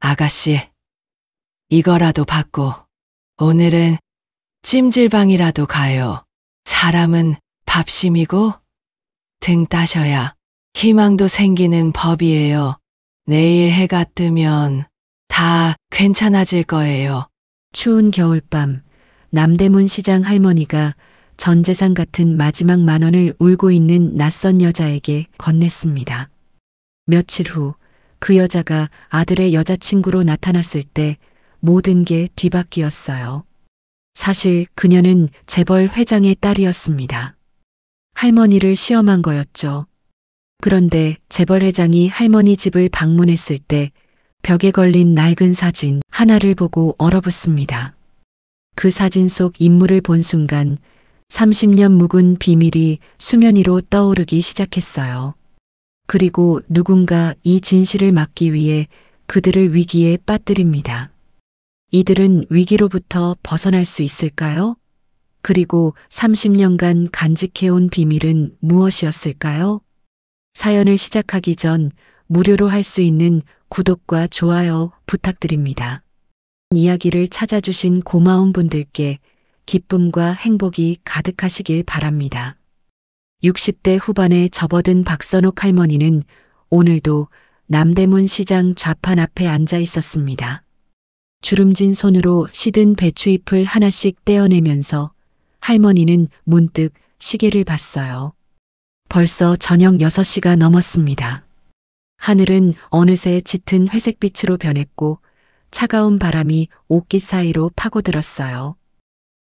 아가씨, 이거라도 받고 오늘은 찜질방이라도 가요. 사람은 밥심이고 등 따셔야 희망도 생기는 법이에요. 내일 해가 뜨면 다 괜찮아질 거예요. 추운 겨울밤, 남대문 시장 할머니가 전 재산 같은 마지막 10,000원을 울고 있는 낯선 여자에게 건넸습니다. 며칠 후 그 여자가 아들의 여자친구로 나타났을 때 모든 게 뒤바뀌었어요. 사실 그녀는 재벌 회장의 딸이었습니다. 할머니를 시험한 거였죠. 그런데 재벌 회장이 할머니 집을 방문했을 때 벽에 걸린 낡은 사진 하나를 보고 얼어붙습니다. 그 사진 속 인물을 본 순간 30년 묵은 비밀이 수면 위로 떠오르기 시작했어요. 그리고 누군가 이 진실을 막기 위해 그들을 위기에 빠뜨립니다. 이들은 위기로부터 벗어날 수 있을까요? 그리고 30년간 간직해온 비밀은 무엇이었을까요? 사연을 시작하기 전 무료로 할 수 있는 구독과 좋아요 부탁드립니다. 이야기를 찾아주신 고마운 분들께 기쁨과 행복이 가득하시길 바랍니다. 60대 후반에 접어든 박선옥 할머니는 오늘도 남대문 시장 좌판 앞에 앉아 있었습니다. 주름진 손으로 시든 배추잎을 하나씩 떼어내면서 할머니는 문득 시계를 봤어요. 벌써 저녁 6시가 넘었습니다. 하늘은 어느새 짙은 회색빛으로 변했고 차가운 바람이 옷깃 사이로 파고들었어요.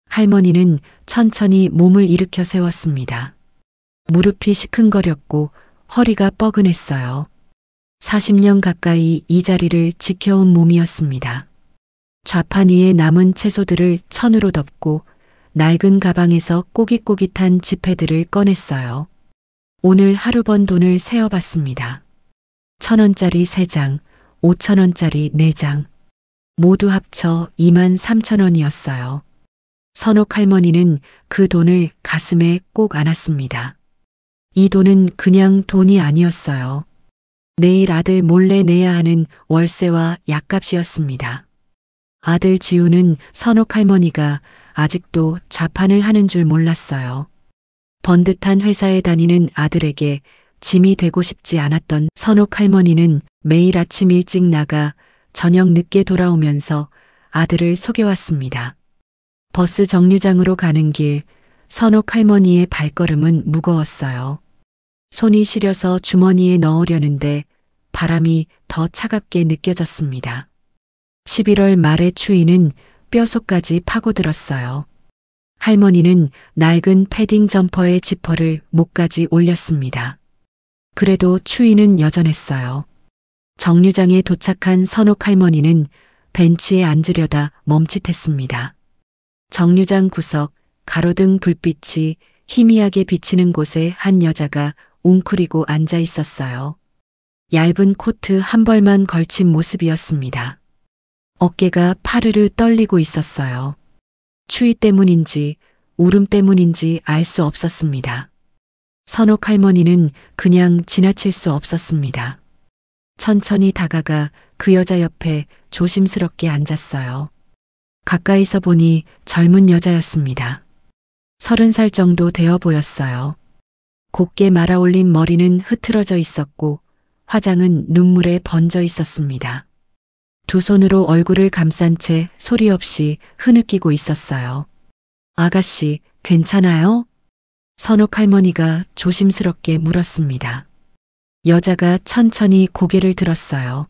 할머니는 천천히 몸을 일으켜 세웠습니다. 무릎이 시큰거렸고 허리가 뻐근했어요. 40년 가까이 이 자리를 지켜온 몸이었습니다. 좌판 위에 남은 채소들을 천으로 덮고 낡은 가방에서 꼬깃꼬깃한 지폐들을 꺼냈어요. 오늘 하루 번 돈을 세어봤습니다. 1,000원짜리 3장, 5,000원짜리 4장. 모두 합쳐 23,000원이었어요. 선옥 할머니는 그 돈을 가슴에 꼭 안았습니다. 이 돈은 그냥 돈이 아니었어요. 내일 아들 몰래 내야 하는 월세와 약값이었습니다. 아들 지우는 선옥 할머니가 아직도 좌판을 하는 줄 몰랐어요. 번듯한 회사에 다니는 아들에게 짐이 되고 싶지 않았던 선옥 할머니는 매일 아침 일찍 나가 저녁 늦게 돌아오면서 아들을 속여왔습니다. 버스 정류장으로 가는 길, 선옥 할머니의 발걸음은 무거웠어요. 손이 시려서 주머니에 넣으려는데 바람이 더 차갑게 느껴졌습니다. 11월 말의 추위는 뼛속까지 파고들었어요. 할머니는 낡은 패딩 점퍼의 지퍼를 목까지 올렸습니다. 그래도 추위는 여전했어요. 정류장에 도착한 선옥 할머니는 벤치에 앉으려다 멈칫했습니다. 정류장 구석 가로등 불빛이 희미하게 비치는 곳에 한 여자가 웅크리고 앉아 있었어요. 얇은 코트 한 벌만 걸친 모습이었습니다. 어깨가 파르르 떨리고 있었어요. 추위 때문인지 울음 때문인지 알 수 없었습니다. 선옥 할머니는 그냥 지나칠 수 없었습니다. 천천히 다가가 그 여자 옆에 조심스럽게 앉았어요. 가까이서 보니 젊은 여자였습니다. 30살 정도 되어 보였어요. 곱게 말아올린 머리는 흐트러져 있었고 화장은 눈물에 번져 있었습니다. 두 손으로 얼굴을 감싼 채 소리 없이 흐느끼고 있었어요. 아가씨, 괜찮아요? 선옥 할머니가 조심스럽게 물었습니다. 여자가 천천히 고개를 들었어요.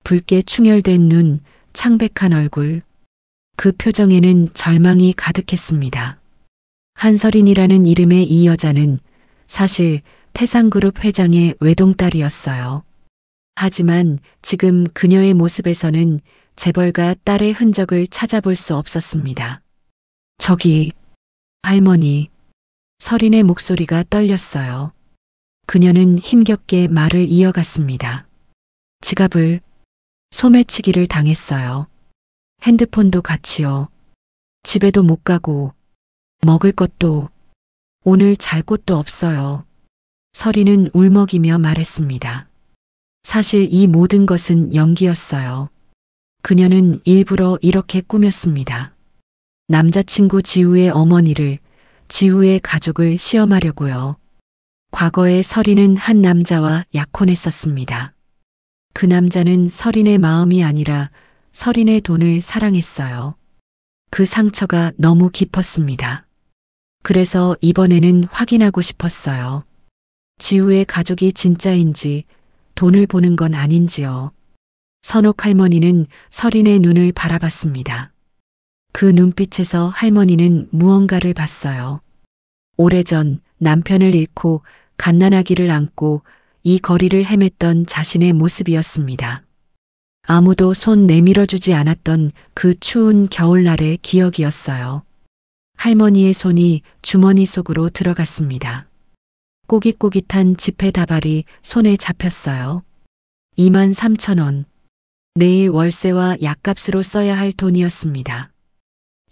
붉게 충혈된 눈, 창백한 얼굴. 그 표정에는 절망이 가득했습니다. 한설인이라는 이름의 이 여자는 사실 태상그룹 회장의 외동딸이었어요. 하지만 지금 그녀의 모습에서는 재벌가 딸의 흔적을 찾아볼 수 없었습니다. 저기, 할머니. 설인의 목소리가 떨렸어요. 그녀는 힘겹게 말을 이어갔습니다. 지갑을 소매치기를 당했어요. 핸드폰도 같이요. 집에도 못 가고 먹을 것도 오늘 잘 곳도 없어요. 설이는 울먹이며 말했습니다. 사실 이 모든 것은 연기였어요. 그녀는 일부러 이렇게 꾸몄습니다. 남자친구 지우의 어머니를, 지우의 가족을 시험하려고요. 과거에 설이는 한 남자와 약혼했었습니다. 그 남자는 설인의 마음이 아니라 설인의 돈을 사랑했어요. 그 상처가 너무 깊었습니다. 그래서 이번에는 확인하고 싶었어요. 지우의 가족이 진짜인지 돈을 보는 건 아닌지요. 선옥 할머니는 설인의 눈을 바라봤습니다. 그 눈빛에서 할머니는 무언가를 봤어요. 오래전 남편을 잃고 갓난아기를 안고 이 거리를 헤맸던 자신의 모습이었습니다. 아무도 손 내밀어주지 않았던 그 추운 겨울날의 기억이었어요. 할머니의 손이 주머니 속으로 들어갔습니다. 꼬깃꼬깃한 지폐 다발이 손에 잡혔어요. 23,000원. 내일 월세와 약값으로 써야 할 돈이었습니다.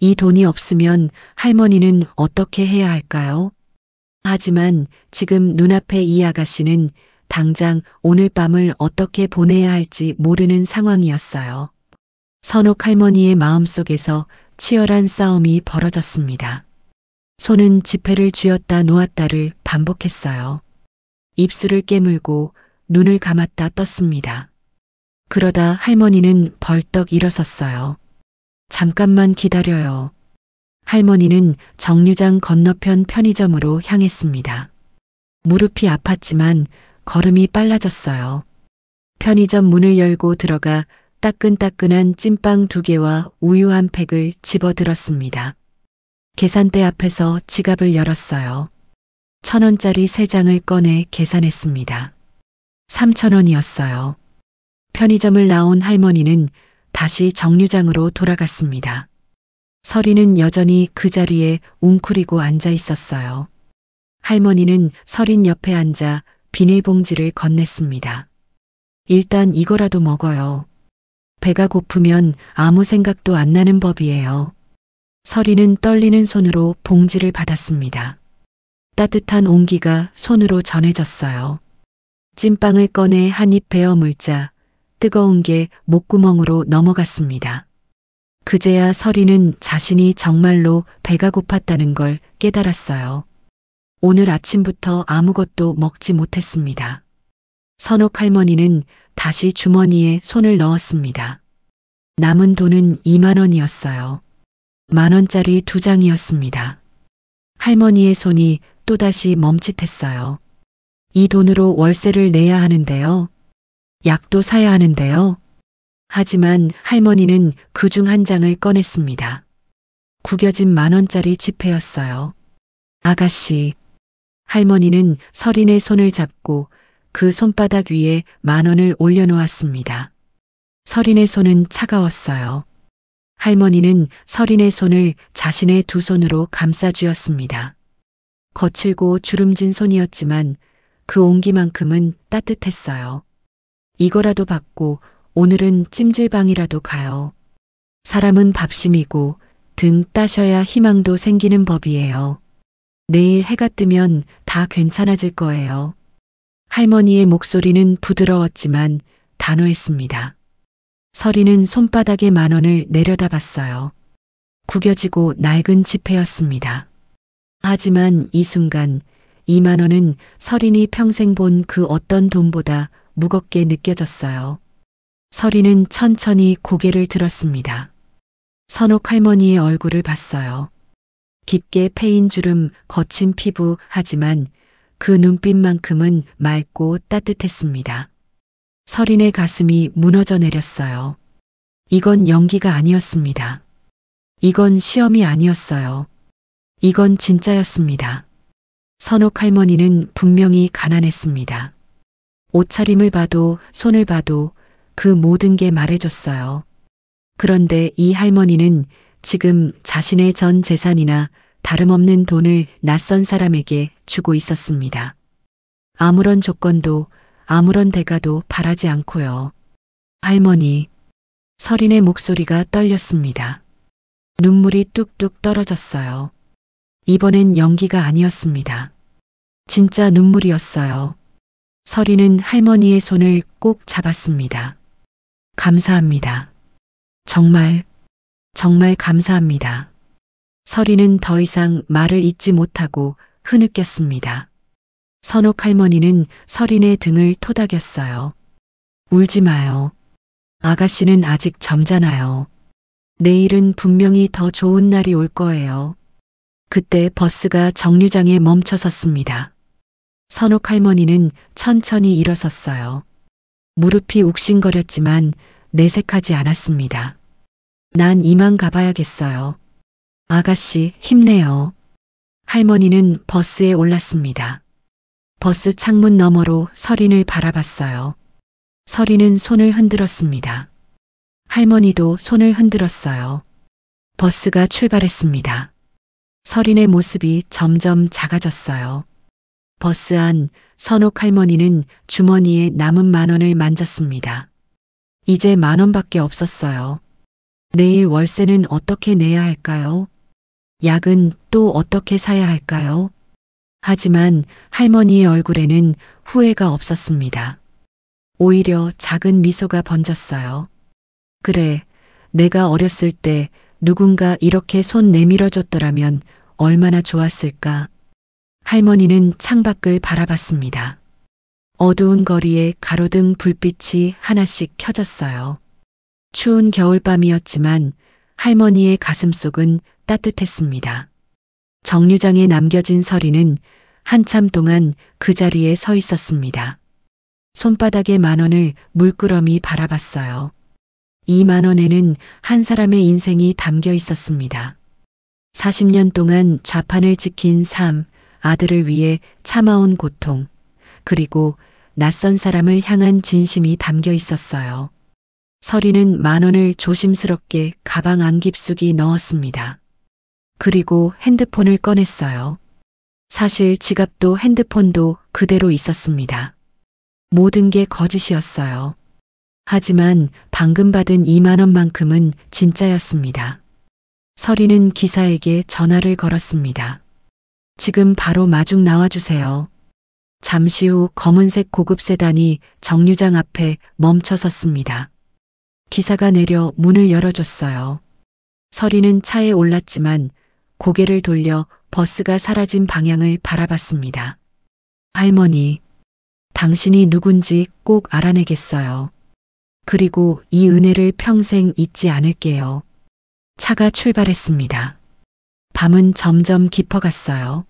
이 돈이 없으면 할머니는 어떻게 해야 할까요? 하지만 지금 눈앞에 이 아가씨는 당장 오늘 밤을 어떻게 보내야 할지 모르는 상황이었어요. 선옥 할머니의 마음속에서 치열한 싸움이 벌어졌습니다. 손은 지폐를 쥐었다 놓았다를 반복했어요. 입술을 깨물고 눈을 감았다 떴습니다. 그러다 할머니는 벌떡 일어섰어요. 잠깐만 기다려요. 할머니는 정류장 건너편 편의점으로 향했습니다. 무릎이 아팠지만 걸음이 빨라졌어요. 편의점 문을 열고 들어가 따끈따끈한 찐빵 2개와 우유 한 팩을 집어들었습니다. 계산대 앞에서 지갑을 열었어요. 1,000원짜리 3장을 꺼내 계산했습니다. 3,000원이었어요. 편의점을 나온 할머니는 다시 정류장으로 돌아갔습니다. 설이는 여전히 그 자리에 웅크리고 앉아 있었어요. 할머니는 설인 옆에 앉아 비닐봉지를 건넸습니다. 일단 이거라도 먹어요. 배가 고프면 아무 생각도 안 나는 법이에요. 설이는 떨리는 손으로 봉지를 받았습니다. 따뜻한 온기가 손으로 전해졌어요. 찐빵을 꺼내 한 입 베어 물자 뜨거운 게 목구멍으로 넘어갔습니다. 그제야 설이는 자신이 정말로 배가 고팠다는 걸 깨달았어요. 오늘 아침부터 아무것도 먹지 못했습니다. 선옥 할머니는 다시 주머니에 손을 넣었습니다. 남은 돈은 2만 원이었어요. 10,000원짜리 2장이었습니다. 할머니의 손이 또다시 멈칫했어요. 이 돈으로 월세를 내야 하는데요. 약도 사야 하는데요. 하지만 할머니는 그중 한 장을 꺼냈습니다. 구겨진 10,000원짜리 지폐였어요. 아가씨. 할머니는 설인의 손을 잡고 그 손바닥 위에 10,000원을 올려놓았습니다. 설인의 손은 차가웠어요. 할머니는 설인의 손을 자신의 두 손으로 감싸쥐었습니다. 거칠고 주름진 손이었지만 그 온기만큼은 따뜻했어요. 이거라도 받고 오늘은 찜질방이라도 가요. 사람은 밥심이고 등 따셔야 희망도 생기는 법이에요. 내일 해가 뜨면 다 괜찮아질 거예요. 할머니의 목소리는 부드러웠지만 단호했습니다. 설이는 손바닥에 10,000원을 내려다봤어요. 구겨지고 낡은 지폐였습니다. 하지만 이 순간 20,000원은 설인이 평생 본 그 어떤 돈보다 무겁게 느껴졌어요. 설이는 천천히 고개를 들었습니다. 선옥 할머니의 얼굴을 봤어요. 깊게 패인 주름, 거친 피부, 하지만 그 눈빛만큼은 맑고 따뜻했습니다. 설인의 가슴이 무너져 내렸어요. 이건 연기가 아니었습니다. 이건 시험이 아니었어요. 이건 진짜였습니다. 선옥 할머니는 분명히 가난했습니다. 옷차림을 봐도 손을 봐도 그 모든 게 말해줬어요. 그런데 이 할머니는 지금 자신의 전 재산이나 다름없는 돈을 낯선 사람에게 주고 있었습니다. 아무런 조건도 아무런 대가도 바라지 않고요. 할머니, 설인의 목소리가 떨렸습니다. 눈물이 뚝뚝 떨어졌어요. 이번엔 연기가 아니었습니다. 진짜 눈물이었어요. 설이는 할머니의 손을 꼭 잡았습니다. 감사합니다. 정말, 정말 감사합니다. 서리는 더 이상 말을 잇지 못하고 흐느꼈습니다. 선옥 할머니는 서린의 등을 토닥였어요. 울지 마요. 아가씨는 아직 점잖아요. 내일은 분명히 더 좋은 날이 올 거예요. 그때 버스가 정류장에 멈춰 섰습니다. 선옥 할머니는 천천히 일어섰어요. 무릎이 욱신거렸지만 내색하지 않았습니다. 난 이만 가봐야겠어요. 아가씨, 힘내요. 할머니는 버스에 올랐습니다. 버스 창문 너머로 서린을 바라봤어요. 서린은 손을 흔들었습니다. 할머니도 손을 흔들었어요. 버스가 출발했습니다. 서린의 모습이 점점 작아졌어요. 버스 안 선옥 할머니는 주머니에 남은 10,000원을 만졌습니다. 이제 10,000원밖에 없었어요. 내일 월세는 어떻게 내야 할까요? 약은 또 어떻게 사야 할까요? 하지만 할머니의 얼굴에는 후회가 없었습니다. 오히려 작은 미소가 번졌어요. 그래, 내가 어렸을 때 누군가 이렇게 손 내밀어 줬더라면 얼마나 좋았을까. 할머니는 창밖을 바라봤습니다. 어두운 거리에 가로등 불빛이 하나씩 켜졌어요. 추운 겨울밤이었지만 할머니의 가슴속은 따뜻했습니다. 정류장에 남겨진 서리는 한참 동안 그 자리에 서 있었습니다. 손바닥에 10,000원을 물끄러미 바라봤어요. 이 10,000원에는 한 사람의 인생이 담겨 있었습니다. 40년 동안 좌판을 지킨 삶, 아들을 위해 참아온 고통, 그리고 낯선 사람을 향한 진심이 담겨 있었어요. 서리는 10,000원을 조심스럽게 가방 안 깊숙이 넣었습니다. 그리고 핸드폰을 꺼냈어요. 사실 지갑도 핸드폰도 그대로 있었습니다. 모든 게 거짓이었어요. 하지만 방금 받은 20,000원만큼은 진짜였습니다. 서리는 기사에게 전화를 걸었습니다. 지금 바로 마중 나와주세요. 잠시 후 검은색 고급 세단이 정류장 앞에 멈춰 섰습니다. 기사가 내려 문을 열어줬어요. 서리는 차에 올랐지만 고개를 돌려 버스가 사라진 방향을 바라봤습니다. 할머니, 당신이 누군지 꼭 알아내겠어요. 그리고 이 은혜를 평생 잊지 않을게요. 차가 출발했습니다. 밤은 점점 깊어갔어요.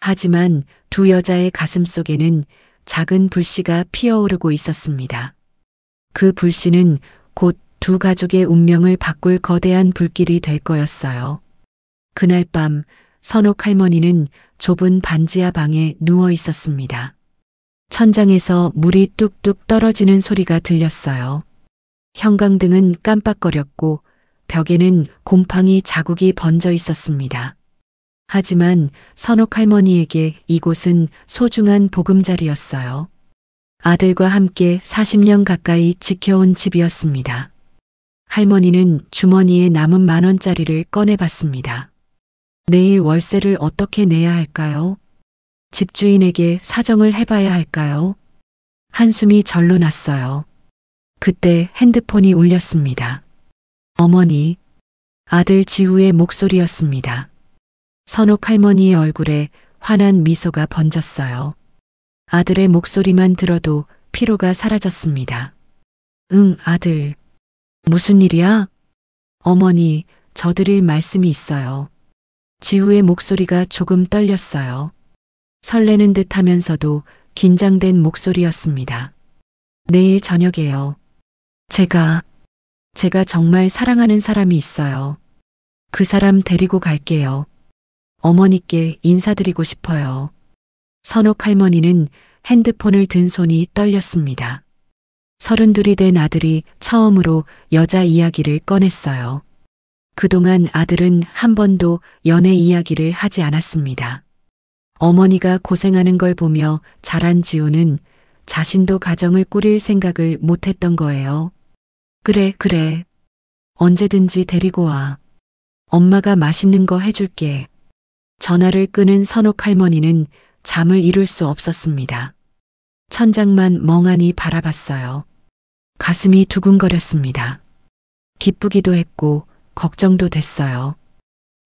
하지만 두 여자의 가슴 속에는 작은 불씨가 피어오르고 있었습니다. 그 불씨는 곧 두 가족의 운명을 바꿀 거대한 불길이 될 거였어요. 그날 밤 선옥 할머니는 좁은 반지하 방에 누워 있었습니다. 천장에서 물이 뚝뚝 떨어지는 소리가 들렸어요. 형광등은 깜빡거렸고 벽에는 곰팡이 자국이 번져 있었습니다. 하지만 선옥 할머니에게 이곳은 소중한 보금자리였어요. 아들과 함께 40년 가까이 지켜온 집이었습니다. 할머니는 주머니에 남은 10,000원짜리를 꺼내봤습니다. 내일 월세를 어떻게 내야 할까요? 집주인에게 사정을 해봐야 할까요? 한숨이 절로 났어요. 그때 핸드폰이 울렸습니다. 어머니, 아들 지우의 목소리였습니다. 선옥 할머니의 얼굴에 환한 미소가 번졌어요. 아들의 목소리만 들어도 피로가 사라졌습니다. 응, 아들. 무슨 일이야? 어머니, 저 드릴 말씀이 있어요. 지우의 목소리가 조금 떨렸어요. 설레는 듯 하면서도 긴장된 목소리였습니다. 내일 저녁에요. 제가 정말 사랑하는 사람이 있어요. 그 사람 데리고 갈게요. 어머니께 인사드리고 싶어요. 선옥 할머니는 핸드폰을 든 손이 떨렸습니다. 32이 된 아들이 처음으로 여자 이야기를 꺼냈어요. 그동안 아들은 한 번도 연애 이야기를 하지 않았습니다. 어머니가 고생하는 걸 보며 자란 지우는 자신도 가정을 꾸릴 생각을 못했던 거예요. 그래. 언제든지 데리고 와. 엄마가 맛있는 거 해줄게. 전화를 끊은 선옥 할머니는 잠을 이룰 수 없었습니다. 천장만 멍하니 바라봤어요. 가슴이 두근거렸습니다. 기쁘기도 했고 걱정도 됐어요.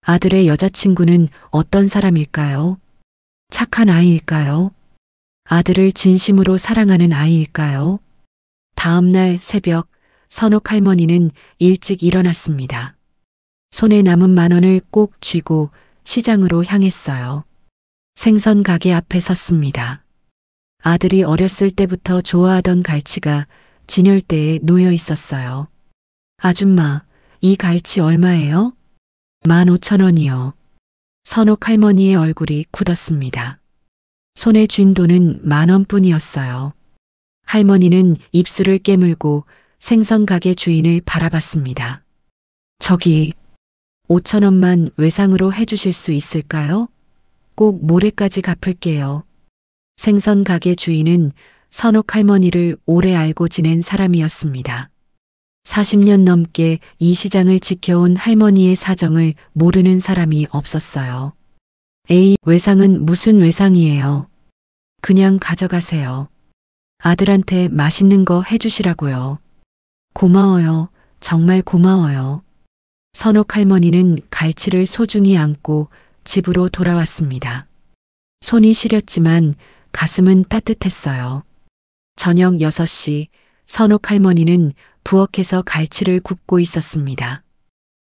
아들의 여자친구는 어떤 사람일까요? 착한 아이일까요? 아들을 진심으로 사랑하는 아이일까요? 다음 날 새벽 선옥 할머니는 일찍 일어났습니다. 손에 남은 10,000원을 꼭 쥐고 시장으로 향했어요. 생선 가게 앞에 섰습니다. 아들이 어렸을 때부터 좋아하던 갈치가 진열대에 놓여 있었어요. 아줌마, 이 갈치 얼마예요? 15,000원이요. 선옥 할머니의 얼굴이 굳었습니다. 손에 쥔 돈은 10,000원뿐이었어요. 할머니는 입술을 깨물고 생선 가게 주인을 바라봤습니다. 저기 5,000원만 외상으로 해주실 수 있을까요? 꼭 모레까지 갚을게요. 생선 가게 주인은 선옥 할머니를 오래 알고 지낸 사람이었습니다. 40년 넘게 이 시장을 지켜온 할머니의 사정을 모르는 사람이 없었어요. 에이, 외상은 무슨 외상이에요. 그냥 가져가세요. 아들한테 맛있는 거 해주시라고요. 고마워요. 정말 고마워요. 선옥 할머니는 갈치를 소중히 안고 집으로 돌아왔습니다. 손이 시렸지만 가슴은 따뜻했어요. 저녁 6시 선옥 할머니는 부엌에서 갈치를 굽고 있었습니다.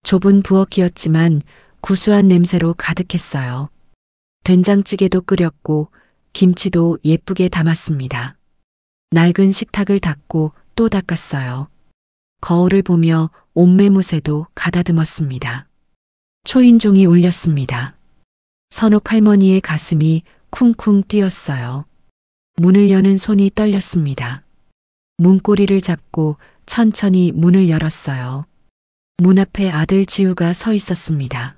좁은 부엌이었지만 구수한 냄새로 가득했어요. 된장찌개도 끓였고 김치도 예쁘게 담았습니다. 낡은 식탁을 닦고 또 닦았어요. 거울을 보며 옷매무새도 가다듬었습니다. 초인종이 울렸습니다. 선옥 할머니의 가슴이 쿵쿵 뛰었어요. 문을 여는 손이 떨렸습니다. 문고리를 잡고 천천히 문을 열었어요. 문 앞에 아들 지우가 서 있었습니다.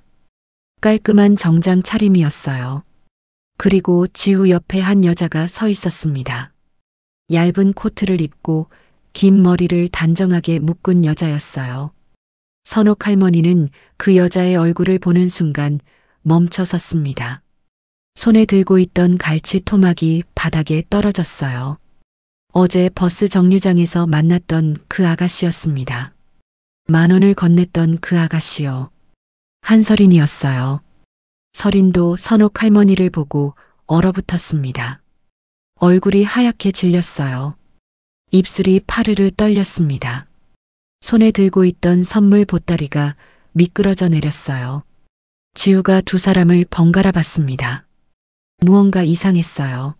깔끔한 정장 차림이었어요. 그리고 지우 옆에 한 여자가 서 있었습니다. 얇은 코트를 입고 긴 머리를 단정하게 묶은 여자였어요. 선옥 할머니는 그 여자의 얼굴을 보는 순간 멈춰 섰습니다. 손에 들고 있던 갈치 토막이 바닥에 떨어졌어요. 어제 버스 정류장에서 만났던 그 아가씨였습니다. 10,000원을 건넸던 그 아가씨요. 한서린이었어요. 서린도 선옥 할머니를 보고 얼어붙었습니다. 얼굴이 하얗게 질렸어요. 입술이 파르르 떨렸습니다. 손에 들고 있던 선물 보따리가 미끄러져 내렸어요. 지우가 두 사람을 번갈아 봤습니다. 무언가 이상했어요.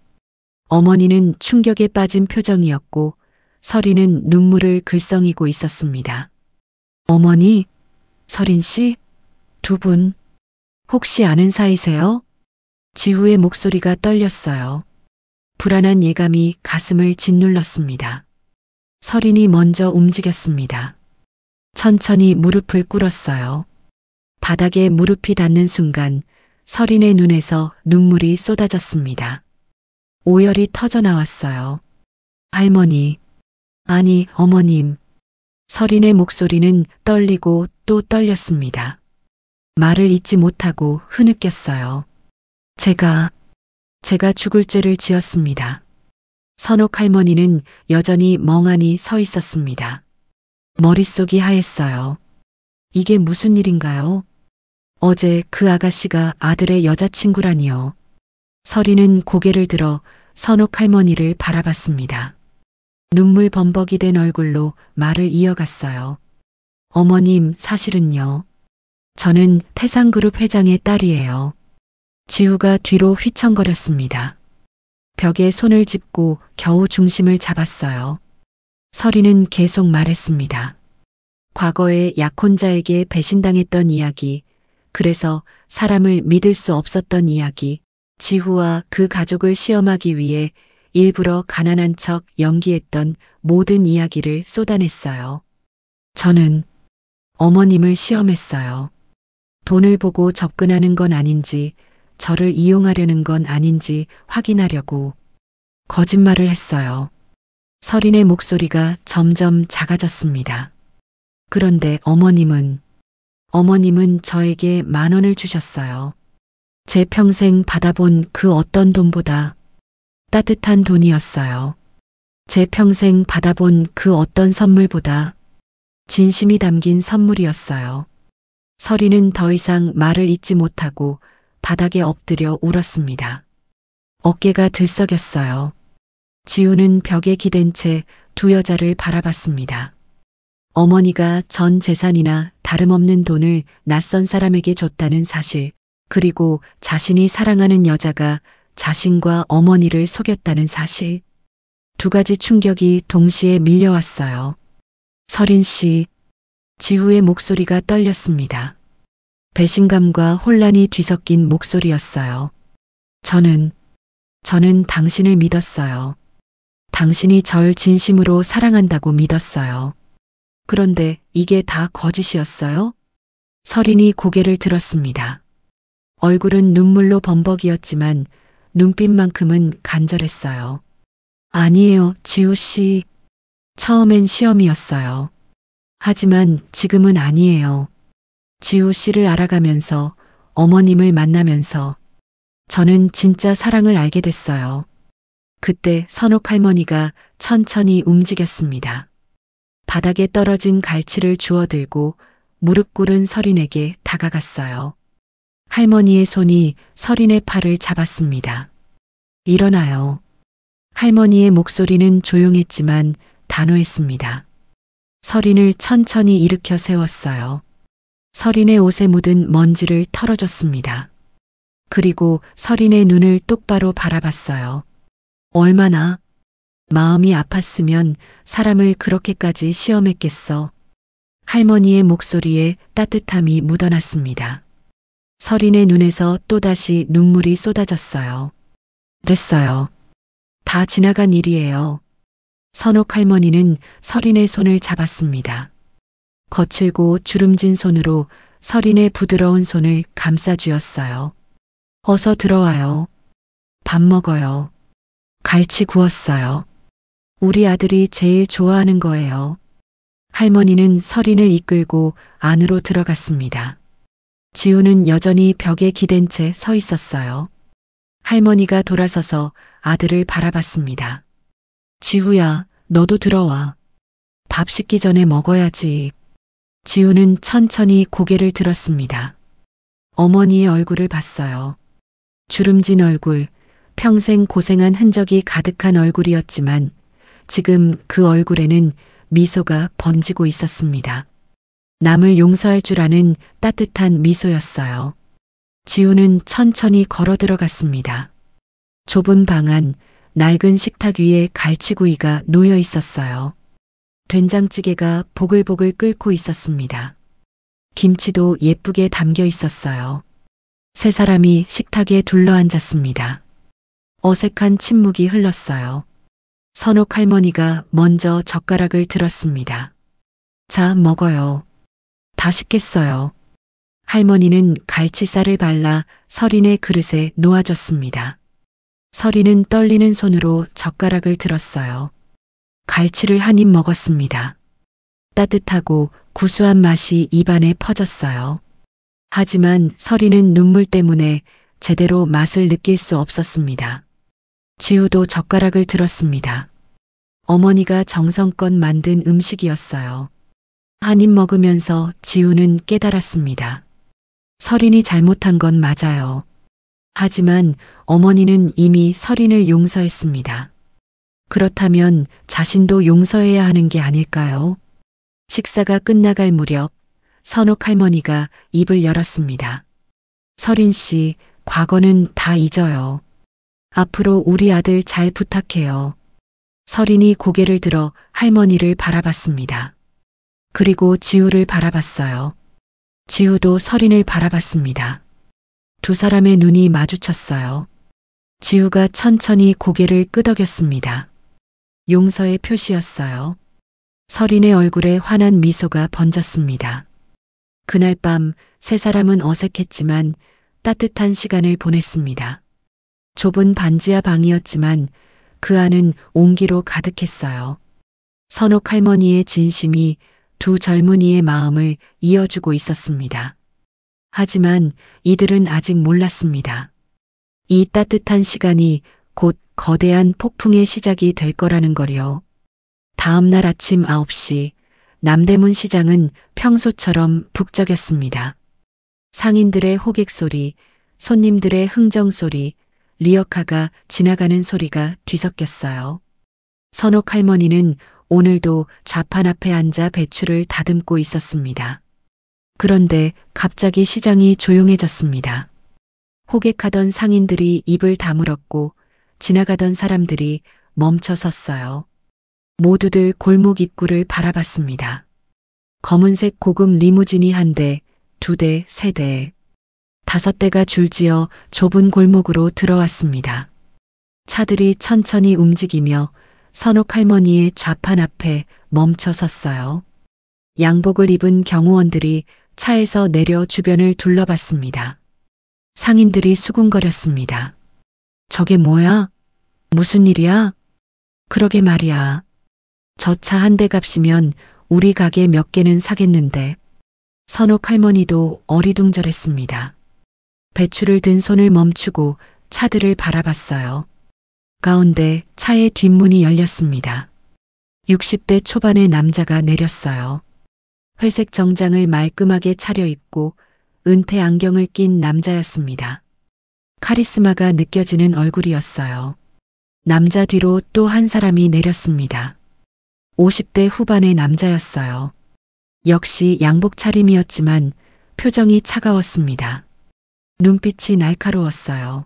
어머니는 충격에 빠진 표정이었고 서린은 눈물을 글썽이고 있었습니다. 어머니, 서린 씨, 두 분, 혹시 아는 사이세요? 지우의 목소리가 떨렸어요. 불안한 예감이 가슴을 짓눌렀습니다. 서린이 먼저 움직였습니다. 천천히 무릎을 꿇었어요. 바닥에 무릎이 닿는 순간 서린의 눈에서 눈물이 쏟아졌습니다. 오열이 터져 나왔어요. 할머니, 아니 어머님. 서린의 목소리는 떨리고 또 떨렸습니다. 말을 잇지 못하고 흐느꼈어요. 제가 죽을 죄를 지었습니다. 선옥 할머니는 여전히 멍하니 서 있었습니다. 머릿속이 하였어요. 이게 무슨 일인가요? 어제 그 아가씨가 아들의 여자친구라니요. 서린은 고개를 들어 선옥 할머니를 바라봤습니다. 눈물 범벅이 된 얼굴로 말을 이어갔어요. 어머님, 사실은요. 저는 태상그룹 회장의 딸이에요. 지우가 뒤로 휘청거렸습니다. 벽에 손을 짚고 겨우 중심을 잡았어요. 서린은 계속 말했습니다. 과거에 약혼자에게 배신당했던 이야기, 그래서 사람을 믿을 수 없었던 이야기, 지후와 그 가족을 시험하기 위해 일부러 가난한 척 연기했던 모든 이야기를 쏟아냈어요. 저는 어머님을 시험했어요. 돈을 보고 접근하는 건 아닌지, 저를 이용하려는 건 아닌지 확인하려고 거짓말을 했어요. 서린의 목소리가 점점 작아졌습니다. 그런데 어머님은 저에게 10,000원을 주셨어요. 제 평생 받아본 그 어떤 돈보다 따뜻한 돈이었어요. 제 평생 받아본 그 어떤 선물보다 진심이 담긴 선물이었어요. 서리는 더 이상 말을 잇지 못하고 바닥에 엎드려 울었습니다. 어깨가 들썩였어요. 지우는 벽에 기댄 채 두 여자를 바라봤습니다. 어머니가 전 재산이나 다름없는 돈을 낯선 사람에게 줬다는 사실, 그리고 자신이 사랑하는 여자가 자신과 어머니를 속였다는 사실. 두 가지 충격이 동시에 밀려왔어요. 서린 씨, 지우의 목소리가 떨렸습니다. 배신감과 혼란이 뒤섞인 목소리였어요. 저는 당신을 믿었어요. 당신이 절 진심으로 사랑한다고 믿었어요. 그런데 이게 다 거짓이었어요? 서린이 고개를 들었습니다. 얼굴은 눈물로 범벅이었지만 눈빛만큼은 간절했어요. 아니에요, 지우 씨. 처음엔 시험이었어요. 하지만 지금은 아니에요. 지우 씨를 알아가면서, 어머님을 만나면서 저는 진짜 사랑을 알게 됐어요. 그때 선옥 할머니가 천천히 움직였습니다. 바닥에 떨어진 갈치를 주워들고 무릎 꿇은 서린에게 다가갔어요. 할머니의 손이 서린의 팔을 잡았습니다. 일어나요. 할머니의 목소리는 조용했지만 단호했습니다. 서린을 천천히 일으켜 세웠어요. 서린의 옷에 묻은 먼지를 털어줬습니다. 그리고 서린의 눈을 똑바로 바라봤어요. 얼마나 마음이 아팠으면 사람을 그렇게까지 시험했겠어. 할머니의 목소리에 따뜻함이 묻어났습니다. 서린의 눈에서 또다시 눈물이 쏟아졌어요. 됐어요. 다 지나간 일이에요. 선옥 할머니는 서린의 손을 잡았습니다. 거칠고 주름진 손으로 서린의 부드러운 손을 감싸쥐었어요. 어서 들어와요. 밥 먹어요. 갈치 구웠어요. 우리 아들이 제일 좋아하는 거예요. 할머니는 서린을 이끌고 안으로 들어갔습니다. 지우는 여전히 벽에 기댄 채 서 있었어요. 할머니가 돌아서서 아들을 바라봤습니다. 지우야, 너도 들어와. 밥 식기 전에 먹어야지. 지우는 천천히 고개를 들었습니다. 어머니의 얼굴을 봤어요. 주름진 얼굴, 평생 고생한 흔적이 가득한 얼굴이었지만 지금 그 얼굴에는 미소가 번지고 있었습니다. 남을 용서할 줄 아는 따뜻한 미소였어요. 지우는 천천히 걸어 들어갔습니다. 좁은 방 안, 낡은 식탁 위에 갈치구이가 놓여 있었어요. 된장찌개가 보글보글 끓고 있었습니다. 김치도 예쁘게 담겨 있었어요. 세 사람이 식탁에 둘러앉았습니다. 어색한 침묵이 흘렀어요. 선옥 할머니가 먼저 젓가락을 들었습니다. 자, 먹어요. 다 식겠어요. 할머니는 갈치살을 발라 서린의 그릇에 놓아줬습니다. 서린은 떨리는 손으로 젓가락을 들었어요. 갈치를 한 입 먹었습니다. 따뜻하고 구수한 맛이 입안에 퍼졌어요. 하지만 서린은 눈물 때문에 제대로 맛을 느낄 수 없었습니다. 지우도 젓가락을 들었습니다. 어머니가 정성껏 만든 음식이었어요. 한 입 먹으면서 지우는 깨달았습니다. 서린이 잘못한 건 맞아요. 하지만 어머니는 이미 서린을 용서했습니다. 그렇다면 자신도 용서해야 하는 게 아닐까요? 식사가 끝나갈 무렵 선옥 할머니가 입을 열었습니다. 서린 씨, 과거는 다 잊어요. 앞으로 우리 아들 잘 부탁해요. 서린이 고개를 들어 할머니를 바라봤습니다. 그리고 지우를 바라봤어요. 지우도 서린을 바라봤습니다. 두 사람의 눈이 마주쳤어요. 지우가 천천히 고개를 끄덕였습니다. 용서의 표시였어요. 서린의 얼굴에 환한 미소가 번졌습니다. 그날 밤 세 사람은 어색했지만 따뜻한 시간을 보냈습니다. 좁은 반지하 방이었지만 그 안은 온기로 가득했어요. 선옥 할머니의 진심이 두 젊은이의 마음을 이어주고 있었습니다. 하지만 이들은 아직 몰랐습니다. 이 따뜻한 시간이 곧 거대한 폭풍의 시작이 될 거라는 거요. 다음 날 아침 9시 남대문 시장은 평소처럼 북적였습니다. 상인들의 호객 소리, 손님들의 흥정 소리, 리어카가 지나가는 소리가 뒤섞였어요. 선옥 할머니는 오늘도 좌판 앞에 앉아 배추를 다듬고 있었습니다. 그런데 갑자기 시장이 조용해졌습니다. 호객하던 상인들이 입을 다물었고 지나가던 사람들이 멈춰 섰어요. 모두들 골목 입구를 바라봤습니다. 검은색 고급 리무진이 한 대, 두 대, 세 대, 다섯 대가 줄지어 좁은 골목으로 들어왔습니다. 차들이 천천히 움직이며 선옥 할머니의 좌판 앞에 멈춰 섰어요. 양복을 입은 경호원들이 차에서 내려 주변을 둘러봤습니다. 상인들이 수군거렸습니다. 저게 뭐야? 무슨 일이야? 그러게 말이야. 저 차 한 대 값이면 우리 가게 몇 개는 사겠는데. 선옥 할머니도 어리둥절했습니다. 배추를 든 손을 멈추고 차들을 바라봤어요. 가운데 차의 뒷문이 열렸습니다. 60대 초반의 남자가 내렸어요. 회색 정장을 말끔하게 차려입고 은퇴 안경을 낀 남자였습니다. 카리스마가 느껴지는 얼굴이었어요. 남자 뒤로 또 한 사람이 내렸습니다. 50대 후반의 남자였어요. 역시 양복 차림이었지만 표정이 차가웠습니다. 눈빛이 날카로웠어요.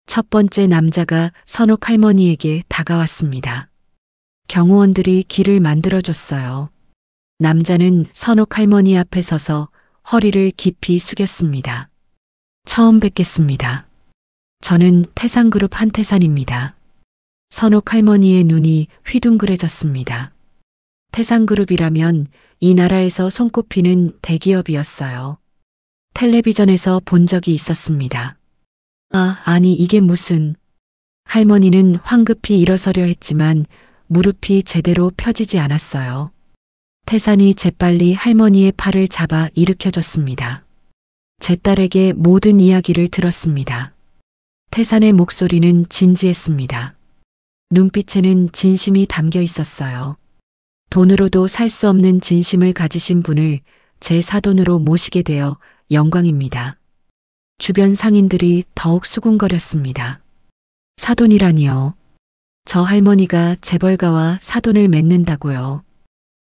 첫 번째 남자가 선옥 할머니에게 다가왔습니다. 경호원들이 길을 만들어줬어요. 남자는 선옥 할머니 앞에 서서 허리를 깊이 숙였습니다. 처음 뵙겠습니다. 저는 태산그룹 한태산입니다. 선옥 할머니의 눈이 휘둥그레졌습니다. 태산그룹이라면 이 나라에서 손꼽히는 대기업이었어요. 텔레비전에서 본 적이 있었습니다. 아니 이게 무슨... 할머니는 황급히 일어서려 했지만 무릎이 제대로 펴지지 않았어요. 태산이 재빨리 할머니의 팔을 잡아 일으켜줬습니다. 제 딸에게 모든 이야기를 들었습니다. 태산의 목소리는 진지했습니다. 눈빛에는 진심이 담겨 있었어요. 돈으로도 살 수 없는 진심을 가지신 분을 제 사돈으로 모시게 되어 영광입니다. 주변 상인들이 더욱 수군거렸습니다. 사돈이라니요. 저 할머니가 재벌가와 사돈을 맺는다고요.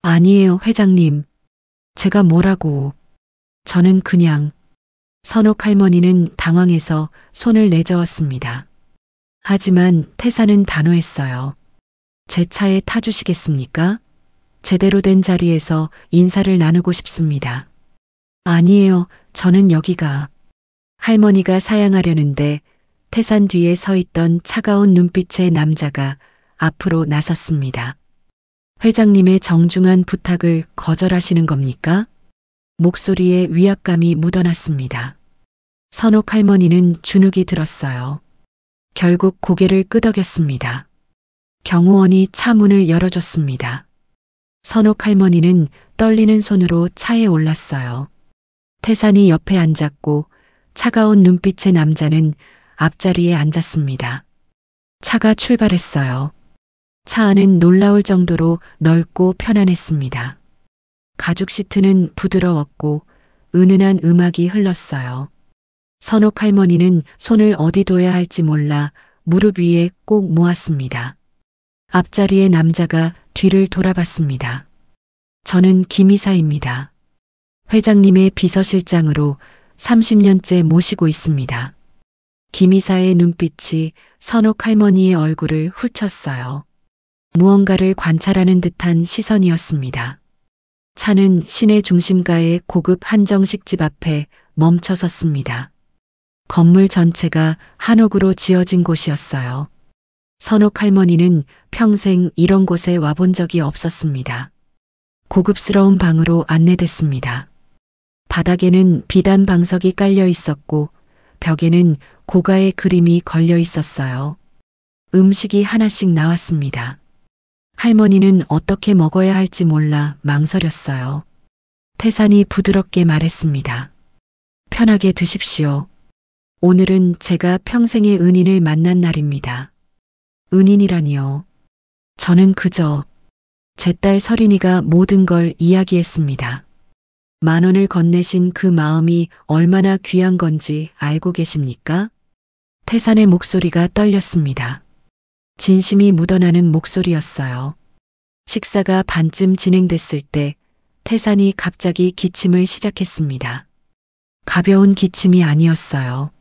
아니에요, 회장님. 제가 뭐라고. 저는 그냥... 선옥 할머니는 당황해서 손을 내저었습니다. 하지만 태산은 단호했어요. 제 차에 타주시겠습니까? 제대로 된 자리에서 인사를 나누고 싶습니다. 아니에요, 저는 여기가... 할머니가 사양하려는데 태산 뒤에 서 있던 차가운 눈빛의 남자가 앞으로 나섰습니다. 회장님의 정중한 부탁을 거절하시는 겁니까? 목소리에 위압감이 묻어났습니다. 선옥 할머니는 주눅이 들었어요. 결국 고개를 끄덕였습니다. 경호원이 차 문을 열어줬습니다. 선옥 할머니는 떨리는 손으로 차에 올랐어요. 태산이 옆에 앉았고 차가운 눈빛의 남자는 앞자리에 앉았습니다. 차가 출발했어요. 차 안은 놀라울 정도로 넓고 편안했습니다. 가죽 시트는 부드러웠고 은은한 음악이 흘렀어요. 선옥 할머니는 손을 어디 둬야 할지 몰라 무릎 위에 꼭 모았습니다. 앞자리의 남자가 뒤를 돌아봤습니다. 저는 김이사입니다. 회장님의 비서실장으로 30년째 모시고 있습니다. 김이사의 눈빛이 선옥 할머니의 얼굴을 훑쳤어요. 무언가를 관찰하는 듯한 시선이었습니다. 차는 시내 중심가의 고급 한정식 집 앞에 멈춰 섰습니다. 건물 전체가 한옥으로 지어진 곳이었어요. 선옥 할머니는 평생 이런 곳에 와본 적이 없었습니다. 고급스러운 방으로 안내됐습니다. 바닥에는 비단 방석이 깔려 있었고 벽에는 고가의 그림이 걸려 있었어요. 음식이 하나씩 나왔습니다. 할머니는 어떻게 먹어야 할지 몰라 망설였어요. 태산이 부드럽게 말했습니다. 편하게 드십시오. 오늘은 제가 평생의 은인을 만난 날입니다. 은인이라니요. 저는 그저 제 딸 서린이가 모든 걸 이야기했습니다. 10,000원을 건네신 그 마음이 얼마나 귀한 건지 알고 계십니까? 태산의 목소리가 떨렸습니다. 진심이 묻어나는 목소리였어요. 식사가 반쯤 진행됐을 때 태산이 갑자기 기침을 시작했습니다. 가벼운 기침이 아니었어요.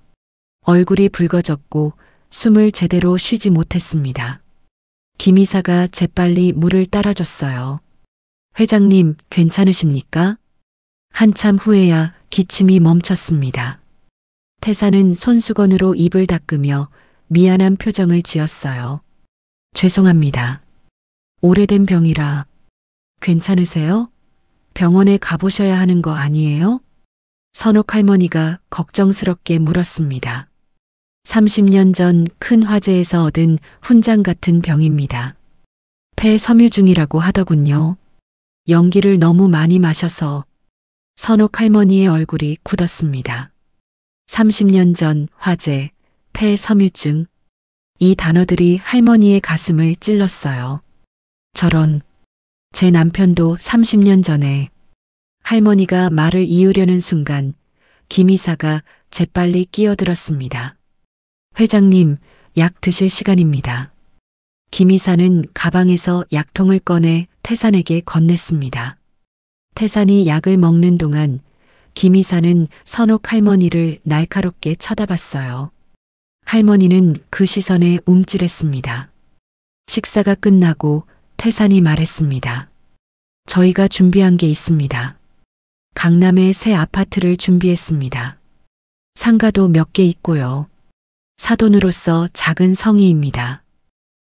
얼굴이 붉어졌고 숨을 제대로 쉬지 못했습니다. 김 이사가 재빨리 물을 따라줬어요. 회장님, 괜찮으십니까? 한참 후에야 기침이 멈췄습니다. 태산은 손수건으로 입을 닦으며 미안한 표정을 지었어요. 죄송합니다. 오래된 병이라. 괜찮으세요? 병원에 가보셔야 하는 거 아니에요? 선옥 할머니가 걱정스럽게 물었습니다. 30년 전 큰 화재에서 얻은 훈장 같은 병입니다. 폐섬유증이라고 하더군요. 연기를 너무 많이 마셔서. 선옥 할머니의 얼굴이 굳었습니다. 30년 전 화재, 폐섬유증. 이 단어들이 할머니의 가슴을 찔렀어요. 저런, 제 남편도 30년 전에. 할머니가 말을 이으려는 순간 김 이사가 재빨리 끼어들었습니다. 회장님, 약 드실 시간입니다. 김 이사는 가방에서 약통을 꺼내 태산에게 건넸습니다. 태산이 약을 먹는 동안 김 이사는 선옥 할머니를 날카롭게 쳐다봤어요. 할머니는 그 시선에 움찔했습니다. 식사가 끝나고 태산이 말했습니다. 저희가 준비한 게 있습니다. 강남에 새 아파트를 준비했습니다. 상가도 몇 개 있고요. 사돈으로서 작은 성의입니다.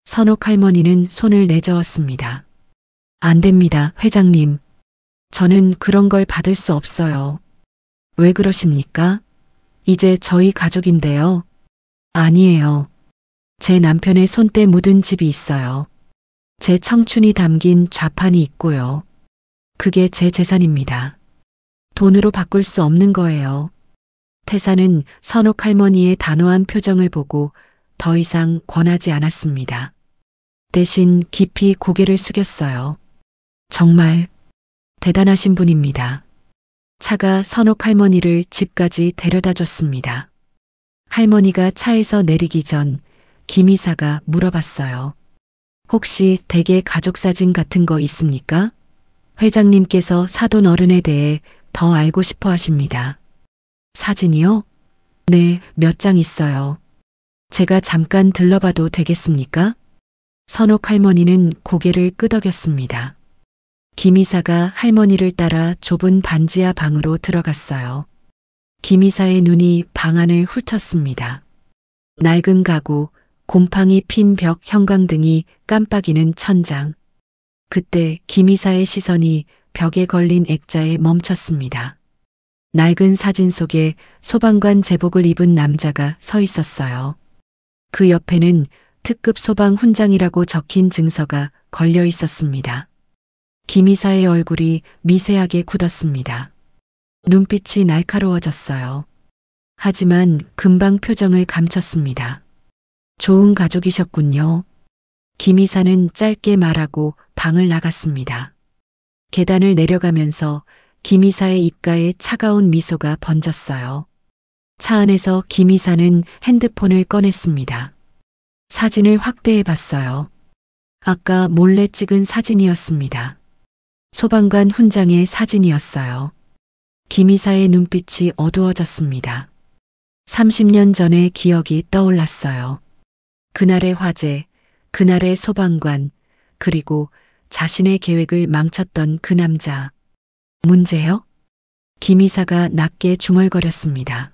선옥 할머니는 손을 내저었습니다. 안 됩니다, 회장님. 저는 그런 걸 받을 수 없어요. 왜 그러십니까? 이제 저희 가족인데요. 아니에요. 제 남편의 손때 묻은 집이 있어요. 제 청춘이 담긴 좌판이 있고요. 그게 제 재산입니다. 돈으로 바꿀 수 없는 거예요. 태산은 선옥 할머니의 단호한 표정을 보고 더 이상 권하지 않았습니다. 대신 깊이 고개를 숙였어요. 정말 대단하신 분입니다. 차가 선옥 할머니를 집까지 데려다 줬습니다. 할머니가 차에서 내리기 전 김 이사가 물어봤어요. 혹시 댁에 가족 사진 같은 거 있습니까? 회장님께서 사돈 어른에 대해 더 알고 싶어 하십니다. 사진이요? 네, 몇 장 있어요. 제가 잠깐 들러봐도 되겠습니까? 선옥 할머니는 고개를 끄덕였습니다. 김 이사가 할머니를 따라 좁은 반지하 방으로 들어갔어요. 김 이사의 눈이 방 안을 훑었습니다. 낡은 가구, 곰팡이 핀 벽 형광등이 깜빡이는 천장. 그때 김 이사의 시선이 벽에 걸린 액자에 멈췄습니다. 낡은 사진 속에 소방관 제복을 입은 남자가 서 있었어요. 그 옆에는 특급 소방 훈장이라고 적힌 증서가 걸려 있었습니다. 김 이사의 얼굴이 미세하게 굳었습니다. 눈빛이 날카로워졌어요. 하지만 금방 표정을 감췄습니다. 좋은 가족이셨군요. 김 이사는 짧게 말하고 방을 나갔습니다. 계단을 내려가면서 김 이사의 입가에 차가운 미소가 번졌어요. 차 안에서 김 이사는 핸드폰을 꺼냈습니다. 사진을 확대해 봤어요. 아까 몰래 찍은 사진이었습니다. 소방관 훈장의 사진이었어요. 김 이사의 눈빛이 어두워졌습니다. 30년 전의 기억이 떠올랐어요. 그날의 화재, 그날의 소방관, 그리고 자신의 계획을 망쳤던 그 남자. 문제요? 김 이사가 낮게 중얼거렸습니다.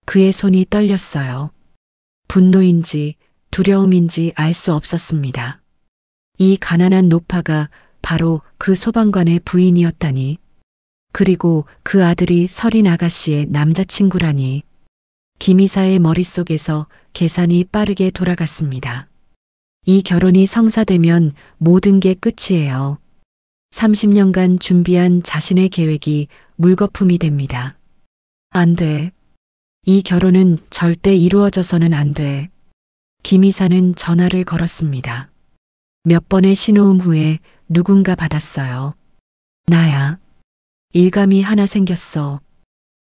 그의 손이 떨렸어요. 분노인지 두려움인지 알 수 없었습니다. 이 가난한 노파가 바로 그 소방관의 부인이었다니. 그리고 그 아들이 서린 아가씨의 남자친구라니. 김 이사의 머릿속에서 계산이 빠르게 돌아갔습니다. 이 결혼이 성사되면 모든 게 끝이에요. 30년간 준비한 자신의 계획이 물거품이 됩니다. 안 돼. 이 결혼은 절대 이루어져서는 안 돼. 김 이사는 전화를 걸었습니다. 몇 번의 신호음 후에 누군가 받았어요. 나야. 일감이 하나 생겼어.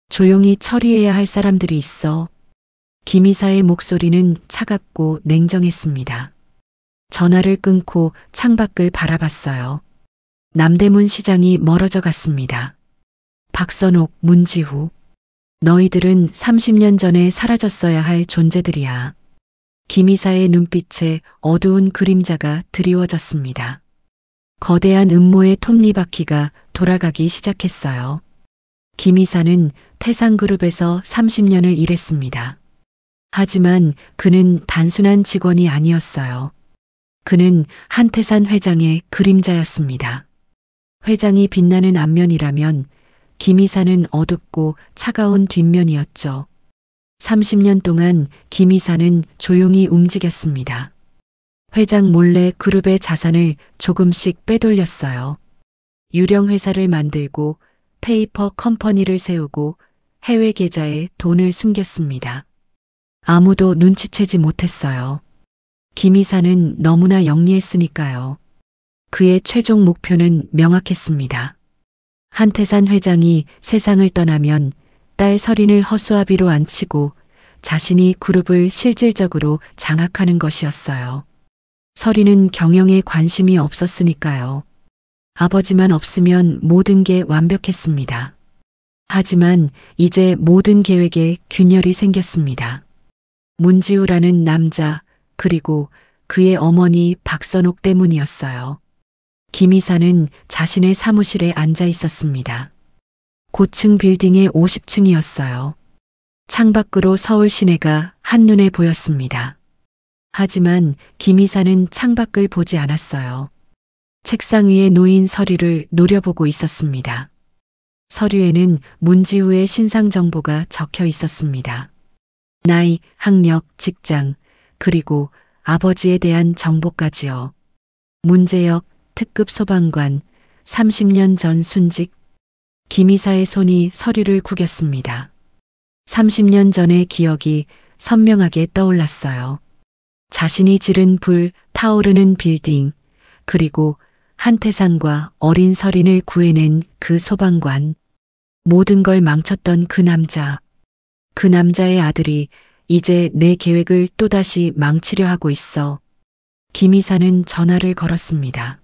조용히 처리해야 할 사람들이 있어. 김 이사의 목소리는 차갑고 냉정했습니다. 전화를 끊고 창밖을 바라봤어요. 남대문 시장이 멀어져 갔습니다. 박선옥, 문지후. 너희들은 30년 전에 사라졌어야 할 존재들이야. 김 이사의 눈빛에 어두운 그림자가 드리워졌습니다. 거대한 음모의 톱니바퀴가 돌아가기 시작했어요. 김 이사는 태상그룹에서 30년을 일했습니다. 하지만 그는 단순한 직원이 아니었어요. 그는 한태산 회장의 그림자였습니다. 회장이 빛나는 앞면이라면 김 이사는 어둡고 차가운 뒷면이었죠. 30년 동안 김 이사는 조용히 움직였습니다. 회장 몰래 그룹의 자산을 조금씩 빼돌렸어요. 유령 회사를 만들고 페이퍼 컴퍼니를 세우고 해외 계좌에 돈을 숨겼습니다. 아무도 눈치채지 못했어요. 김 이사는 너무나 영리했으니까요. 그의 최종 목표는 명확했습니다. 한태산 회장이 세상을 떠나면 딸 설인을 허수아비로 안치고 자신이 그룹을 실질적으로 장악하는 것이었어요. 설인은 경영에 관심이 없었으니까요. 아버지만 없으면 모든 게 완벽했습니다. 하지만 이제 모든 계획에 균열이 생겼습니다. 문지우라는 남자, 그리고 그의 어머니 박선옥 때문이었어요. 김 이사는 자신의 사무실에 앉아 있었습니다. 고층 빌딩의 50층이었어요. 창밖으로 서울 시내가 한눈에 보였습니다. 하지만 김 이사는 창밖을 보지 않았어요. 책상 위에 놓인 서류를 노려보고 있었습니다. 서류에는 문지우의 신상 정보가 적혀 있었습니다. 나이, 학력, 직장, 그리고 아버지에 대한 정보까지요. 문재혁, 특급 소방관, 30년 전 순직. 김 이사의 손이 서류를 구겼습니다. 30년 전의 기억이 선명하게 떠올랐어요. 자신이 지른 불, 타오르는 빌딩, 그리고 한태산과 어린 설인을 구해낸 그 소방관. 모든 걸 망쳤던 그 남자. 그 남자의 아들이 이제 내 계획을 또다시 망치려 하고 있어. 김 이사는 전화를 걸었습니다.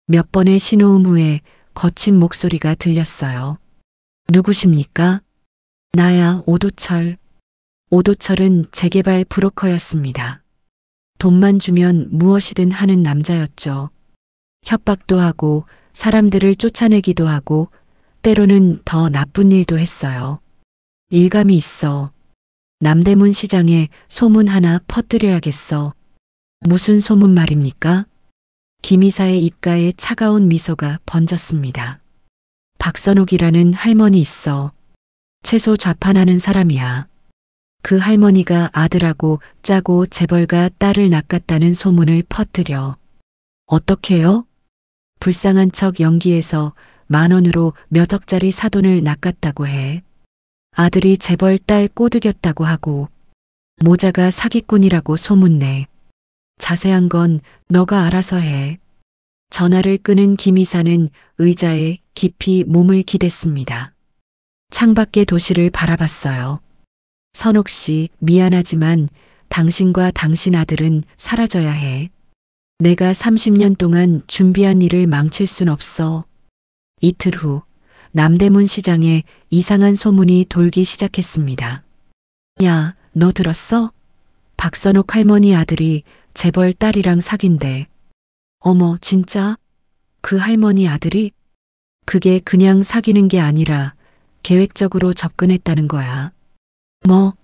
몇 번의 신호음 후에 거친 목소리가 들렸어요. 누구십니까? 나야, 오도철. 오도철은 재개발 브로커였습니다. 돈만 주면 무엇이든 하는 남자였죠. 협박도 하고 사람들을 쫓아내기도 하고 때로는 더 나쁜 일도 했어요. 일감이 있어. 남대문 시장에 소문 하나 퍼뜨려야겠어. 무슨 소문 말입니까? 김 이사의 입가에 차가운 미소가 번졌습니다. 박선옥이라는 할머니 있어. 채소 좌판하는 사람이야. 그 할머니가 아들하고 짜고 재벌가 딸을 낚았다는 소문을 퍼뜨려. 어떻게요? 불쌍한 척 연기해서 10,000원으로 몇 억짜리 사돈을 낚았다고 해. 아들이 재벌 딸 꼬드겼다고 하고 모자가 사기꾼이라고 소문내. 자세한 건 너가 알아서 해. 전화를 끊은 김 이사는 의자에 깊이 몸을 기댔습니다. 창밖의 도시를 바라봤어요. 선옥 씨, 미안하지만 당신과 당신 아들은 사라져야 해. 내가 30년 동안 준비한 일을 망칠 순 없어. 이틀 후 남대문 시장에 이상한 소문이 돌기 시작했습니다. 야, 너 들었어? 박선옥 할머니 아들이 재벌 딸이랑 사귄대. 어머, 진짜? 그 할머니 아들이? 그게 그냥 사귀는 게 아니라 계획적으로 접근했다는 거야. 뭐?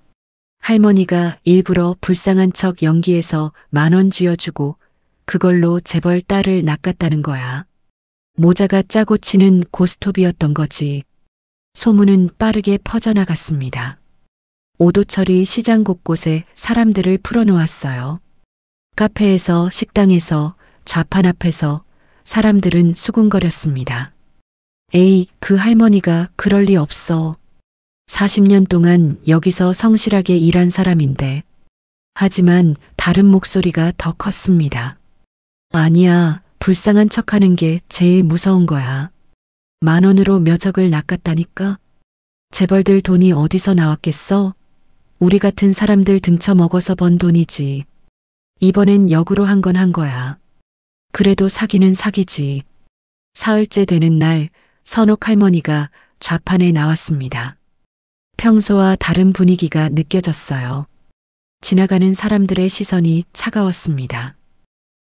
할머니가 일부러 불쌍한 척 연기해서 10,000원 쥐어주고 그걸로 재벌 딸을 낚았다는 거야. 모자가 짜고 치는 고스톱이었던 거지. 소문은 빠르게 퍼져나갔습니다. 오도철이 시장 곳곳에 사람들을 풀어놓았어요. 카페에서, 식당에서, 좌판 앞에서 사람들은 수군거렸습니다. 에이, 그 할머니가 그럴 리 없어. 40년 동안 여기서 성실하게 일한 사람인데. 하지만 다른 목소리가 더 컸습니다. 아니야, 불쌍한 척하는 게 제일 무서운 거야. 10,000원으로 몇 억을 낚았다니까? 재벌들 돈이 어디서 나왔겠어? 우리 같은 사람들 등쳐 먹어서 번 돈이지. 이번엔 역으로 한 건 한 거야. 그래도 사기는 사기지. 사흘째 되는 날 선옥 할머니가 좌판에 나왔습니다. 평소와 다른 분위기가 느껴졌어요. 지나가는 사람들의 시선이 차가웠습니다.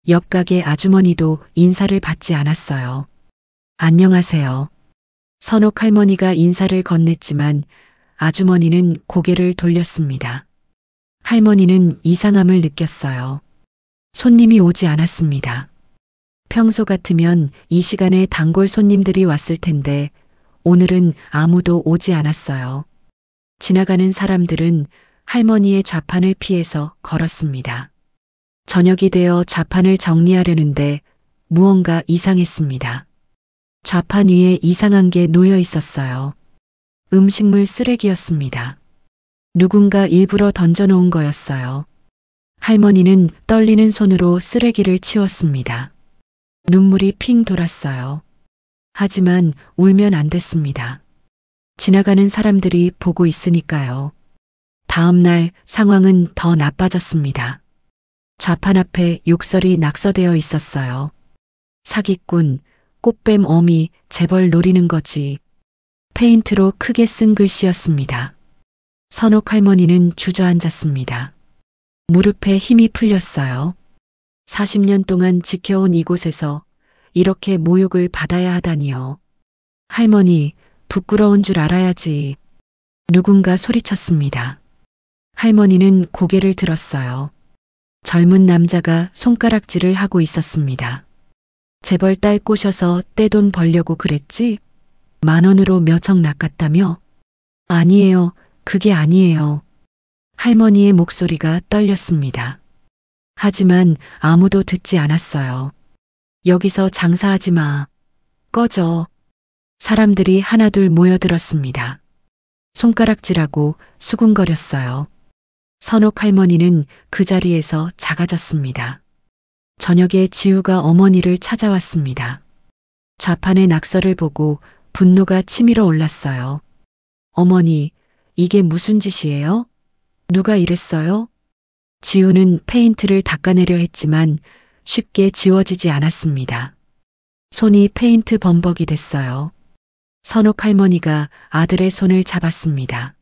옆 가게 아주머니도 인사를 받지 않았어요. 안녕하세요. 선옥 할머니가 인사를 건넸지만 아주머니는 고개를 돌렸습니다. 할머니는 이상함을 느꼈어요. 손님이 오지 않았습니다. 평소 같으면 이 시간에 단골 손님들이 왔을 텐데 오늘은 아무도 오지 않았어요. 지나가는 사람들은 할머니의 좌판을 피해서 걸었습니다. 저녁이 되어 좌판을 정리하려는데 무언가 이상했습니다. 좌판 위에 이상한 게 놓여 있었어요. 음식물 쓰레기였습니다. 누군가 일부러 던져놓은 거였어요. 할머니는 떨리는 손으로 쓰레기를 치웠습니다. 눈물이 핑 돌았어요. 하지만 울면 안 됐습니다. 지나가는 사람들이 보고 있으니까요. 다음 날 상황은 더 나빠졌습니다. 좌판 앞에 욕설이 낙서되어 있었어요. 사기꾼, 꽃뱀 어미, 재벌 노리는 거지. 페인트로 크게 쓴 글씨였습니다. 선옥 할머니는 주저앉았습니다. 무릎에 힘이 풀렸어요. 40년 동안 지켜온 이곳에서 이렇게 모욕을 받아야 하다니요. 할머니, 부끄러운 줄 알아야지. 누군가 소리쳤습니다. 할머니는 고개를 들었어요. 젊은 남자가 손가락질을 하고 있었습니다. 재벌 딸 꼬셔서 떼돈 벌려고 그랬지? 10,000원으로 몇 억 낚았다며? 아니에요. 그게 아니에요. 할머니의 목소리가 떨렸습니다. 하지만 아무도 듣지 않았어요. 여기서 장사하지 마. 꺼져. 사람들이 하나둘 모여들었습니다. 손가락질하고 수군거렸어요. 선옥 할머니는 그 자리에서 작아졌습니다. 저녁에 지우가 어머니를 찾아왔습니다. 좌판의 낙서를 보고 분노가 치밀어 올랐어요. 어머니, 이게 무슨 짓이에요? 누가 이랬어요? 지우는 페인트를 닦아내려 했지만 쉽게 지워지지 않았습니다. 손이 페인트 범벅이 됐어요. 선옥 할머니가 아들의 손을 잡았습니다.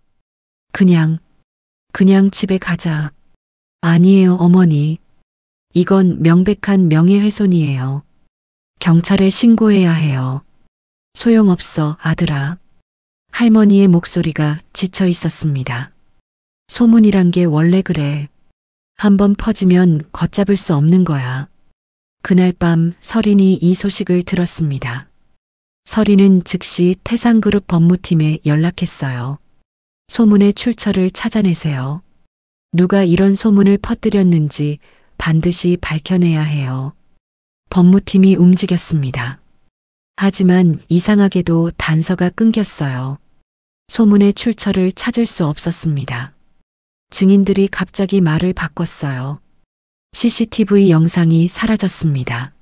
그냥 집에 가자. 아니에요, 어머니. 이건 명백한 명예훼손이에요. 경찰에 신고해야 해요. 소용없어, 아들아. 할머니의 목소리가 지쳐 있었습니다. 소문이란 게 원래 그래. 한번 퍼지면 걷잡을 수 없는 거야. 그날 밤 서린이 이 소식을 들었습니다. 서린은 즉시 태상그룹 법무팀에 연락했어요. 소문의 출처를 찾아내세요. 누가 이런 소문을 퍼뜨렸는지 반드시 밝혀내야 해요. 법무팀이 움직였습니다. 하지만 이상하게도 단서가 끊겼어요. 소문의 출처를 찾을 수 없었습니다. 증인들이 갑자기 말을 바꿨어요. CCTV 영상이 사라졌습니다.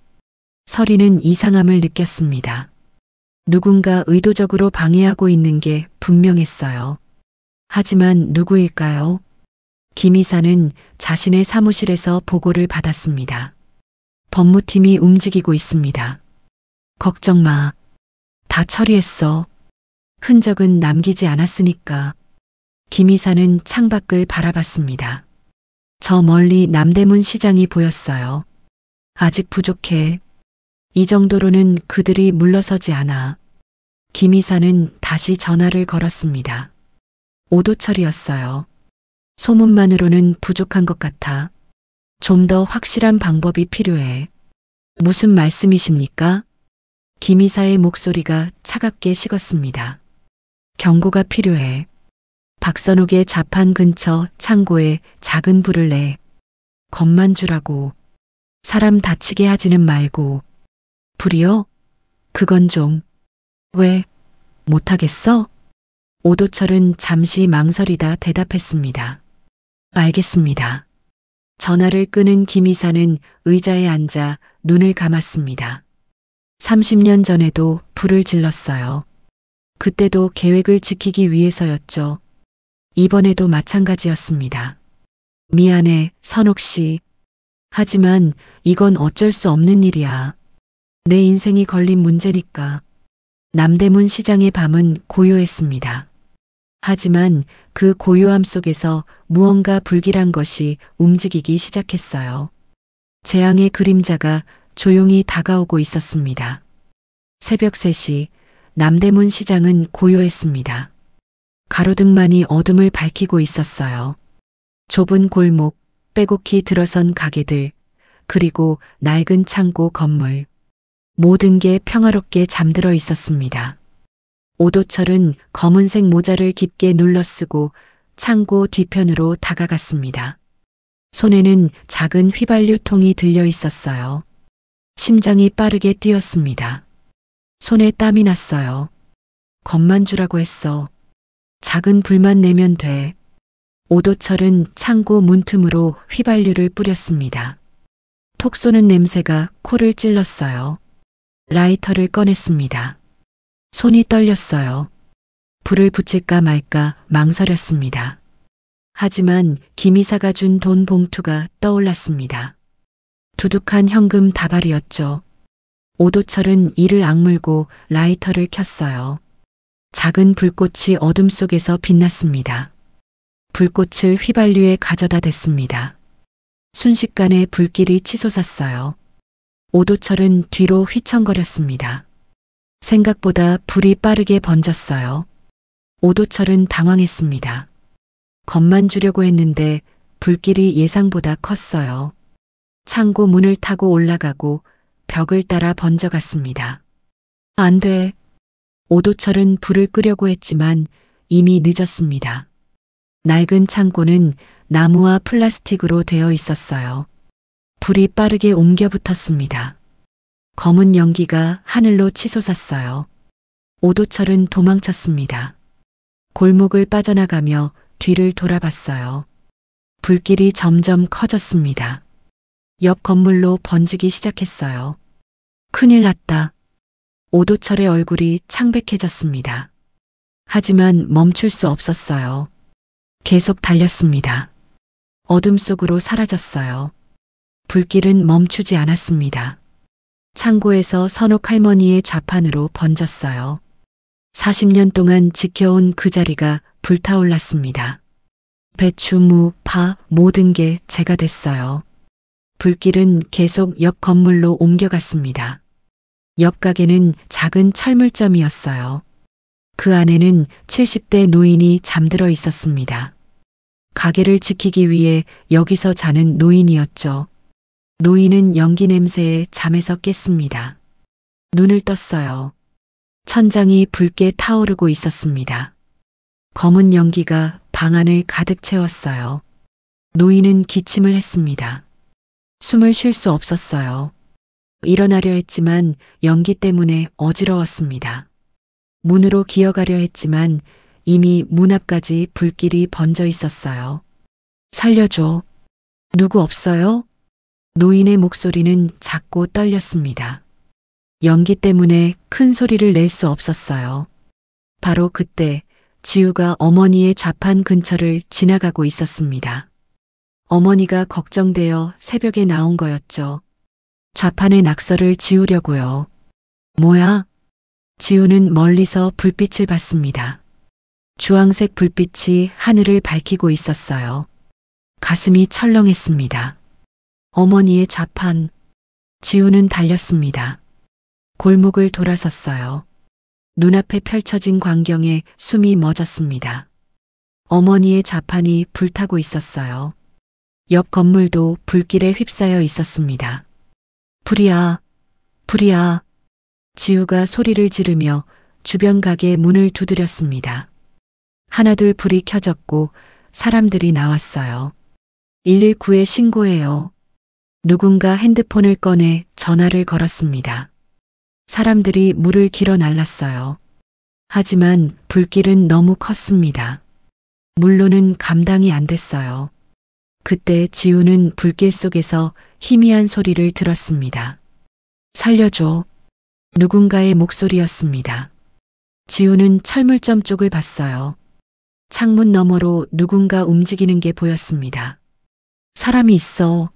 서린은 이상함을 느꼈습니다. 누군가 의도적으로 방해하고 있는 게 분명했어요. 하지만 누구일까요? 김 이사는 자신의 사무실에서 보고를 받았습니다. 법무팀이 움직이고 있습니다. 걱정 마. 다 처리했어. 흔적은 남기지 않았으니까. 김 이사는 창밖을 바라봤습니다. 저 멀리 남대문 시장이 보였어요. 아직 부족해. 이 정도로는 그들이 물러서지 않아. 김 이사는 다시 전화를 걸었습니다. 오도철이었어요. 소문만으로는 부족한 것 같아. 좀 더 확실한 방법이 필요해. 무슨 말씀이십니까? 김 이사의 목소리가 차갑게 식었습니다. 경고가 필요해. 박선옥의 좌판 근처 창고에 작은 불을 내. 겁만 주라고. 사람 다치게 하지는 말고. 불이요? 그건 좀. 왜? 못하겠어? 오도철은 잠시 망설이다 대답했습니다. 알겠습니다. 전화를 끄는 김 이사는 의자에 앉아 눈을 감았습니다. 30년 전에도 불을 질렀어요. 그때도 계획을 지키기 위해서였죠. 이번에도 마찬가지였습니다. 미안해, 선옥 씨. 하지만 이건 어쩔 수 없는 일이야. 내 인생이 걸린 문제니까. 남대문 시장의 밤은 고요했습니다. 하지만 그 고요함 속에서 무언가 불길한 것이 움직이기 시작했어요. 재앙의 그림자가 조용히 다가오고 있었습니다. 새벽 3시 남대문 시장은 고요했습니다. 가로등만이 어둠을 밝히고 있었어요. 좁은 골목, 빼곡히 들어선 가게들, 그리고 낡은 창고 건물. 모든 게 평화롭게 잠들어 있었습니다. 오도철은 검은색 모자를 깊게 눌러쓰고 창고 뒤편으로 다가갔습니다. 손에는 작은 휘발유통이 들려 있었어요. 심장이 빠르게 뛰었습니다. 손에 땀이 났어요. 겁만 주라고 했어. 작은 불만 내면 돼. 오도철은 창고 문틈으로 휘발유를 뿌렸습니다. 톡 쏘는 냄새가 코를 찔렀어요. 라이터를 꺼냈습니다. 손이 떨렸어요. 불을 붙일까 말까 망설였습니다. 하지만 김이사가 준 돈 봉투가 떠올랐습니다. 두둑한 현금 다발이었죠. 오도철은 이를 악물고 라이터를 켰어요. 작은 불꽃이 어둠 속에서 빛났습니다. 불꽃을 휘발유에 가져다 댔습니다. 순식간에 불길이 치솟았어요. 오도철은 뒤로 휘청거렸습니다. 생각보다 불이 빠르게 번졌어요. 오도철은 당황했습니다. 겁만 주려고 했는데 불길이 예상보다 컸어요. 창고 문을 타고 올라가고 벽을 따라 번져갔습니다. 안 돼. 오도철은 불을 끄려고 했지만 이미 늦었습니다. 낡은 창고는 나무와 플라스틱으로 되어 있었어요. 불이 빠르게 옮겨 붙었습니다. 검은 연기가 하늘로 치솟았어요. 오도철은 도망쳤습니다. 골목을 빠져나가며 뒤를 돌아봤어요. 불길이 점점 커졌습니다. 옆 건물로 번지기 시작했어요. 큰일 났다. 오도철의 얼굴이 창백해졌습니다. 하지만 멈출 수 없었어요. 계속 달렸습니다. 어둠 속으로 사라졌어요. 불길은 멈추지 않았습니다. 창고에서 선옥 할머니의 좌판으로 번졌어요. 40년 동안 지켜온 그 자리가 불타올랐습니다. 배추, 무, 파 모든 게 제가 됐어요. 불길은 계속 옆 건물로 옮겨갔습니다. 옆 가게는 작은 철물점이었어요. 그 안에는 70대 노인이 잠들어 있었습니다. 가게를 지키기 위해 여기서 자는 노인이었죠. 노인은 연기 냄새에 잠에서 깼습니다. 눈을 떴어요. 천장이 붉게 타오르고 있었습니다. 검은 연기가 방 안을 가득 채웠어요. 노인은 기침을 했습니다. 숨을 쉴 수 없었어요. 일어나려 했지만 연기 때문에 어지러웠습니다. 문으로 기어가려 했지만 이미 문 앞까지 불길이 번져 있었어요. 살려줘. 누구 없어요? 노인의 목소리는 작고 떨렸습니다. 연기 때문에 큰 소리를 낼 수 없었어요. 바로 그때 지우가 어머니의 좌판 근처를 지나가고 있었습니다. 어머니가 걱정되어 새벽에 나온 거였죠. 좌판의 낙서를 지우려고요. 뭐야? 지우는 멀리서 불빛을 봤습니다. 주황색 불빛이 하늘을 밝히고 있었어요. 가슴이 철렁했습니다. 어머니의 좌판. 지우는 달렸습니다. 골목을 돌아섰어요. 눈앞에 펼쳐진 광경에 숨이 멎었습니다. 어머니의 좌판이 불타고 있었어요. 옆 건물도 불길에 휩싸여 있었습니다. 불이야, 불이야. 지우가 소리를 지르며 주변 가게 문을 두드렸습니다. 하나둘 불이 켜졌고 사람들이 나왔어요. 119에 신고해요. 누군가 핸드폰을 꺼내 전화를 걸었습니다. 사람들이 물을 길어 날랐어요. 하지만 불길은 너무 컸습니다. 물로는 감당이 안 됐어요. 그때 지우는 불길 속에서 희미한 소리를 들었습니다. 살려줘. 누군가의 목소리였습니다. 지우는 철물점 쪽을 봤어요. 창문 너머로 누군가 움직이는 게 보였습니다. 사람이 있어.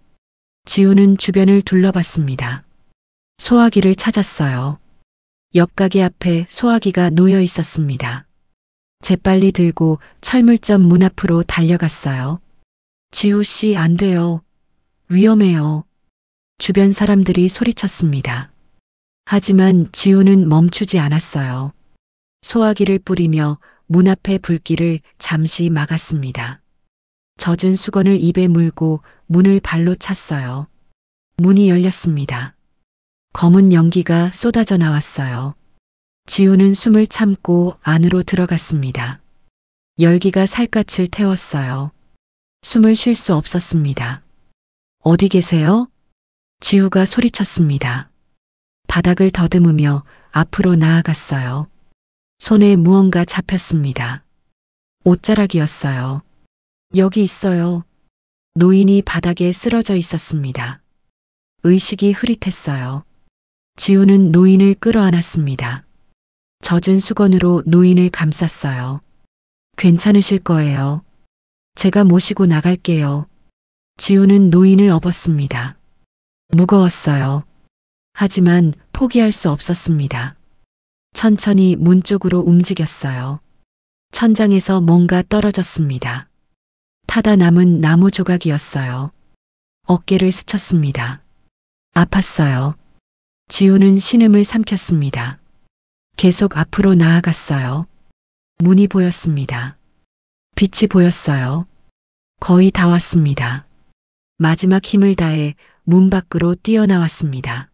지우는 주변을 둘러봤습니다. 소화기를 찾았어요. 옆 가게 앞에 소화기가 놓여 있었습니다. 재빨리 들고 철물점 문 앞으로 달려갔어요. 지우 씨, 안 돼요. 위험해요. 주변 사람들이 소리쳤습니다. 하지만 지우는 멈추지 않았어요. 소화기를 뿌리며 문 앞의 불길을 잠시 막았습니다. 젖은 수건을 입에 물고 문을 발로 찼어요. 문이 열렸습니다. 검은 연기가 쏟아져 나왔어요. 지우는 숨을 참고 안으로 들어갔습니다. 열기가 살갗을 태웠어요. 숨을 쉴 수 없었습니다. 어디 계세요? 지우가 소리쳤습니다. 바닥을 더듬으며 앞으로 나아갔어요. 손에 무언가 잡혔습니다. 옷자락이었어요. 여기 있어요. 노인이 바닥에 쓰러져 있었습니다. 의식이 흐릿했어요. 지우는 노인을 끌어안았습니다. 젖은 수건으로 노인을 감쌌어요. 괜찮으실 거예요. 제가 모시고 나갈게요. 지우는 노인을 업었습니다. 무거웠어요. 하지만 포기할 수 없었습니다. 천천히 문 쪽으로 움직였어요. 천장에서 뭔가 떨어졌습니다. 타다 남은 나무 조각이었어요. 어깨를 스쳤습니다. 아팠어요. 지우는 신음을 삼켰습니다. 계속 앞으로 나아갔어요. 문이 보였습니다. 빛이 보였어요. 거의 다 왔습니다. 마지막 힘을 다해 문 밖으로 뛰어나왔습니다.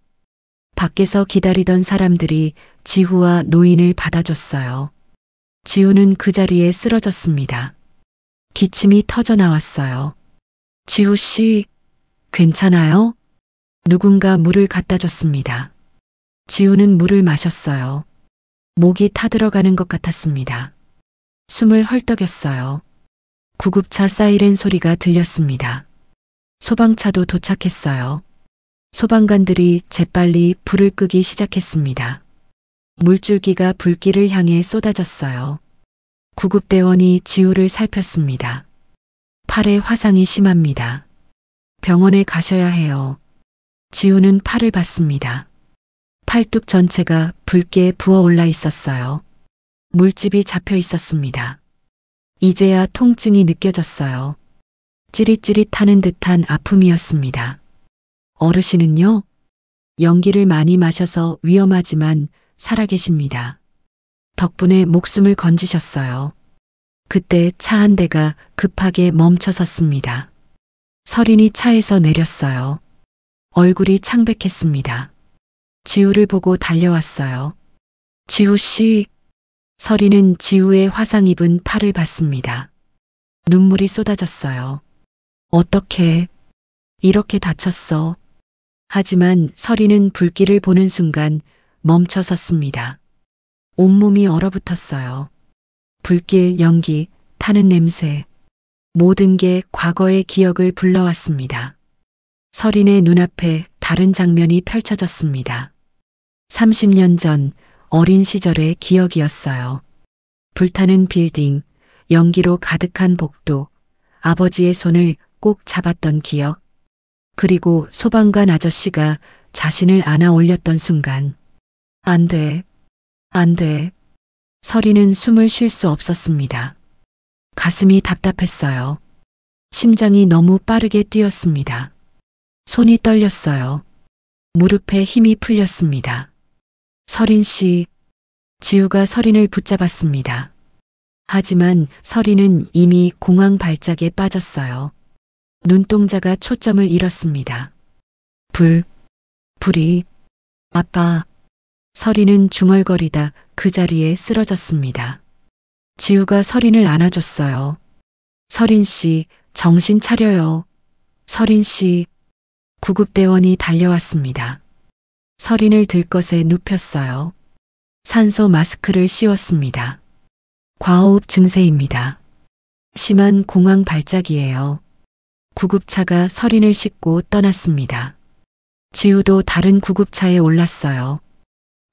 밖에서 기다리던 사람들이 지우와 노인을 받아줬어요. 지우는 그 자리에 쓰러졌습니다. 기침이 터져 나왔어요. 지우 씨, 괜찮아요? 누군가 물을 갖다 줬습니다. 지우는 물을 마셨어요. 목이 타들어가는 것 같았습니다. 숨을 헐떡였어요. 구급차 사이렌 소리가 들렸습니다. 소방차도 도착했어요. 소방관들이 재빨리 불을 끄기 시작했습니다. 물줄기가 불길을 향해 쏟아졌어요. 구급대원이 지우를 살폈습니다. 팔에 화상이 심합니다. 병원에 가셔야 해요. 지우는 팔을 봤습니다. 팔뚝 전체가 붉게 부어올라 있었어요. 물집이 잡혀 있었습니다. 이제야 통증이 느껴졌어요. 찌릿찌릿하는 듯한 아픔이었습니다. 어르신은요? 연기를 많이 마셔서 위험하지만 살아계십니다. 덕분에 목숨을 건지셨어요. 그때 차 한 대가 급하게 멈춰섰습니다. 서린이 차에서 내렸어요. 얼굴이 창백했습니다. 지우를 보고 달려왔어요. 지우 씨. 서린은 지우의 화상 입은 팔을 봤습니다. 눈물이 쏟아졌어요. 어떻게 이렇게 다쳤어? 하지만 서린은 불길을 보는 순간 멈춰 섰습니다. 온몸이 얼어붙었어요. 불길, 연기, 타는 냄새, 모든 게 과거의 기억을 불러왔습니다. 서린의 눈앞에 다른 장면이 펼쳐졌습니다. 30년 전 어린 시절의 기억이었어요. 불타는 빌딩, 연기로 가득한 복도, 아버지의 손을 꼭 잡았던 기억, 그리고 소방관 아저씨가 자신을 안아 올렸던 순간. 안 돼, 안 돼. 서린은 숨을 쉴 수 없었습니다. 가슴이 답답했어요. 심장이 너무 빠르게 뛰었습니다. 손이 떨렸어요. 무릎에 힘이 풀렸습니다. 서린 씨. 지우가 서린을 붙잡았습니다. 하지만 서린은 이미 공황 발작에 빠졌어요. 눈동자가 초점을 잃었습니다. 불이. 아빠. 서린은 중얼거리다 그 자리에 쓰러졌습니다. 지우가 서린을 안아줬어요. 서린 씨, 정신 차려요. 서린 씨. 구급대원이 달려왔습니다. 서린을 들것에 눕혔어요. 산소 마스크를 씌웠습니다. 과호흡 증세입니다. 심한 공황 발작이에요. 구급차가 서린을 싣고 떠났습니다. 지우도 다른 구급차에 올랐어요.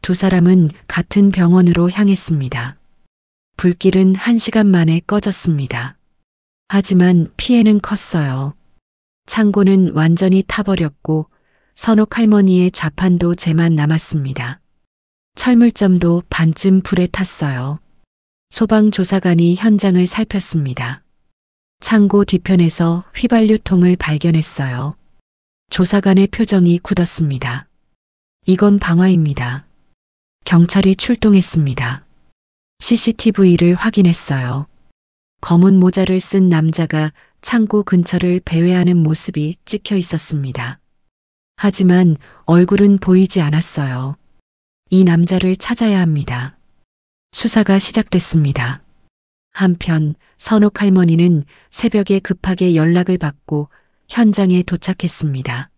두 사람은 같은 병원으로 향했습니다. 불길은 1시간 만에 꺼졌습니다. 하지만 피해는 컸어요. 창고는 완전히 타버렸고 선옥 할머니의 좌판도 재만 남았습니다. 철물점도 반쯤 불에 탔어요. 소방조사관이 현장을 살폈습니다. 창고 뒤편에서 휘발유통을 발견했어요. 조사관의 표정이 굳었습니다. 이건 방화입니다. 경찰이 출동했습니다. CCTV를 확인했어요. 검은 모자를 쓴 남자가 창고 근처를 배회하는 모습이 찍혀 있었습니다. 하지만 얼굴은 보이지 않았어요. 이 남자를 찾아야 합니다. 수사가 시작됐습니다. 한편 선옥 할머니는 새벽에 급하게 연락을 받고 현장에 도착했습니다.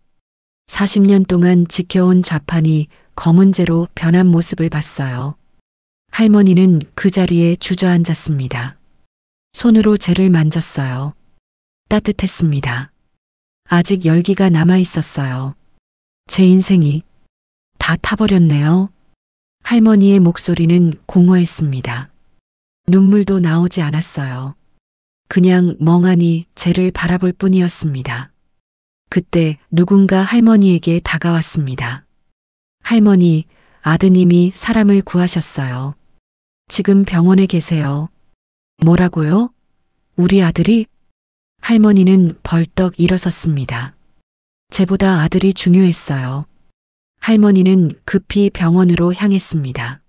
40년 동안 지켜온 좌판이 검은재로 변한 모습을 봤어요. 할머니는 그 자리에 주저앉았습니다. 손으로 재를 만졌어요. 따뜻했습니다. 아직 열기가 남아 있었어요. 제 인생이 다 타버렸네요. 할머니의 목소리는 공허했습니다. 눈물도 나오지 않았어요. 그냥 멍하니 재를 바라볼 뿐이었습니다. 그때 누군가 할머니에게 다가왔습니다. 할머니, 아드님이 사람을 구하셨어요. 지금 병원에 계세요. 뭐라고요? 우리 아들이? 할머니는 벌떡 일어섰습니다. 제보다 아들이 중요했어요. 할머니는 급히 병원으로 향했습니다.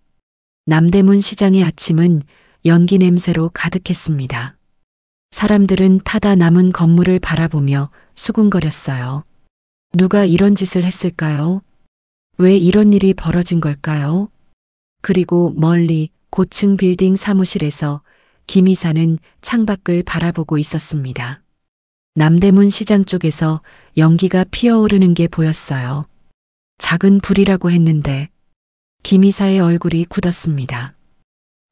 남대문 시장의 아침은 연기 냄새로 가득했습니다. 사람들은 타다 남은 건물을 바라보며 수군거렸어요. 누가 이런 짓을 했을까요? 왜 이런 일이 벌어진 걸까요? 그리고 멀리 고층 빌딩 사무실에서 김 이사는 창밖을 바라보고 있었습니다. 남대문 시장 쪽에서 연기가 피어오르는 게 보였어요. 작은 불이라고 했는데 김 이사의 얼굴이 굳었습니다.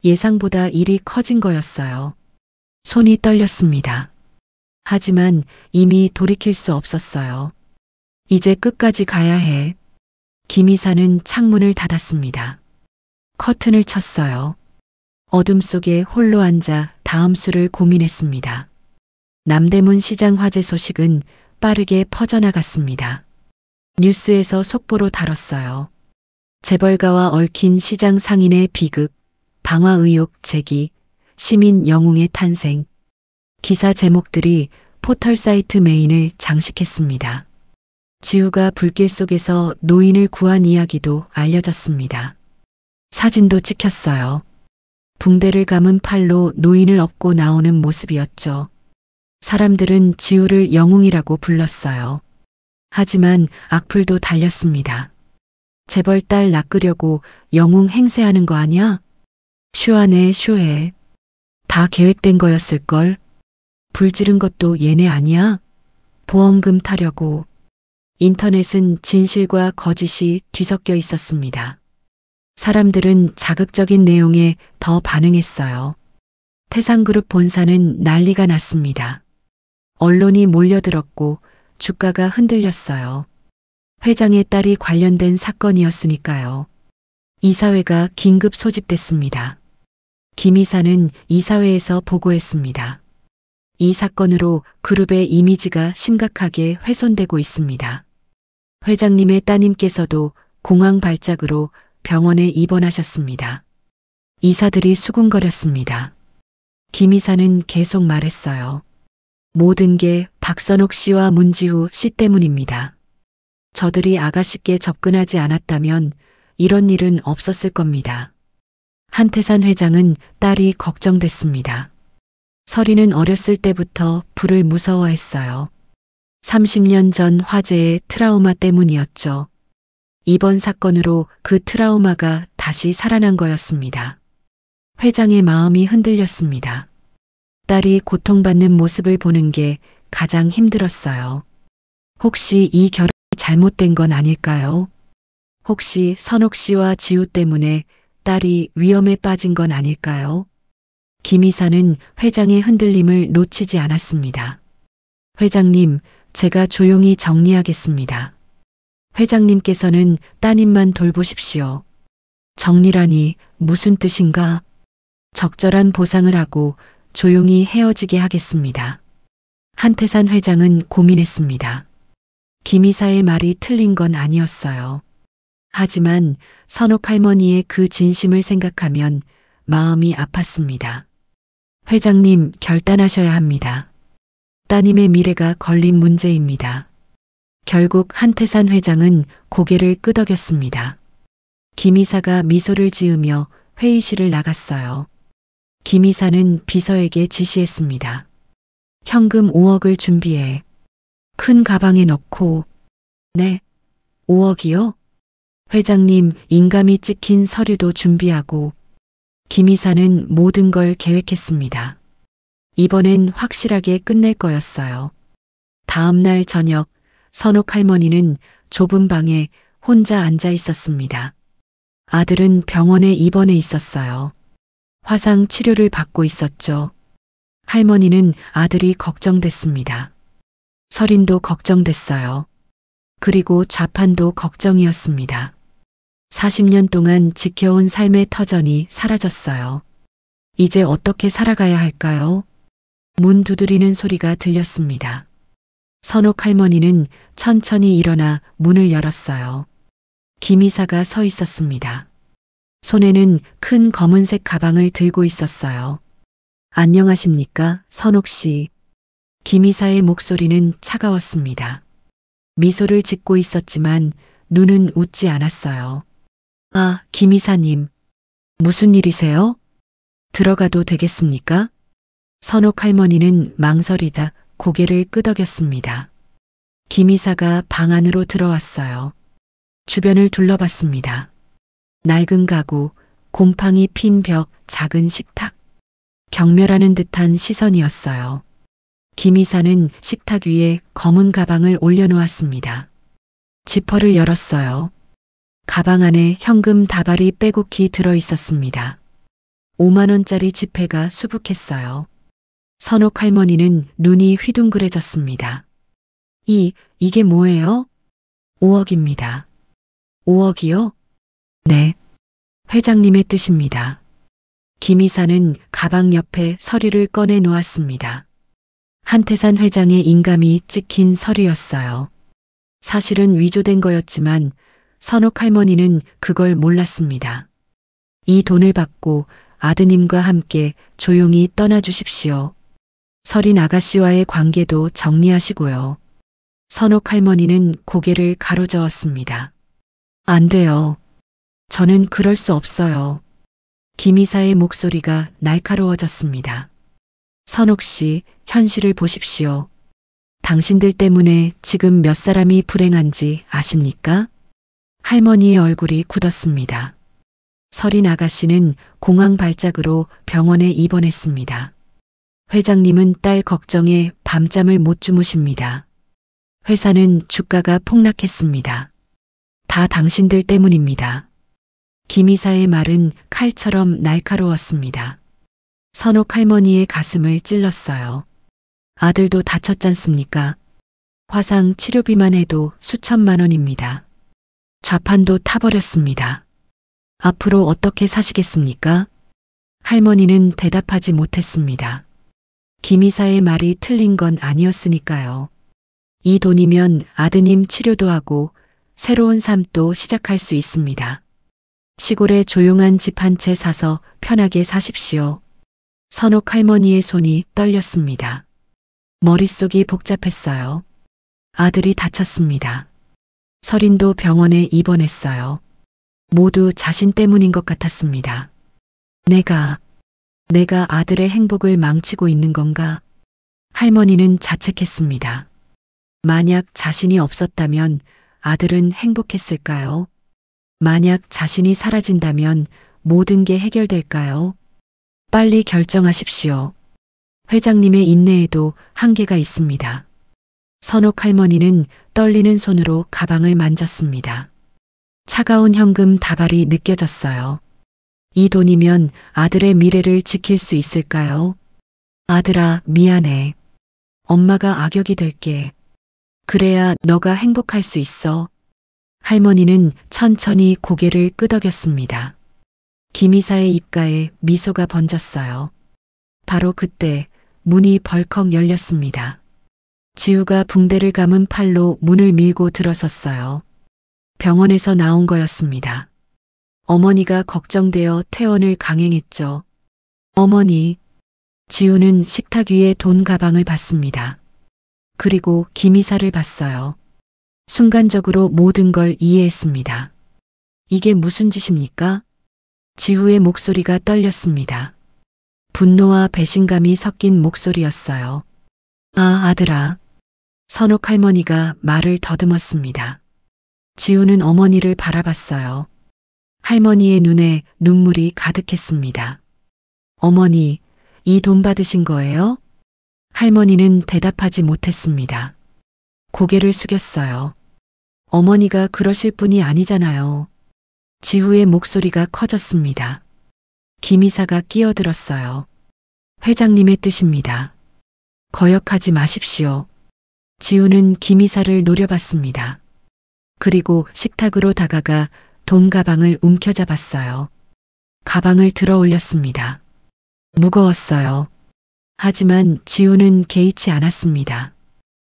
예상보다 일이 커진 거였어요. 손이 떨렸습니다. 하지만 이미 돌이킬 수 없었어요. 이제 끝까지 가야 해. 김 이사는 창문을 닫았습니다. 커튼을 쳤어요. 어둠 속에 홀로 앉아 다음 수를 고민했습니다. 남대문 시장 화재 소식은 빠르게 퍼져나갔습니다. 뉴스에서 속보로 다뤘어요. 재벌가와 얽힌 시장 상인의 비극, 방화 의혹 제기, 시민 영웅의 탄생. 기사 제목들이 포털 사이트 메인을 장식했습니다. 지우가 불길 속에서 노인을 구한 이야기도 알려졌습니다. 사진도 찍혔어요. 붕대를 감은 팔로 노인을 업고 나오는 모습이었죠. 사람들은 지우를 영웅이라고 불렀어요. 하지만 악플도 달렸습니다. 재벌 딸 낚으려고 영웅 행세하는 거 아냐? 쇼하네 쇼해. 다 계획된 거였을걸. 불 지른 것도 얘네 아니야? 보험금 타려고. 인터넷은 진실과 거짓이 뒤섞여 있었습니다. 사람들은 자극적인 내용에 더 반응했어요. 태상그룹 본사는 난리가 났습니다. 언론이 몰려들었고 주가가 흔들렸어요. 회장의 딸이 관련된 사건이었으니까요. 이사회가 긴급 소집됐습니다. 김 이사는 이사회에서 보고했습니다. 이 사건으로 그룹의 이미지가 심각하게 훼손되고 있습니다. 회장님의 따님께서도 공황 발작으로 병원에 입원하셨습니다. 이사들이 수군거렸습니다. 김 이사는 계속 말했어요. 모든 게 박선옥 씨와 문지우 씨 때문입니다. 저들이 아가씨께 접근하지 않았다면 이런 일은 없었을 겁니다. 한태산 회장은 딸이 걱정됐습니다. 설이는 어렸을 때부터 불을 무서워했어요. 30년 전 화재의 트라우마 때문이었죠. 이번 사건으로 그 트라우마가 다시 살아난 거였습니다. 회장의 마음이 흔들렸습니다. 딸이 고통받는 모습을 보는 게 가장 힘들었어요. 혹시 이 결혼이 잘못된 건 아닐까요? 혹시 선옥 씨와 지우 때문에 딸이 위험에 빠진 건 아닐까요? 김 이사는 회장의 흔들림을 놓치지 않았습니다. 회장님, 제가 조용히 정리하겠습니다. 회장님께서는 따님만 돌보십시오. 정리라니 무슨 뜻인가? 적절한 보상을 하고 조용히 헤어지게 하겠습니다. 한태산 회장은 고민했습니다. 김 이사의 말이 틀린 건 아니었어요. 하지만 선옥 할머니의 그 진심을 생각하면 마음이 아팠습니다. 회장님, 결단하셔야 합니다. 따님의 미래가 걸린 문제입니다. 결국 한태산 회장은 고개를 끄덕였습니다. 김 이사가 미소를 지으며 회의실을 나갔어요. 김 이사는 비서에게 지시했습니다. 현금 5억을 준비해. 큰 가방에 넣고. 네, 5억이요? 회장님, 인감이 찍힌 서류도 준비하고. 김 이사는 모든 걸 계획했습니다. 이번엔 확실하게 끝낼 거였어요. 다음 날 저녁, 선옥 할머니는 좁은 방에 혼자 앉아 있었습니다. 아들은 병원에 입원해 있었어요. 화상 치료를 받고 있었죠. 할머니는 아들이 걱정됐습니다. 설인도 걱정됐어요. 그리고 좌판도 걱정이었습니다. 40년 동안 지켜온 삶의 터전이 사라졌어요. 이제 어떻게 살아가야 할까요? 문 두드리는 소리가 들렸습니다. 선옥 할머니는 천천히 일어나 문을 열었어요. 김 이사가 서 있었습니다. 손에는 큰 검은색 가방을 들고 있었어요. 안녕하십니까, 선옥 씨. 김 이사의 목소리는 차가웠습니다. 미소를 짓고 있었지만 눈은 웃지 않았어요. 아, 김 이사님. 무슨 일이세요? 들어가도 되겠습니까? 선옥 할머니는 망설이다 고개를 끄덕였습니다. 김 이사가 방 안으로 들어왔어요. 주변을 둘러봤습니다. 낡은 가구, 곰팡이 핀 벽, 작은 식탁. 경멸하는 듯한 시선이었어요. 김 이사는 식탁 위에 검은 가방을 올려놓았습니다. 지퍼를 열었어요. 가방 안에 현금 다발이 빼곡히 들어 있었습니다. 5만 원짜리 지폐가 수북했어요. 선옥 할머니는 눈이 휘둥그레졌습니다. 이게 뭐예요? 5억입니다. 5억이요? 네. 회장님의 뜻입니다. 김 이사는 가방 옆에 서류를 꺼내 놓았습니다. 한태산 회장의 인감이 찍힌 서류였어요. 사실은 위조된 거였지만 선옥 할머니는 그걸 몰랐습니다. 이 돈을 받고 아드님과 함께 조용히 떠나주십시오. 설인 아가씨와의 관계도 정리하시고요. 선옥 할머니는 고개를 가로저었습니다. 안 돼요. 저는 그럴 수 없어요. 김 이사의 목소리가 날카로워졌습니다. 선옥 씨, 현실을 보십시오. 당신들 때문에 지금 몇 사람이 불행한지 아십니까? 할머니의 얼굴이 굳었습니다. 설인 아가씨는 공황 발작으로 병원에 입원했습니다. 회장님은 딸 걱정에 밤잠을 못 주무십니다. 회사는 주가가 폭락했습니다. 다 당신들 때문입니다. 김 이사의 말은 칼처럼 날카로웠습니다. 선옥 할머니의 가슴을 찔렀어요. 아들도 다쳤잖습니까? 화상 치료비만 해도 수천만 원입니다. 좌판도 타버렸습니다. 앞으로 어떻게 사시겠습니까? 할머니는 대답하지 못했습니다. 김 이사의 말이 틀린 건 아니었으니까요. 이 돈이면 아드님 치료도 하고 새로운 삶도 시작할 수 있습니다. 시골에 조용한 집 한 채 사서 편하게 사십시오. 선옥 할머니의 손이 떨렸습니다. 머릿속이 복잡했어요. 아들이 다쳤습니다. 설인도 병원에 입원했어요. 모두 자신 때문인 것 같았습니다. 내가 아들의 행복을 망치고 있는 건가? 할머니는 자책했습니다. 만약 자신이 없었다면 아들은 행복했을까요? 만약 자신이 사라진다면 모든 게 해결될까요? 빨리 결정하십시오. 회장님의 인내에도 한계가 있습니다. 선옥 할머니는 떨리는 손으로 가방을 만졌습니다. 차가운 현금 다발이 느껴졌어요. 이 돈이면 아들의 미래를 지킬 수 있을까요? 아들아, 미안해. 엄마가 악역이 될게. 그래야 너가 행복할 수 있어. 할머니는 천천히 고개를 끄덕였습니다. 김이사의 입가에 미소가 번졌어요. 바로 그때 문이 벌컥 열렸습니다. 지우가 붕대를 감은 팔로 문을 밀고 들어섰어요. 병원에서 나온 거였습니다. 어머니가 걱정되어 퇴원을 강행했죠. 어머니. 지우는 식탁 위에 돈 가방을 봤습니다. 그리고 김이사를 봤어요. 순간적으로 모든 걸 이해했습니다. 이게 무슨 짓입니까? 지우의 목소리가 떨렸습니다. 분노와 배신감이 섞인 목소리였어요. 아, 아들아. 선옥 할머니가 말을 더듬었습니다. 지우는 어머니를 바라봤어요. 할머니의 눈에 눈물이 가득했습니다. 어머니, 이 돈 받으신 거예요? 할머니는 대답하지 못했습니다. 고개를 숙였어요. 어머니가 그러실 분이 아니잖아요. 지우의 목소리가 커졌습니다. 김이사가 끼어들었어요. 회장님의 뜻입니다. 거역하지 마십시오. 지우는 김이사를 노려봤습니다. 그리고 식탁으로 다가가 돈 가방을 움켜잡았어요. 가방을 들어 올렸습니다. 무거웠어요. 하지만 지우는 개의치 않았습니다.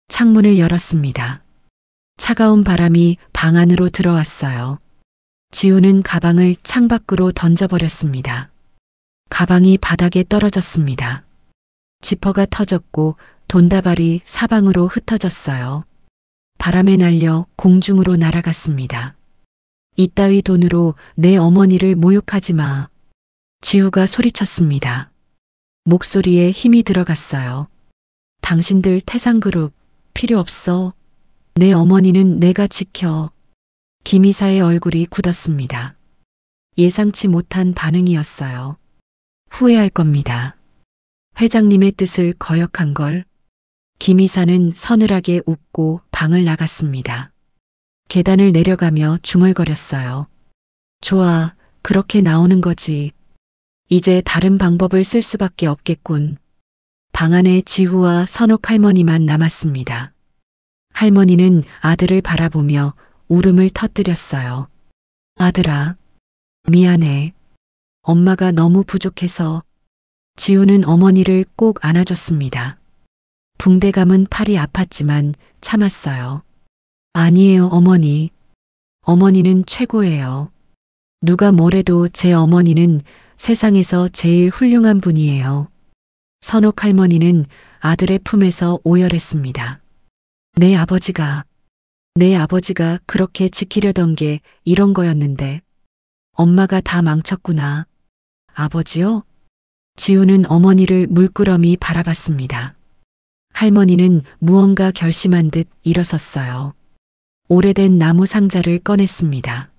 창문을 열었습니다. 차가운 바람이 방 안으로 들어왔어요. 지우는 가방을 창밖으로 던져버렸습니다. 가방이 바닥에 떨어졌습니다. 지퍼가 터졌고 돈다발이 사방으로 흩어졌어요. 바람에 날려 공중으로 날아갔습니다. 이따위 돈으로 내 어머니를 모욕하지 마. 지우가 소리쳤습니다. 목소리에 힘이 들어갔어요. 당신들 태상그룹 필요 없어. 내 어머니는 내가 지켜. 김이사의 얼굴이 굳었습니다. 예상치 못한 반응이었어요. 후회할 겁니다. 회장님의 뜻을 거역한 걸. 김이사는 서늘하게 웃고 방을 나갔습니다. 계단을 내려가며 중얼거렸어요. 좋아, 그렇게 나오는 거지. 이제 다른 방법을 쓸 수밖에 없겠군. 방 안에 지후와 선옥 할머니만 남았습니다. 할머니는 아들을 바라보며 울음을 터뜨렸어요. 아들아, 미안해. 엄마가 너무 부족해서. 지우는 어머니를 꼭 안아줬습니다. 붕대 감은 팔이 아팠지만 참았어요. 아니에요, 어머니. 어머니는 최고예요. 누가 뭐래도 제 어머니는 세상에서 제일 훌륭한 분이에요. 선옥 할머니는 아들의 품에서 오열했습니다. 내 아버지가 그렇게 지키려던 게 이런 거였는데 엄마가 다 망쳤구나. 아버지요? 지우는 어머니를 물끄러미 바라봤습니다. 할머니는 무언가 결심한 듯 일어섰어요. 오래된 나무 상자를 꺼냈습니다.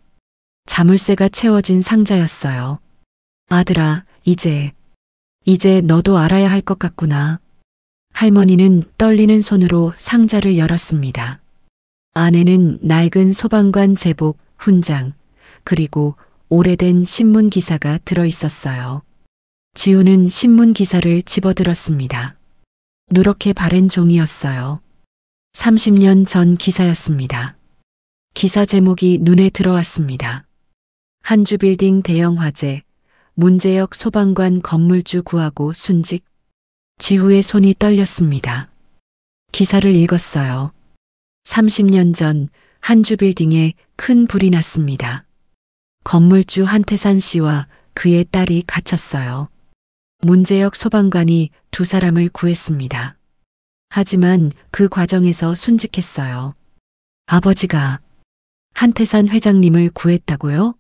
자물쇠가 채워진 상자였어요. 아들아, 이제 너도 알아야 할 것 같구나. 할머니는 떨리는 손으로 상자를 열었습니다. 안에는 낡은 소방관 제복, 훈장, 그리고 오래된 신문 기사가 들어 있었어요. 지우는 신문 기사를 집어들었습니다. 누렇게 바랜 종이였어요. 30년 전 기사였습니다. 기사 제목이 눈에 들어왔습니다. 한주빌딩 대형 화재, 문제역 소방관 건물주 구하고 순직. 지후의 손이 떨렸습니다. 기사를 읽었어요. 30년 전 한주빌딩에 큰 불이 났습니다. 건물주 한태산 씨와 그의 딸이 갇혔어요. 문제역 소방관이 두 사람을 구했습니다. 하지만 그 과정에서 순직했어요. 아버지가 한태산 회장님을 구했다고요?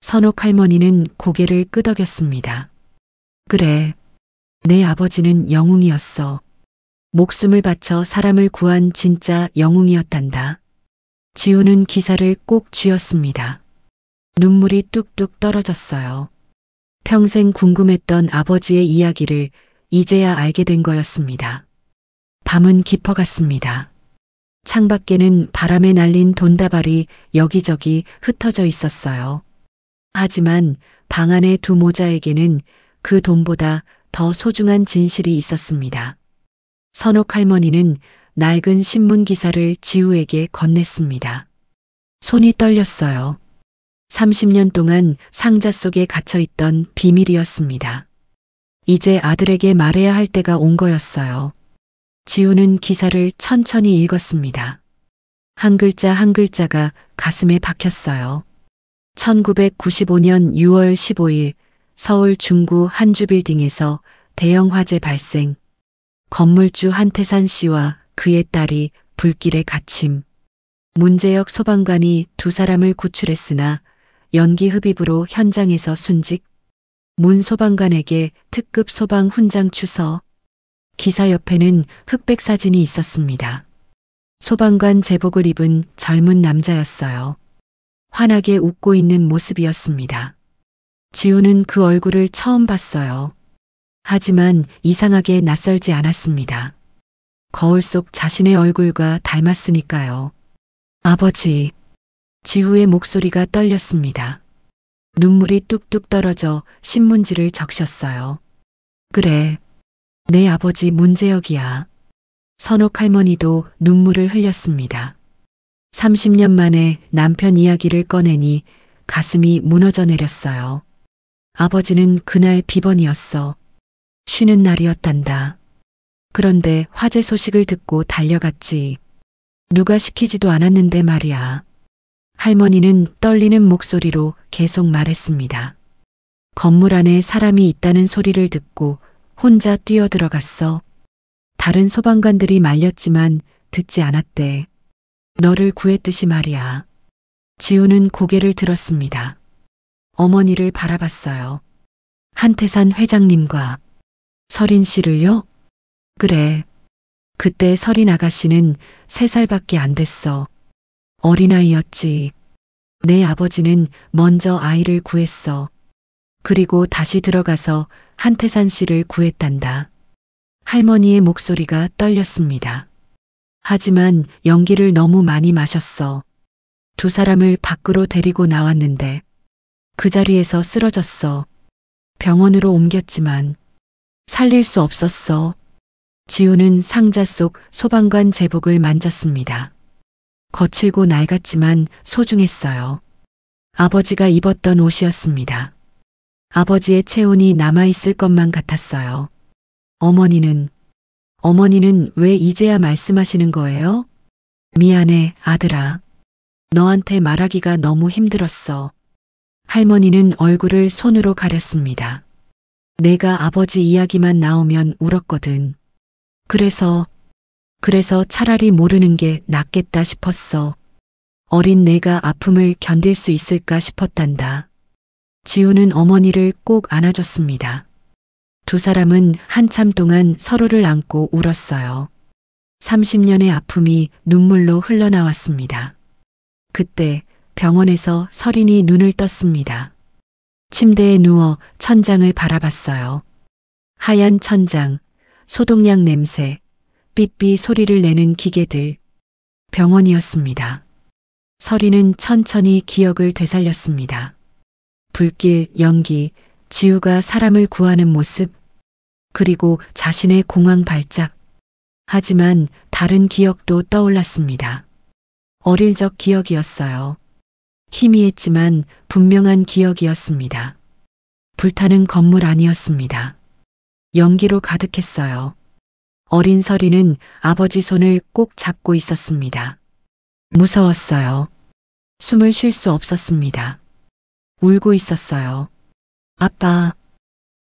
선옥 할머니는 고개를 끄덕였습니다. 그래, 내 아버지는 영웅이었어. 목숨을 바쳐 사람을 구한 진짜 영웅이었단다. 지우는 기사를 꼭 쥐었습니다. 눈물이 뚝뚝 떨어졌어요. 평생 궁금했던 아버지의 이야기를 이제야 알게 된 거였습니다. 밤은 깊어갔습니다. 창밖에는 바람에 날린 돈다발이 여기저기 흩어져 있었어요. 하지만 방 안의 두 모자에게는 그 돈보다 더 소중한 진실이 있었습니다. 선옥 할머니는 낡은 신문 기사를 지우에게 건넸습니다. 손이 떨렸어요. 30년 동안 상자 속에 갇혀있던 비밀이었습니다. 이제 아들에게 말해야 할 때가 온 거였어요. 지우는 기사를 천천히 읽었습니다. 한 글자 한 글자가 가슴에 박혔어요. 1995년 6월 15일 서울 중구 한주빌딩에서 대형 화재 발생. 건물주 한태산 씨와 그의 딸이 불길에 갇힘. 문재혁 소방관이 두 사람을 구출했으나 연기 흡입으로 현장에서 순직. 문 소방관에게 특급 소방 훈장 추서. 기사 옆에는 흑백 사진이 있었습니다. 소방관 제복을 입은 젊은 남자였어요. 환하게 웃고 있는 모습이었습니다. 지우는 그 얼굴을 처음 봤어요. 하지만 이상하게 낯설지 않았습니다. 거울 속 자신의 얼굴과 닮았으니까요. 아버지. 지우의 목소리가 떨렸습니다. 눈물이 뚝뚝 떨어져 신문지를 적셨어요. 그래. 내 아버지 문재혁이야. 선옥 할머니도 눈물을 흘렸습니다. 30년 만에 남편 이야기를 꺼내니 가슴이 무너져 내렸어요. 아버지는 그날 비번이었어. 쉬는 날이었단다. 그런데 화재 소식을 듣고 달려갔지. 누가 시키지도 않았는데 말이야. 할머니는 떨리는 목소리로 계속 말했습니다. 건물 안에 사람이 있다는 소리를 듣고 혼자 뛰어들어갔어. 다른 소방관들이 말렸지만 듣지 않았대. 너를 구했듯이 말이야. 지우는 고개를 들었습니다. 어머니를 바라봤어요. 한태산 회장님과 서린 씨를요? 그래. 그때 서린 아가씨는 3살밖에 안 됐어. 어린아이였지. 내 아버지는 먼저 아이를 구했어. 그리고 다시 들어가서 한태산 씨를 구했단다. 할머니의 목소리가 떨렸습니다. 하지만 연기를 너무 많이 마셨어. 두 사람을 밖으로 데리고 나왔는데 그 자리에서 쓰러졌어. 병원으로 옮겼지만 살릴 수 없었어. 지우는 상자 속 소방관 제복을 만졌습니다. 거칠고 낡았지만 소중했어요. 아버지가 입었던 옷이었습니다. 아버지의 체온이 남아있을 것만 같았어요. 어머니는 왜 이제야 말씀하시는 거예요? 미안해, 아들아. 너한테 말하기가 너무 힘들었어. 할머니는 얼굴을 손으로 가렸습니다. 내가 아버지 이야기만 나오면 울었거든. 그래서 차라리 모르는 게 낫겠다 싶었어. 어린 내가 아픔을 견딜 수 있을까 싶었단다. 지우는 어머니를 꼭 안아줬습니다. 두 사람은 한참 동안 서로를 안고 울었어요. 30년의 아픔이 눈물로 흘러나왔습니다. 그때 병원에서 서린이 눈을 떴습니다. 침대에 누워 천장을 바라봤어요. 하얀 천장, 소독약 냄새, 삐삐 소리를 내는 기계들. 병원이었습니다. 서린은 천천히 기억을 되살렸습니다. 불길, 연기, 지우가 사람을 구하는 모습, 그리고 자신의 공황 발작. 하지만 다른 기억도 떠올랐습니다. 어릴 적 기억이었어요. 희미했지만 분명한 기억이었습니다. 불타는 건물 아니었습니다. 연기로 가득했어요. 어린 서린은 아버지 손을 꼭 잡고 있었습니다. 무서웠어요. 숨을 쉴 수 없었습니다. 울고 있었어요. 아빠.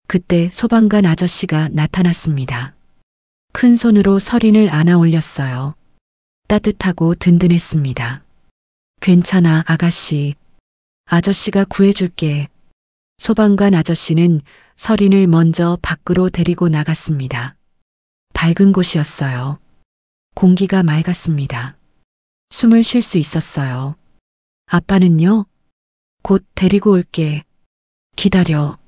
그때 소방관 아저씨가 나타났습니다. 큰 손으로 서린을 안아 올렸어요. 따뜻하고 든든했습니다. 괜찮아, 아가씨. 아저씨가 구해줄게. 소방관 아저씨는 서린을 먼저 밖으로 데리고 나갔습니다. 밝은 곳이었어요. 공기가 맑았습니다. 숨을 쉴 수 있었어요. 아빠는요? 곧 데리고 올게. 기다려.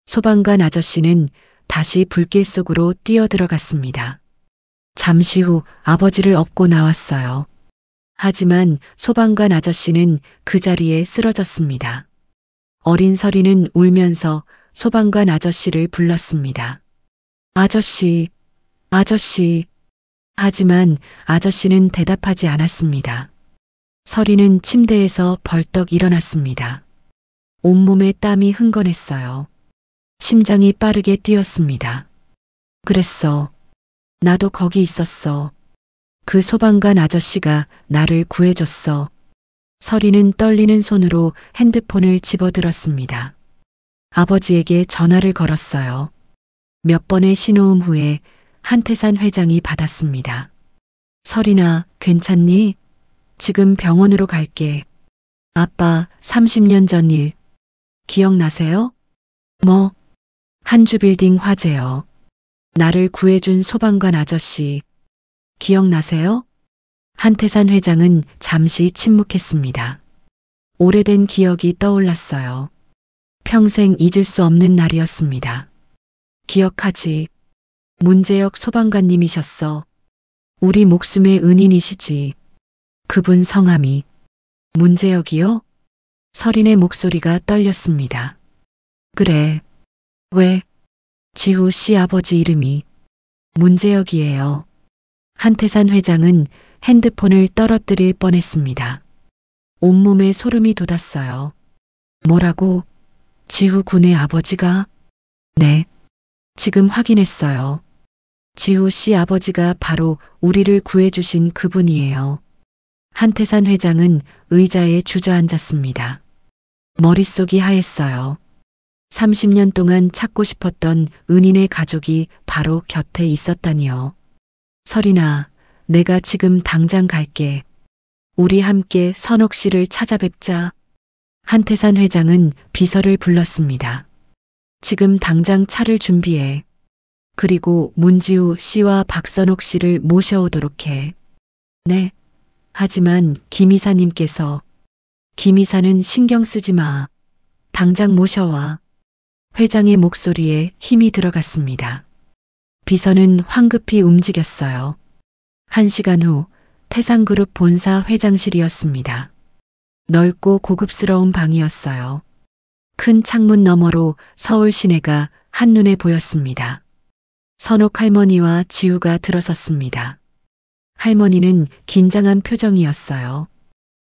소방관 아저씨는 다시 불길 속으로 뛰어들어갔습니다. 잠시 후 아버지를 업고 나왔어요. 하지만 소방관 아저씨는 그 자리에 쓰러졌습니다. 어린 서린은 울면서 소방관 아저씨를 불렀습니다. 아저씨, 아저씨. 하지만 아저씨는 대답하지 않았습니다. 서리는 침대에서 벌떡 일어났습니다. 온몸에 땀이 흥건했어요. 심장이 빠르게 뛰었습니다. 그랬어. 나도 거기 있었어. 그 소방관 아저씨가 나를 구해줬어. 서리는 떨리는 손으로 핸드폰을 집어들었습니다. 아버지에게 전화를 걸었어요. 몇 번의 신호음 후에 한태산 회장이 받았습니다. 서리나, 괜찮니? 지금 병원으로 갈게. 아빠 30년 전 일. 기억나세요? 뭐? 한주빌딩 화재요. 나를 구해준 소방관 아저씨. 기억나세요? 한태산 회장은 잠시 침묵했습니다. 오래된 기억이 떠올랐어요. 평생 잊을 수 없는 날이었습니다. 기억하지? 문재혁 소방관님이셨어. 우리 목숨의 은인이시지. 그분 성함이. 문재혁이요? 서린의 목소리가 떨렸습니다. 그래. 왜? 지후 씨 아버지 이름이 문재혁이에요. 한태산 회장은 핸드폰을 떨어뜨릴 뻔했습니다. 온몸에 소름이 돋았어요. 뭐라고? 지후 군의 아버지가? 네. 지금 확인했어요. 지후 씨 아버지가 바로 우리를 구해주신 그분이에요. 한태산 회장은 의자에 주저앉았습니다. 머릿속이 하였어요. 30년 동안 찾고 싶었던 은인의 가족이 바로 곁에 있었다니요. 서린아, 내가 지금 당장 갈게. 우리 함께 선옥 씨를 찾아뵙자. 한태산 회장은 비서를 불렀습니다. 지금 당장 차를 준비해. 그리고 문지우 씨와 박선옥 씨를 모셔오도록 해. 네. 하지만 김 이사님께서. 김 이사는 신경 쓰지 마. 당장 모셔와. 회장의 목소리에 힘이 들어갔습니다. 비서는 황급히 움직였어요. 1시간 후 태상그룹 본사 회장실이었습니다. 넓고 고급스러운 방이었어요. 큰 창문 너머로 서울 시내가 한눈에 보였습니다. 선옥 할머니와 지우가 들어섰습니다. 할머니는 긴장한 표정이었어요.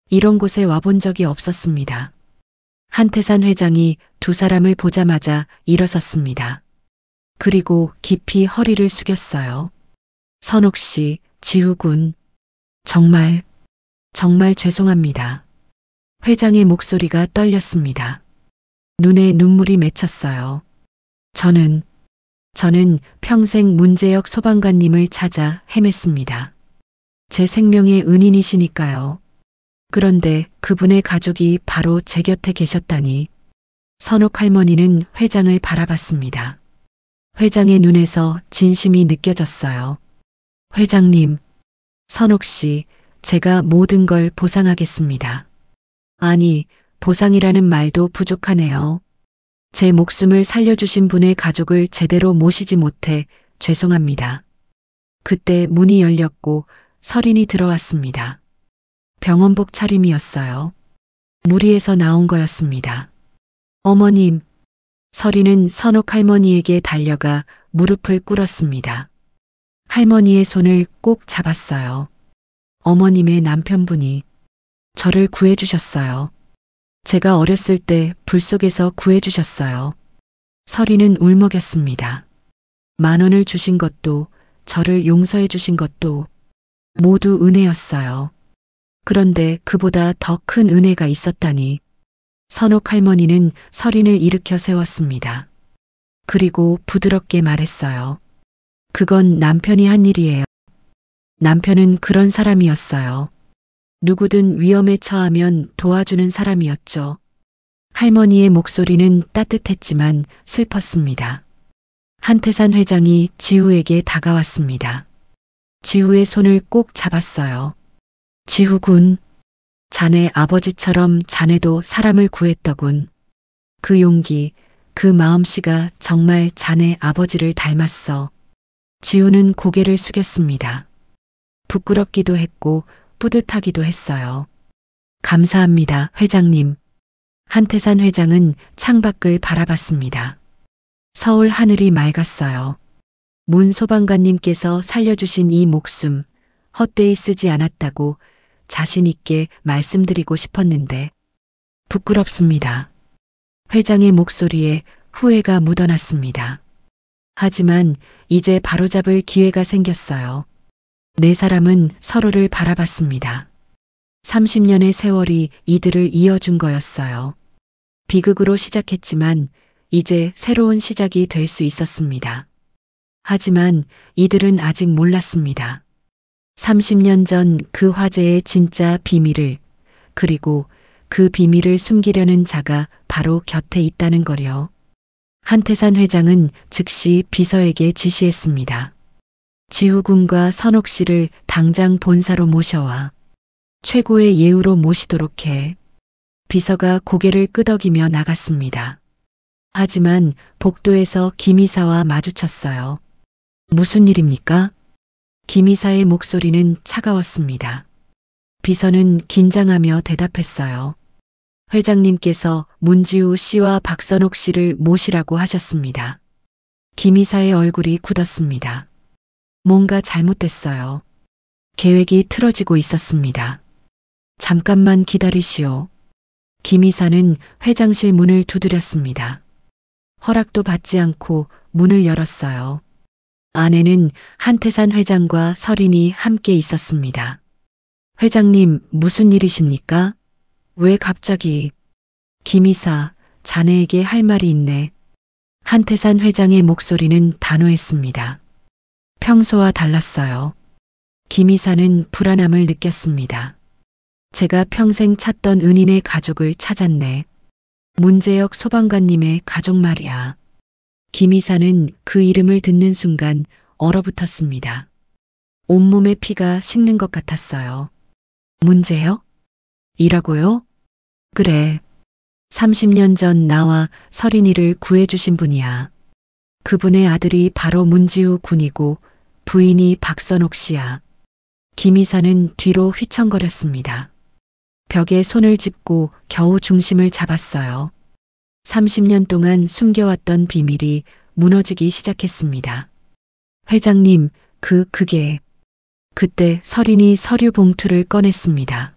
이런 곳에 와본 적이 없었습니다. 한태산 회장이 두 사람을 보자마자 일어섰습니다. 그리고 깊이 허리를 숙였어요. 선옥 씨, 지우 군, 정말 죄송합니다. 회장의 목소리가 떨렸습니다. 눈에 눈물이 맺혔어요. 저는 평생 문재혁 소방관님을 찾아 헤맸습니다. 제 생명의 은인이시니까요. 그런데 그분의 가족이 바로 제 곁에 계셨다니. 선옥 할머니는 회장을 바라봤습니다. 회장의 눈에서 진심이 느껴졌어요. 회장님, 선옥 씨, 제가 모든 걸 보상하겠습니다. 아니, 보상이라는 말도 부족하네요. 제 목숨을 살려주신 분의 가족을 제대로 모시지 못해 죄송합니다. 그때 문이 열렸고 서린이 들어왔습니다. 병원복 차림이었어요. 무리에서 나온 거였습니다. 어머님, 서린은 선옥 할머니에게 달려가 무릎을 꿇었습니다. 할머니의 손을 꼭 잡았어요. 어머님의 남편분이 저를 구해주셨어요. 제가 어렸을 때 불 속에서 구해주셨어요. 서린은 울먹였습니다. 10,000원을 주신 것도 저를 용서해 주신 것도 모두 은혜였어요. 그런데 그보다 더 큰 은혜가 있었다니. 선옥 할머니는 서린을 일으켜 세웠습니다. 그리고 부드럽게 말했어요. 그건 남편이 한 일이에요. 남편은 그런 사람이었어요. 누구든 위험에 처하면 도와주는 사람이었죠. 할머니의 목소리는 따뜻했지만 슬펐습니다. 한태산 회장이 지우에게 다가왔습니다. 지우의 손을 꼭 잡았어요. 지우군, 자네 아버지처럼 자네도 사람을 구했더군. 그 용기, 그 마음씨가 정말 자네 아버지를 닮았어. 지우는 고개를 숙였습니다. 부끄럽기도 했고 뿌듯하기도 했어요. 감사합니다, 회장님. 한태산 회장은 창밖을 바라봤습니다. 서울 하늘이 맑았어요. 문 소방관님께서 살려주신 이 목숨 헛되이 쓰지 않았다고 자신 있게 말씀드리고 싶었는데 부끄럽습니다. 회장의 목소리에 후회가 묻어났습니다. 하지만 이제 바로잡을 기회가 생겼어요. 네 사람은 서로를 바라봤습니다. 30년의 세월이 이들을 이어준 거였어요. 비극으로 시작했지만 이제 새로운 시작이 될 수 있었습니다. 하지만 이들은 아직 몰랐습니다. 30년 전 그 화재의 진짜 비밀을, 그리고 그 비밀을 숨기려는 자가 바로 곁에 있다는 거요. 한태산 회장은 즉시 비서에게 지시했습니다. 지후군과 선옥 씨를 당장 본사로 모셔와 최고의 예우로 모시도록 해. 비서가 고개를 끄덕이며 나갔습니다. 하지만 복도에서 김이사와 마주쳤어요. 무슨 일입니까? 김이사의 목소리는 차가웠습니다. 비서는 긴장하며 대답했어요. 회장님께서 문지우 씨와 박선옥 씨를 모시라고 하셨습니다. 김이사의 얼굴이 굳었습니다. 뭔가 잘못됐어요. 계획이 틀어지고 있었습니다. 잠깐만 기다리시오. 김이사는 회장실 문을 두드렸습니다. 허락도 받지 않고 문을 열었어요. 안에는 한태산 회장과 설인이 함께 있었습니다. 회장님, 무슨 일이십니까? 왜 갑자기? 김이사, 자네에게 할 말이 있네. 한태산 회장의 목소리는 단호했습니다. 평소와 달랐어요. 김이사는 불안함을 느꼈습니다. 제가 평생 찾던 은인의 가족을 찾았네. 문재혁 소방관님의 가족 말이야. 김이사는 그 이름을 듣는 순간 얼어붙었습니다. 온몸에 피가 식는 것 같았어요. 문재혁? 이라고요? 그래. 30년 전 나와 설인이를 구해주신 분이야. 그분의 아들이 바로 문지우 군이고 부인이 박선옥 씨야. 김이사는 뒤로 휘청거렸습니다. 벽에 손을 짚고 겨우 중심을 잡았어요. 30년 동안 숨겨왔던 비밀이 무너지기 시작했습니다. 회장님, 그게... 그때 설인이 서류 봉투를 꺼냈습니다.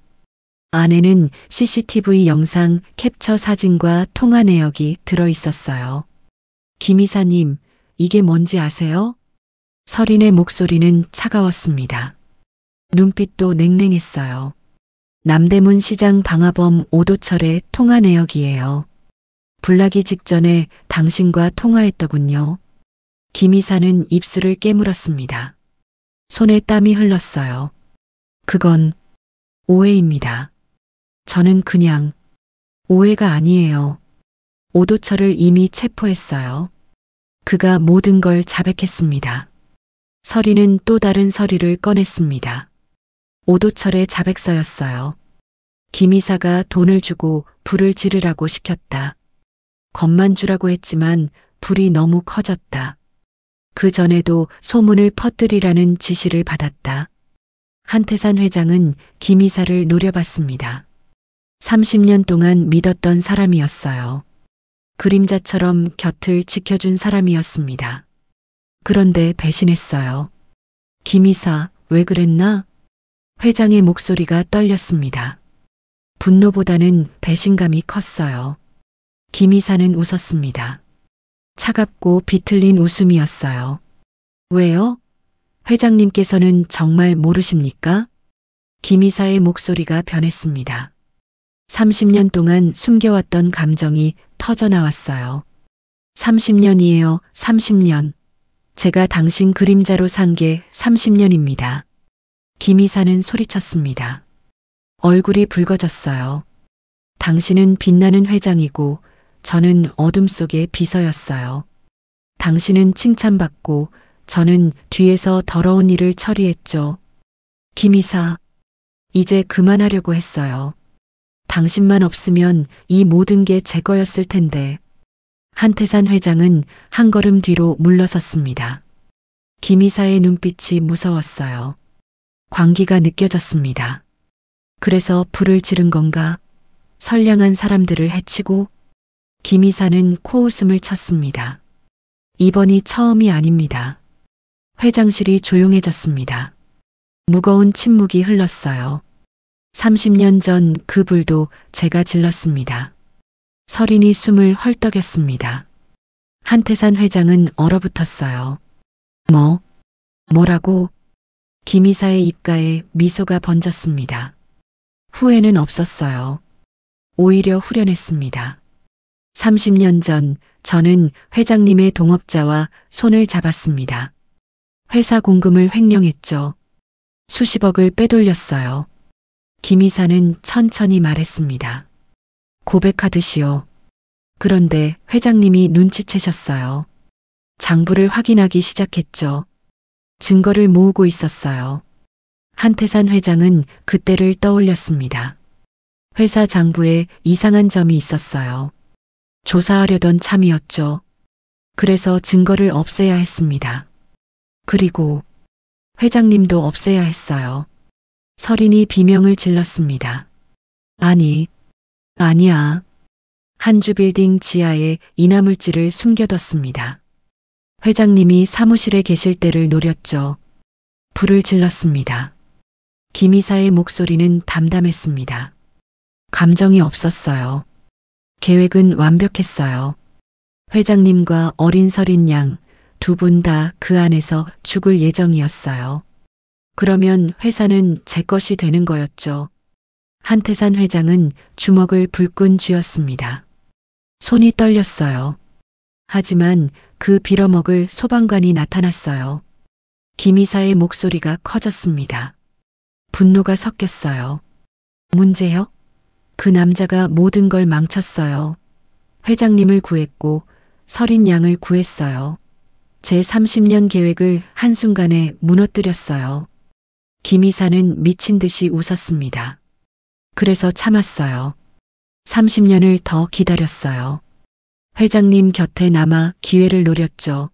안에는 CCTV 영상 캡처 사진과 통화 내역이 들어있었어요. 김 이사님, 이게 뭔지 아세요? 설인의 목소리는 차가웠습니다. 눈빛도 냉랭했어요. 남대문 시장 방화범 오도철의 통화 내역이에요. 불나기 직전에 당신과 통화했더군요. 김 이사는 입술을 깨물었습니다. 손에 땀이 흘렀어요. 그건 오해입니다. 저는 그냥 오해가 아니에요. 오도철을 이미 체포했어요. 그가 모든 걸 자백했습니다. 설인은 또 다른 서류를 꺼냈습니다. 오도철의 자백서였어요. 김 이사가 돈을 주고 불을 지르라고 시켰다. 겁만 주라고 했지만 불이 너무 커졌다. 그 전에도 소문을 퍼뜨리라는 지시를 받았다. 한태산 회장은 김 이사를 노려봤습니다. 30년 동안 믿었던 사람이었어요. 그림자처럼 곁을 지켜준 사람이었습니다. 그런데 배신했어요. 김 이사, 왜 그랬나? 회장의 목소리가 떨렸습니다. 분노보다는 배신감이 컸어요. 김 이사는 웃었습니다. 차갑고 비틀린 웃음이었어요. 왜요? 회장님께서는 정말 모르십니까? 김 이사의 목소리가 변했습니다. 30년 동안 숨겨왔던 감정이 터져나왔어요. 30년이에요, 30년. 제가 당신 그림자로 산 게 30년입니다. 김 이사는 소리쳤습니다. 얼굴이 붉어졌어요. 당신은 빛나는 회장이고 저는 어둠 속의 비서였어요. 당신은 칭찬받고 저는 뒤에서 더러운 일을 처리했죠. 김 이사, 이제 그만하려고 했어요. 당신만 없으면 이 모든 게 제 거였을 텐데. 한태산 회장은 한 걸음 뒤로 물러섰습니다. 김 이사의 눈빛이 무서웠어요. 광기가 느껴졌습니다. 그래서 불을 지른 건가? 선량한 사람들을 해치고? 김 이사는 코웃음을 쳤습니다. 이번이 처음이 아닙니다. 회장실이 조용해졌습니다. 무거운 침묵이 흘렀어요. 30년 전 그 불도 제가 질렀습니다. 서린이 숨을 헐떡였습니다. 한태산 회장은 얼어붙었어요. 뭐라고? 김 이사의 입가에 미소가 번졌습니다. 후회는 없었어요. 오히려 후련했습니다. 30년 전 저는 회장님의 동업자와 손을 잡았습니다. 회사 공금을 횡령했죠. 수십억을 빼돌렸어요. 김 이사는 천천히 말했습니다. 고백하듯이요. 그런데 회장님이 눈치채셨어요. 장부를 확인하기 시작했죠. 증거를 모으고 있었어요. 한태산 회장은 그때를 떠올렸습니다. 회사 장부에 이상한 점이 있었어요. 조사하려던 참이었죠. 그래서 증거를 없애야 했습니다. 그리고 회장님도 없애야 했어요. 서린이 비명을 질렀습니다. 아니야. 한주 빌딩 지하에 인화물질을 숨겨뒀습니다. 회장님이 사무실에 계실 때를 노렸죠. 불을 질렀습니다. 김 이사의 목소리는 담담했습니다. 감정이 없었어요. 계획은 완벽했어요. 회장님과 어린 서린 양 두 분 다 그 안에서 죽을 예정이었어요. 그러면 회사는 제 것이 되는 거였죠. 한태산 회장은 주먹을 불끈 쥐었습니다. 손이 떨렸어요. 하지만 그 빌어먹을 소방관이 나타났어요. 김 이사의 목소리가 커졌습니다. 분노가 섞였어요. 문제요? 그 남자가 모든 걸 망쳤어요. 회장님을 구했고 서린 양을 구했어요. 제 30년 계획을 한순간에 무너뜨렸어요. 김 이사는 미친 듯이 웃었습니다. 그래서 참았어요. 30년을 더 기다렸어요. 회장님 곁에 남아 기회를 노렸죠.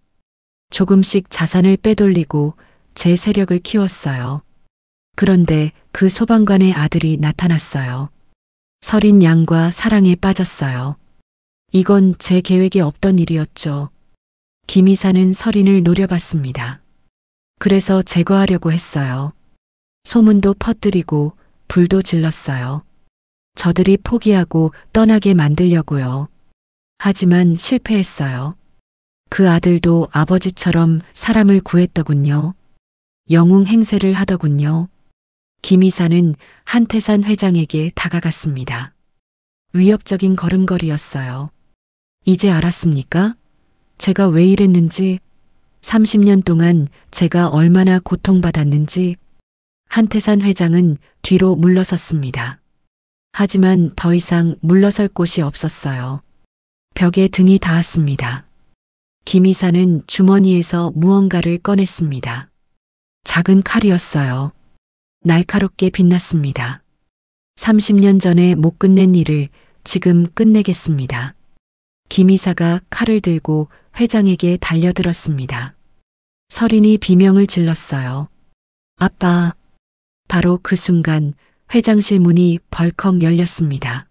조금씩 자산을 빼돌리고 제 세력을 키웠어요. 그런데 그 소방관의 아들이 나타났어요. 서린 양과 사랑에 빠졌어요. 이건 제 계획에 없던 일이었죠. 김 이사는 서린을 노려봤습니다. 그래서 제거하려고 했어요. 소문도 퍼뜨리고 불도 질렀어요. 저들이 포기하고 떠나게 만들려고요. 하지만 실패했어요. 그 아들도 아버지처럼 사람을 구했더군요. 영웅 행세를 하더군요. 김 이사는 한태산 회장에게 다가갔습니다. 위협적인 걸음걸이였어요. 이제 알았습니까? 제가 왜 이랬는지, 30년 동안 제가 얼마나 고통받았는지. 한태산 회장은 뒤로 물러섰습니다. 하지만 더 이상 물러설 곳이 없었어요. 벽에 등이 닿았습니다. 김 이사는 주머니에서 무언가를 꺼냈습니다. 작은 칼이었어요. 날카롭게 빛났습니다. 30년 전에 못 끝낸 일을 지금 끝내겠습니다. 김 이사가 칼을 들고 회장에게 달려들었습니다. 서린이 비명을 질렀어요. 아빠. 바로 그 순간 회장실 문이 벌컥 열렸습니다.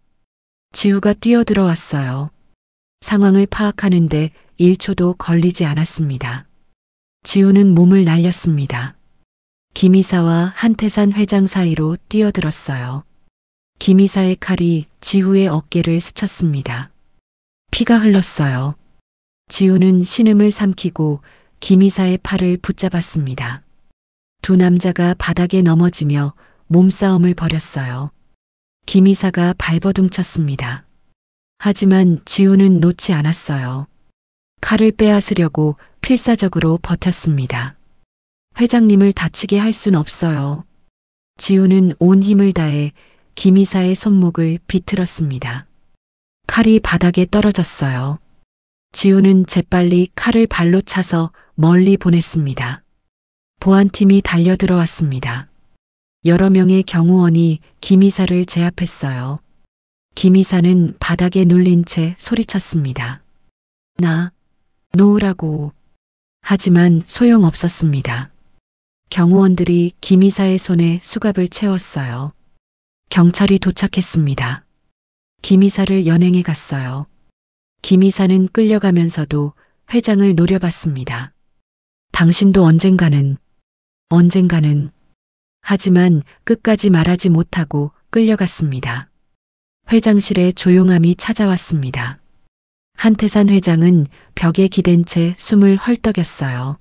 지우가 뛰어들어왔어요. 상황을 파악하는데 1초도 걸리지 않았습니다. 지우는 몸을 날렸습니다. 김 이사와 한태산 회장 사이로 뛰어들었어요. 김 이사의 칼이 지우의 어깨를 스쳤습니다. 피가 흘렀어요. 지우는 신음을 삼키고 김 이사의 팔을 붙잡았습니다. 두 남자가 바닥에 넘어지며 몸싸움을 벌였어요. 김 이사가 발버둥쳤습니다. 하지만 지우는 놓지 않았어요. 칼을 빼앗으려고 필사적으로 버텼습니다. 회장님을 다치게 할 순 없어요. 지우는 온 힘을 다해 김 이사의 손목을 비틀었습니다. 칼이 바닥에 떨어졌어요. 지우는 재빨리 칼을 발로 차서 멀리 보냈습니다. 보안팀이 달려들어왔습니다. 여러 명의 경호원이 김 이사를 제압했어요. 김 이사는 바닥에 눌린 채 소리쳤습니다. 놓으라고. 하지만 소용없었습니다. 경호원들이 김 이사의 손에 수갑을 채웠어요. 경찰이 도착했습니다. 김 이사를 연행해 갔어요. 김 이사는 끌려가면서도 회장을 노려봤습니다. 당신도 언젠가는. 하지만 끝까지 말하지 못하고 끌려갔습니다. 회장실에 조용함이 찾아왔습니다. 한태산 회장은 벽에 기댄 채 숨을 헐떡였어요.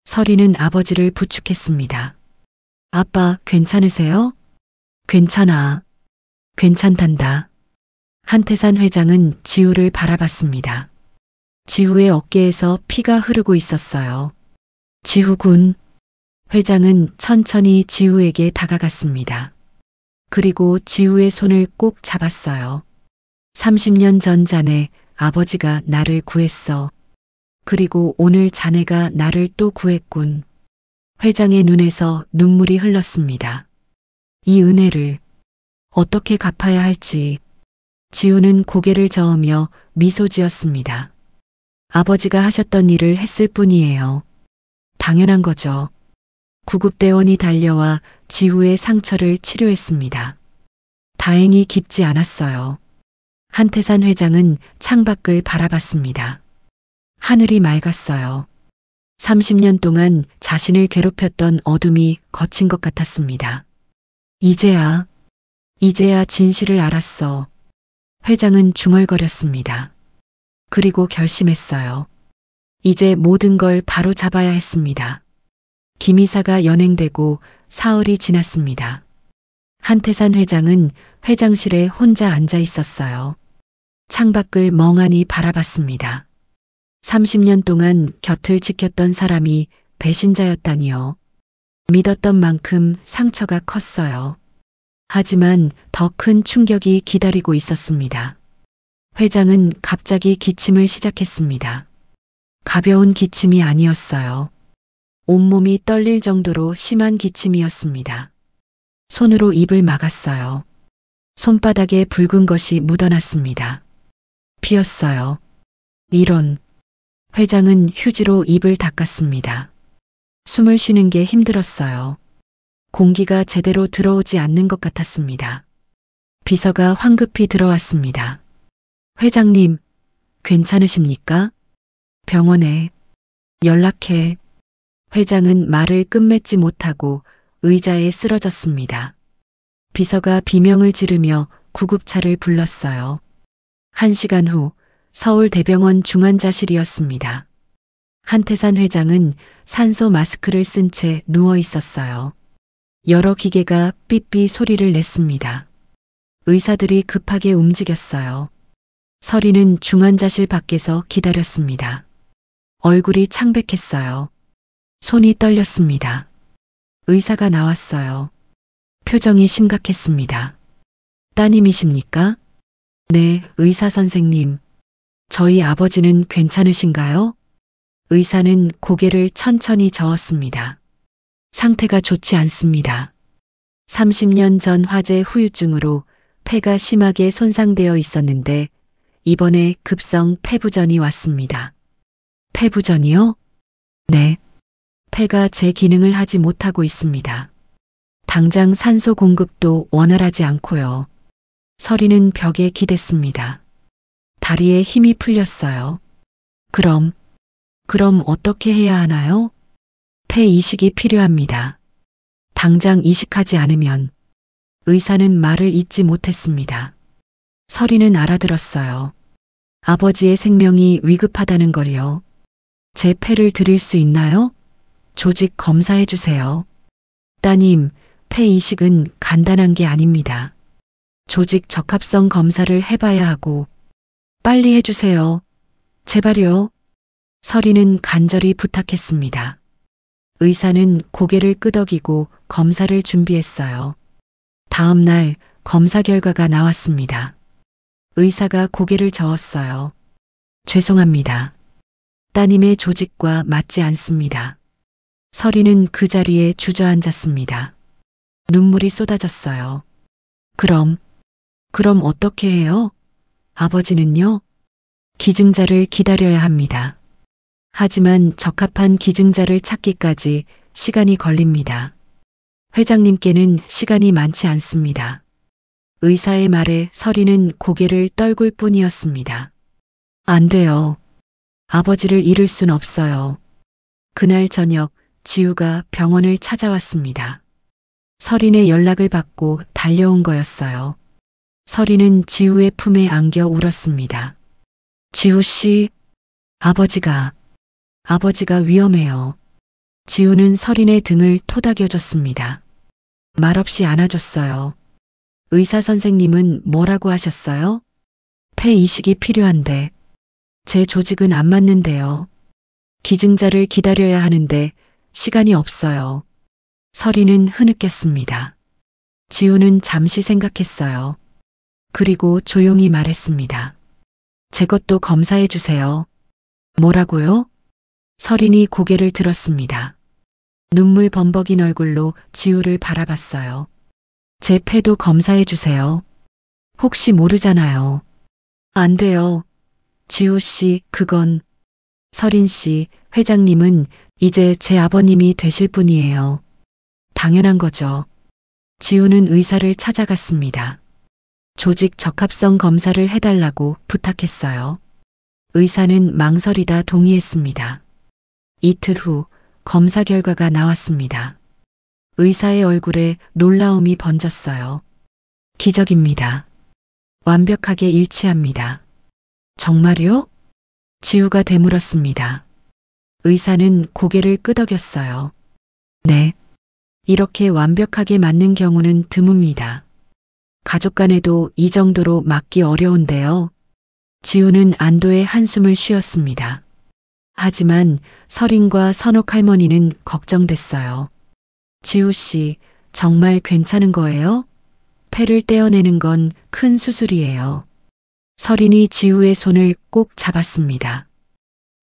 서리는 아버지를 부축했습니다. 아빠, 괜찮으세요? 괜찮아. 괜찮단다. 한태산 회장은 지우를 바라봤습니다. 지우의 어깨에서 피가 흐르고 있었어요. 지우군. 회장은 천천히 지우에게 다가갔습니다. 그리고 지우의 손을 꼭 잡았어요. 30년 전 자네 아버지가 나를 구했어. 그리고 오늘 자네가 나를 또 구했군. 회장의 눈에서 눈물이 흘렀습니다. 이 은혜를 어떻게 갚아야 할지. 지우는 고개를 저으며 미소 지었습니다. 아버지가 하셨던 일을 했을 뿐이에요. 당연한 거죠. 구급대원이 달려와 지우의 상처를 치료했습니다. 다행히 깊지 않았어요. 한태산 회장은 창밖을 바라봤습니다. 하늘이 맑았어요. 30년 동안 자신을 괴롭혔던 어둠이 거친 것 같았습니다. 이제야 진실을 알았어. 회장은 중얼거렸습니다. 그리고 결심했어요. 이제 모든 걸 바로 잡아야 했습니다. 김이사가 연행되고 사흘이 지났습니다. 한태산 회장은 회장실에 혼자 앉아 있었어요. 창밖을 멍하니 바라봤습니다. 30년 동안 곁을 지켰던 사람이 배신자였다니요. 믿었던 만큼 상처가 컸어요. 하지만 더 큰 충격이 기다리고 있었습니다. 회장은 갑자기 기침을 시작했습니다. 가벼운 기침이 아니었어요. 온몸이 떨릴 정도로 심한 기침이었습니다. 손으로 입을 막았어요. 손바닥에 붉은 것이 묻어났습니다. 피었어요. 이런. 회장은 휴지로 입을 닦았습니다. 숨을 쉬는 게 힘들었어요. 공기가 제대로 들어오지 않는 것 같았습니다. 비서가 황급히 들어왔습니다. 회장님, 괜찮으십니까? 병원에 연락해. 회장은 말을 끝맺지 못하고 의자에 쓰러졌습니다. 비서가 비명을 지르며 구급차를 불렀어요. 1시간 후 서울대병원 중환자실이었습니다. 한태산 회장은 산소 마스크를 쓴 채 누워 있었어요. 여러 기계가 삐삐 소리를 냈습니다. 의사들이 급하게 움직였어요. 서리는 중환자실 밖에서 기다렸습니다. 얼굴이 창백했어요. 손이 떨렸습니다. 의사가 나왔어요. 표정이 심각했습니다. 따님이십니까? 네, 의사 선생님. 저희 아버지는 괜찮으신가요? 의사는 고개를 천천히 저었습니다. 상태가 좋지 않습니다. 30년 전 화재 후유증으로 폐가 심하게 손상되어 있었는데 이번에 급성 폐부전이 왔습니다. 폐부전이요? 네. 폐가 제 기능을 하지 못하고 있습니다. 당장 산소 공급도 원활하지 않고요. 서리는 벽에 기댔습니다. 다리에 힘이 풀렸어요. 그럼 어떻게 해야 하나요? 폐 이식이 필요합니다. 당장 이식하지 않으면. 의사는 말을 잇지 못했습니다. 서리는 알아들었어요. 아버지의 생명이 위급하다는 걸요. 제 폐를 드릴 수 있나요? 조직 검사해 주세요. 따님, 폐 이식은 간단한 게 아닙니다. 조직 적합성 검사를 해봐야 하고 빨리 해주세요. 제발요. 서리는 간절히 부탁했습니다. 의사는 고개를 끄덕이고 검사를 준비했어요. 다음 날 검사 결과가 나왔습니다. 의사가 고개를 저었어요. 죄송합니다. 따님의 조직과 맞지 않습니다. 서리는 그 자리에 주저앉았습니다. 눈물이 쏟아졌어요. 그럼 어떻게 해요? 아버지는요? 기증자를 기다려야 합니다. 하지만 적합한 기증자를 찾기까지 시간이 걸립니다. 회장님께는 시간이 많지 않습니다. 의사의 말에 서리는 고개를 떨굴 뿐이었습니다. 안 돼요. 아버지를 잃을 순 없어요. 그날 저녁 지우가 병원을 찾아왔습니다. 설인의 연락을 받고 달려온 거였어요. 설인은 지우의 품에 안겨 울었습니다. 지우 씨, 아버지가 위험해요. 지우는 설인의 등을 토닥여줬습니다. 말없이 안아줬어요. 의사 선생님은 뭐라고 하셨어요? 폐 이식이 필요한데 제 조직은 안 맞는데요. 기증자를 기다려야 하는데 시간이 없어요. 설인은 흐느꼈습니다. 지우는 잠시 생각했어요. 그리고 조용히 말했습니다. 제 것도 검사해 주세요. 뭐라고요? 설인이 고개를 들었습니다. 눈물 범벅인 얼굴로 지우를 바라봤어요. 제 폐도 검사해 주세요. 혹시 모르잖아요. 안 돼요. 지우 씨, 그건. 설인 씨, 회장님은 이제 제 아버님이 되실 분이에요. 당연한 거죠. 지우는 의사를 찾아갔습니다. 조직 적합성 검사를 해달라고 부탁했어요. 의사는 망설이다 동의했습니다. 이틀 후 검사 결과가 나왔습니다. 의사의 얼굴에 놀라움이 번졌어요. 기적입니다. 완벽하게 일치합니다. 정말요? 지우가 되물었습니다. 의사는 고개를 끄덕였어요. 네. 이렇게 완벽하게 맞는 경우는 드뭅니다. 가족 간에도 이 정도로 맞기 어려운데요. 지우는 안도의 한숨을 쉬었습니다. 하지만 설인과 선옥 할머니는 걱정됐어요. 지우 씨, 정말 괜찮은 거예요? 폐를 떼어내는 건 큰 수술이에요. 설인이 지우의 손을 꼭 잡았습니다.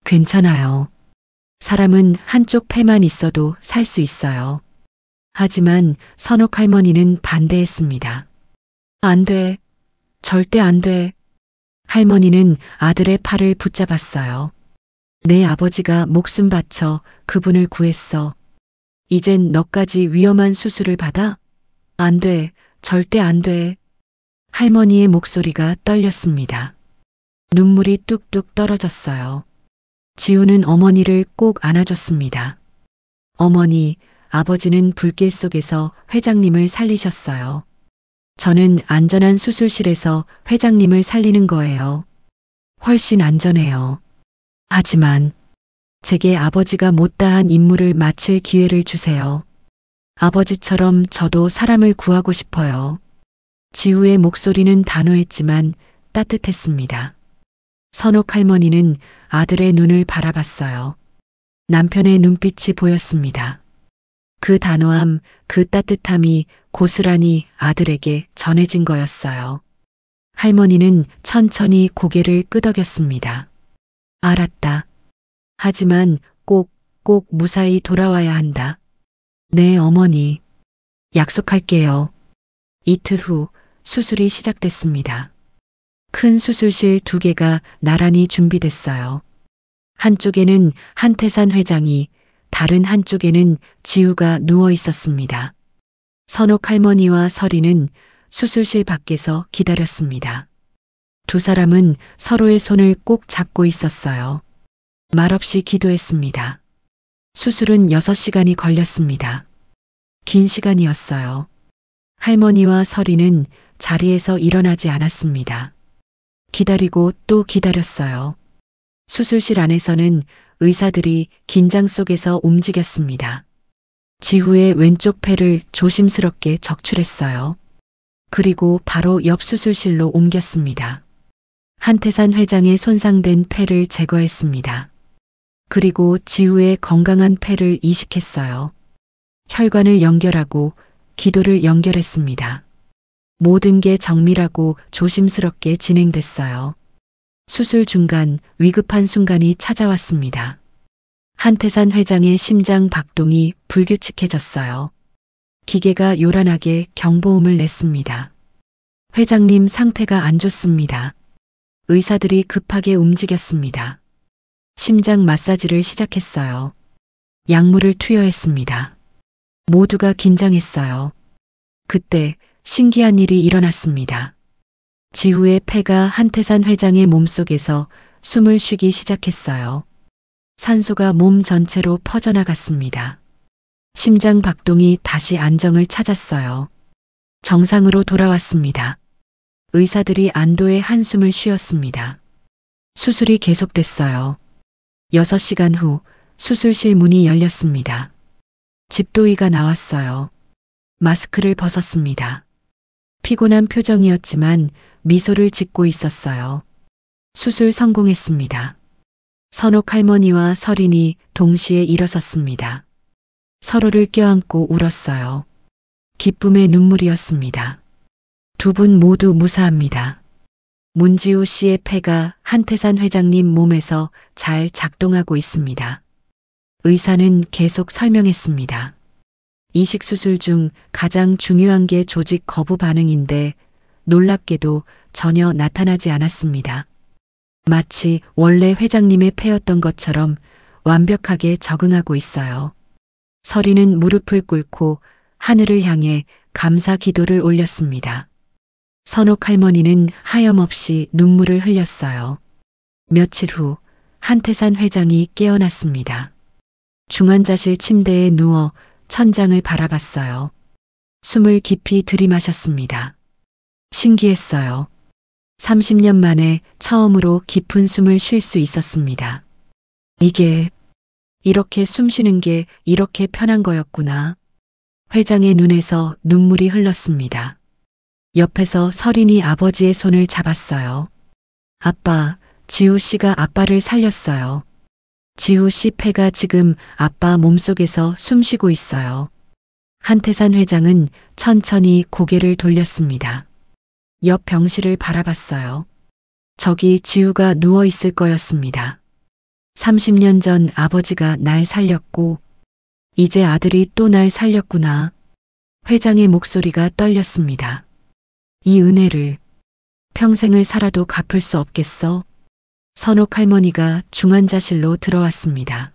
괜찮아요. 사람은 한쪽 폐만 있어도 살 수 있어요. 하지만 선옥 할머니는 반대했습니다. 안 돼. 절대 안 돼. 할머니는 아들의 팔을 붙잡았어요. 내 아버지가 목숨 바쳐 그분을 구했어. 이젠 너까지 위험한 수술을 받아? 안 돼. 절대 안 돼. 할머니의 목소리가 떨렸습니다. 눈물이 뚝뚝 떨어졌어요. 지우는 어머니를 꼭 안아줬습니다. 어머니, 아버지는 불길 속에서 회장님을 살리셨어요. 저는 안전한 수술실에서 회장님을 살리는 거예요. 훨씬 안전해요. 하지만 제게 아버지가 못다한 임무를 마칠 기회를 주세요. 아버지처럼 저도 사람을 구하고 싶어요. 지우의 목소리는 단호했지만 따뜻했습니다. 선옥 할머니는 아들의 눈을 바라봤어요. 남편의 눈빛이 보였습니다. 그 단호함, 그 따뜻함이 고스란히 아들에게 전해진 거였어요. 할머니는 천천히 고개를 끄덕였습니다. 알았다. 하지만 꼭 무사히 돌아와야 한다. 네, 어머니. 약속할게요. 이틀 후 수술이 시작됐습니다. 큰 수술실 2개가 나란히 준비됐어요. 한쪽에는 한태산 회장이, 다른 한쪽에는 지우가 누워 있었습니다. 선옥 할머니와 설이는 수술실 밖에서 기다렸습니다. 두 사람은 서로의 손을 꼭 잡고 있었어요. 말없이 기도했습니다. 수술은 6시간이 걸렸습니다. 긴 시간이었어요. 할머니와 설이는 자리에서 일어나지 않았습니다. 기다리고 또 기다렸어요. 수술실 안에서는 의사들이 긴장 속에서 움직였습니다. 지우의 왼쪽 폐를 조심스럽게 적출했어요. 그리고 바로 옆 수술실로 옮겼습니다. 한태산 회장의 손상된 폐를 제거했습니다. 그리고 지우의 건강한 폐를 이식했어요. 혈관을 연결하고 기도를 연결했습니다. 모든 게 정밀하고 조심스럽게 진행됐어요. 수술 중간 위급한 순간이 찾아왔습니다. 한태산 회장의 심장 박동이 불규칙해졌어요. 기계가 요란하게 경보음을 냈습니다. 회장님 상태가 안 좋습니다. 의사들이 급하게 움직였습니다. 심장 마사지를 시작했어요. 약물을 투여했습니다. 모두가 긴장했어요. 그때 신기한 일이 일어났습니다. 지우의 폐가 한태산 회장의 몸속에서 숨을 쉬기 시작했어요. 산소가 몸 전체로 퍼져나갔습니다. 심장 박동이 다시 안정을 찾았어요. 정상으로 돌아왔습니다. 의사들이 안도의 한숨을 쉬었습니다. 수술이 계속됐어요. 6시간 후 수술실 문이 열렸습니다. 집도의가 나왔어요. 마스크를 벗었습니다. 피곤한 표정이었지만 미소를 짓고 있었어요. 수술 성공했습니다. 선옥 할머니와 설인이 동시에 일어섰습니다. 서로를 껴안고 울었어요. 기쁨의 눈물이었습니다. 두 분 모두 무사합니다. 문지우 씨의 폐가 한태산 회장님 몸에서 잘 작동하고 있습니다. 의사는 계속 설명했습니다. 이식 수술 중 가장 중요한 게 조직 거부 반응인데 놀랍게도 전혀 나타나지 않았습니다. 마치 원래 회장님의 폐였던 것처럼 완벽하게 적응하고 있어요. 설이는 무릎을 꿇고 하늘을 향해 감사 기도를 올렸습니다. 선옥 할머니는 하염없이 눈물을 흘렸어요. 며칠 후 한태산 회장이 깨어났습니다. 중환자실 침대에 누워 천장을 바라봤어요. 숨을 깊이 들이마셨습니다. 신기했어요. 30년 만에 처음으로 깊은 숨을 쉴 수 있었습니다. 이렇게 숨 쉬는 게 이렇게 편한 거였구나. 회장의 눈에서 눈물이 흘렀습니다. 옆에서 설인이 아버지의 손을 잡았어요. 아빠, 지우 씨가 아빠를 살렸어요. 지우 씨 폐가 지금 아빠 몸속에서 숨쉬고 있어요. 한태산 회장은 천천히 고개를 돌렸습니다. 옆 병실을 바라봤어요. 저기 지우가 누워 있을 거였습니다. 30년 전 아버지가 날 살렸고 이제 아들이 또 날 살렸구나. 회장의 목소리가 떨렸습니다. 이 은혜를 평생을 살아도 갚을 수 없겠어? 선옥 할머니가 중환자실로 들어왔습니다.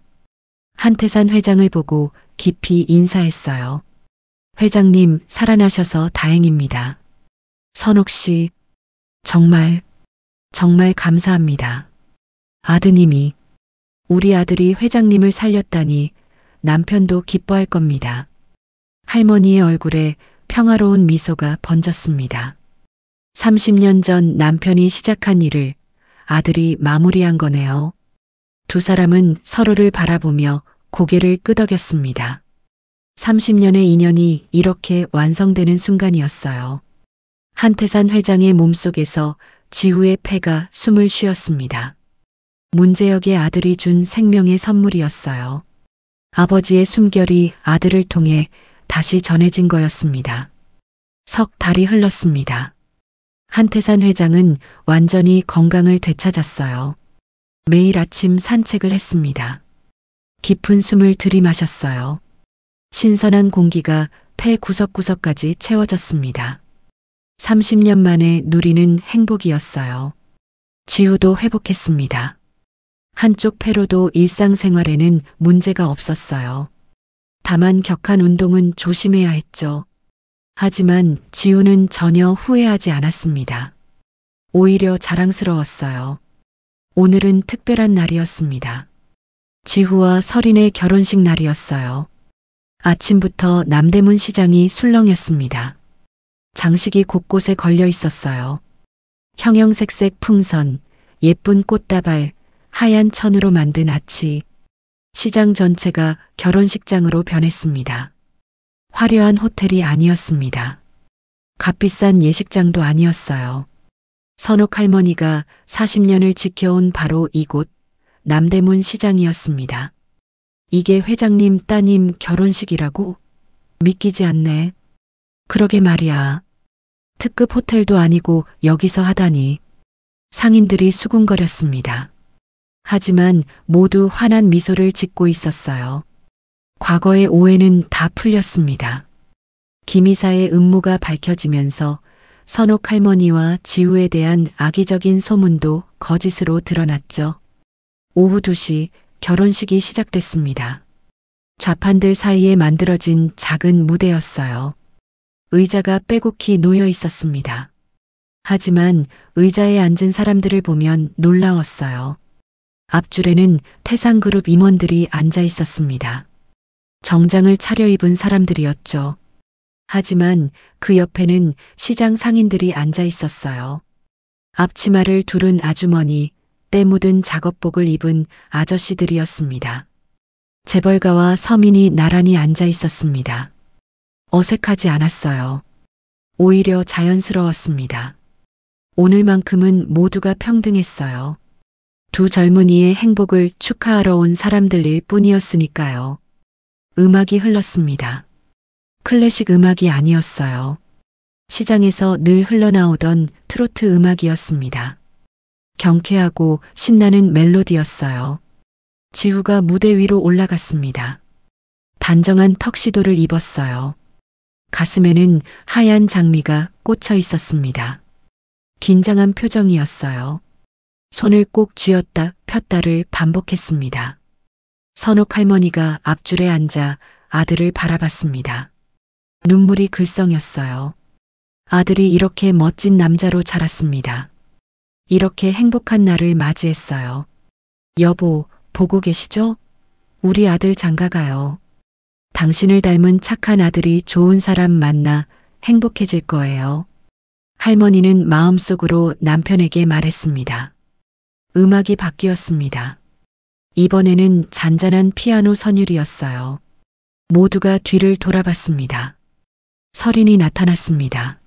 한태산 회장을 보고 깊이 인사했어요. 회장님 살아나셔서 다행입니다. 선옥 씨, 정말 감사합니다. 아드님이, 우리 아들이 회장님을 살렸다니 남편도 기뻐할 겁니다. 할머니의 얼굴에 평화로운 미소가 번졌습니다. 30년 전 남편이 시작한 일을 아들이 마무리한 거네요. 두 사람은 서로를 바라보며 고개를 끄덕였습니다. 30년의 인연이 이렇게 완성되는 순간이었어요. 한태산 회장의 몸속에서 지우의 폐가 숨을 쉬었습니다. 문재혁의 아들이 준 생명의 선물이었어요. 아버지의 숨결이 아들을 통해 다시 전해진 거였습니다. 석 달이 흘렀습니다. 한태산 회장은 완전히 건강을 되찾았어요. 매일 아침 산책을 했습니다. 깊은 숨을 들이마셨어요. 신선한 공기가 폐 구석구석까지 채워졌습니다. 30년 만에 누리는 행복이었어요. 지우도 회복했습니다. 한쪽 폐로도 일상생활에는 문제가 없었어요. 다만 격한 운동은 조심해야 했죠. 하지만 지우는 전혀 후회하지 않았습니다. 오히려 자랑스러웠어요. 오늘은 특별한 날이었습니다. 지후와 설인의 결혼식 날이었어요. 아침부터 남대문 시장이 술렁였습니다. 장식이 곳곳에 걸려 있었어요. 형형색색 풍선, 예쁜 꽃다발, 하얀 천으로 만든 아치. 시장 전체가 결혼식장으로 변했습니다. 화려한 호텔이 아니었습니다. 값비싼 예식장도 아니었어요. 선옥 할머니가 40년을 지켜온 바로 이곳 남대문 시장이었습니다. 이게 회장님 따님 결혼식이라고? 믿기지 않네. 그러게 말이야. 특급 호텔도 아니고 여기서 하다니. 상인들이 수군거렸습니다. 하지만 모두 환한 미소를 짓고 있었어요. 과거의 오해는 다 풀렸습니다. 김이사의 음모가 밝혀지면서 선옥 할머니와 지우에 대한 악의적인 소문도 거짓으로 드러났죠. 오후 2시 결혼식이 시작됐습니다. 좌판들 사이에 만들어진 작은 무대였어요. 의자가 빼곡히 놓여 있었습니다. 하지만 의자에 앉은 사람들을 보면 놀라웠어요. 앞줄에는 태상그룹 임원들이 앉아 있었습니다. 정장을 차려입은 사람들이었죠. 하지만 그 옆에는 시장 상인들이 앉아 있었어요. 앞치마를 두른 아주머니, 때 묻은 작업복을 입은 아저씨들이었습니다. 재벌가와 서민이 나란히 앉아 있었습니다. 어색하지 않았어요. 오히려 자연스러웠습니다. 오늘만큼은 모두가 평등했어요. 두 젊은이의 행복을 축하하러 온 사람들일 뿐이었으니까요. 음악이 흘렀습니다. 클래식 음악이 아니었어요. 시장에서 늘 흘러나오던 트로트 음악이었습니다. 경쾌하고 신나는 멜로디였어요. 지후가 무대 위로 올라갔습니다. 단정한 턱시도를 입었어요. 가슴에는 하얀 장미가 꽂혀 있었습니다. 긴장한 표정이었어요. 손을 꼭 쥐었다 폈다를 반복했습니다. 선옥 할머니가 앞줄에 앉아 아들을 바라봤습니다. 눈물이 글썽였어요. 아들이 이렇게 멋진 남자로 자랐습니다. 이렇게 행복한 날을 맞이했어요. 여보, 보고 계시죠? 우리 아들 장가가요. 당신을 닮은 착한 아들이 좋은 사람 만나 행복해질 거예요. 할머니는 마음속으로 남편에게 말했습니다. 음악이 바뀌었습니다. 이번에는 잔잔한 피아노 선율이었어요. 모두가 뒤를 돌아봤습니다. 설인이 나타났습니다.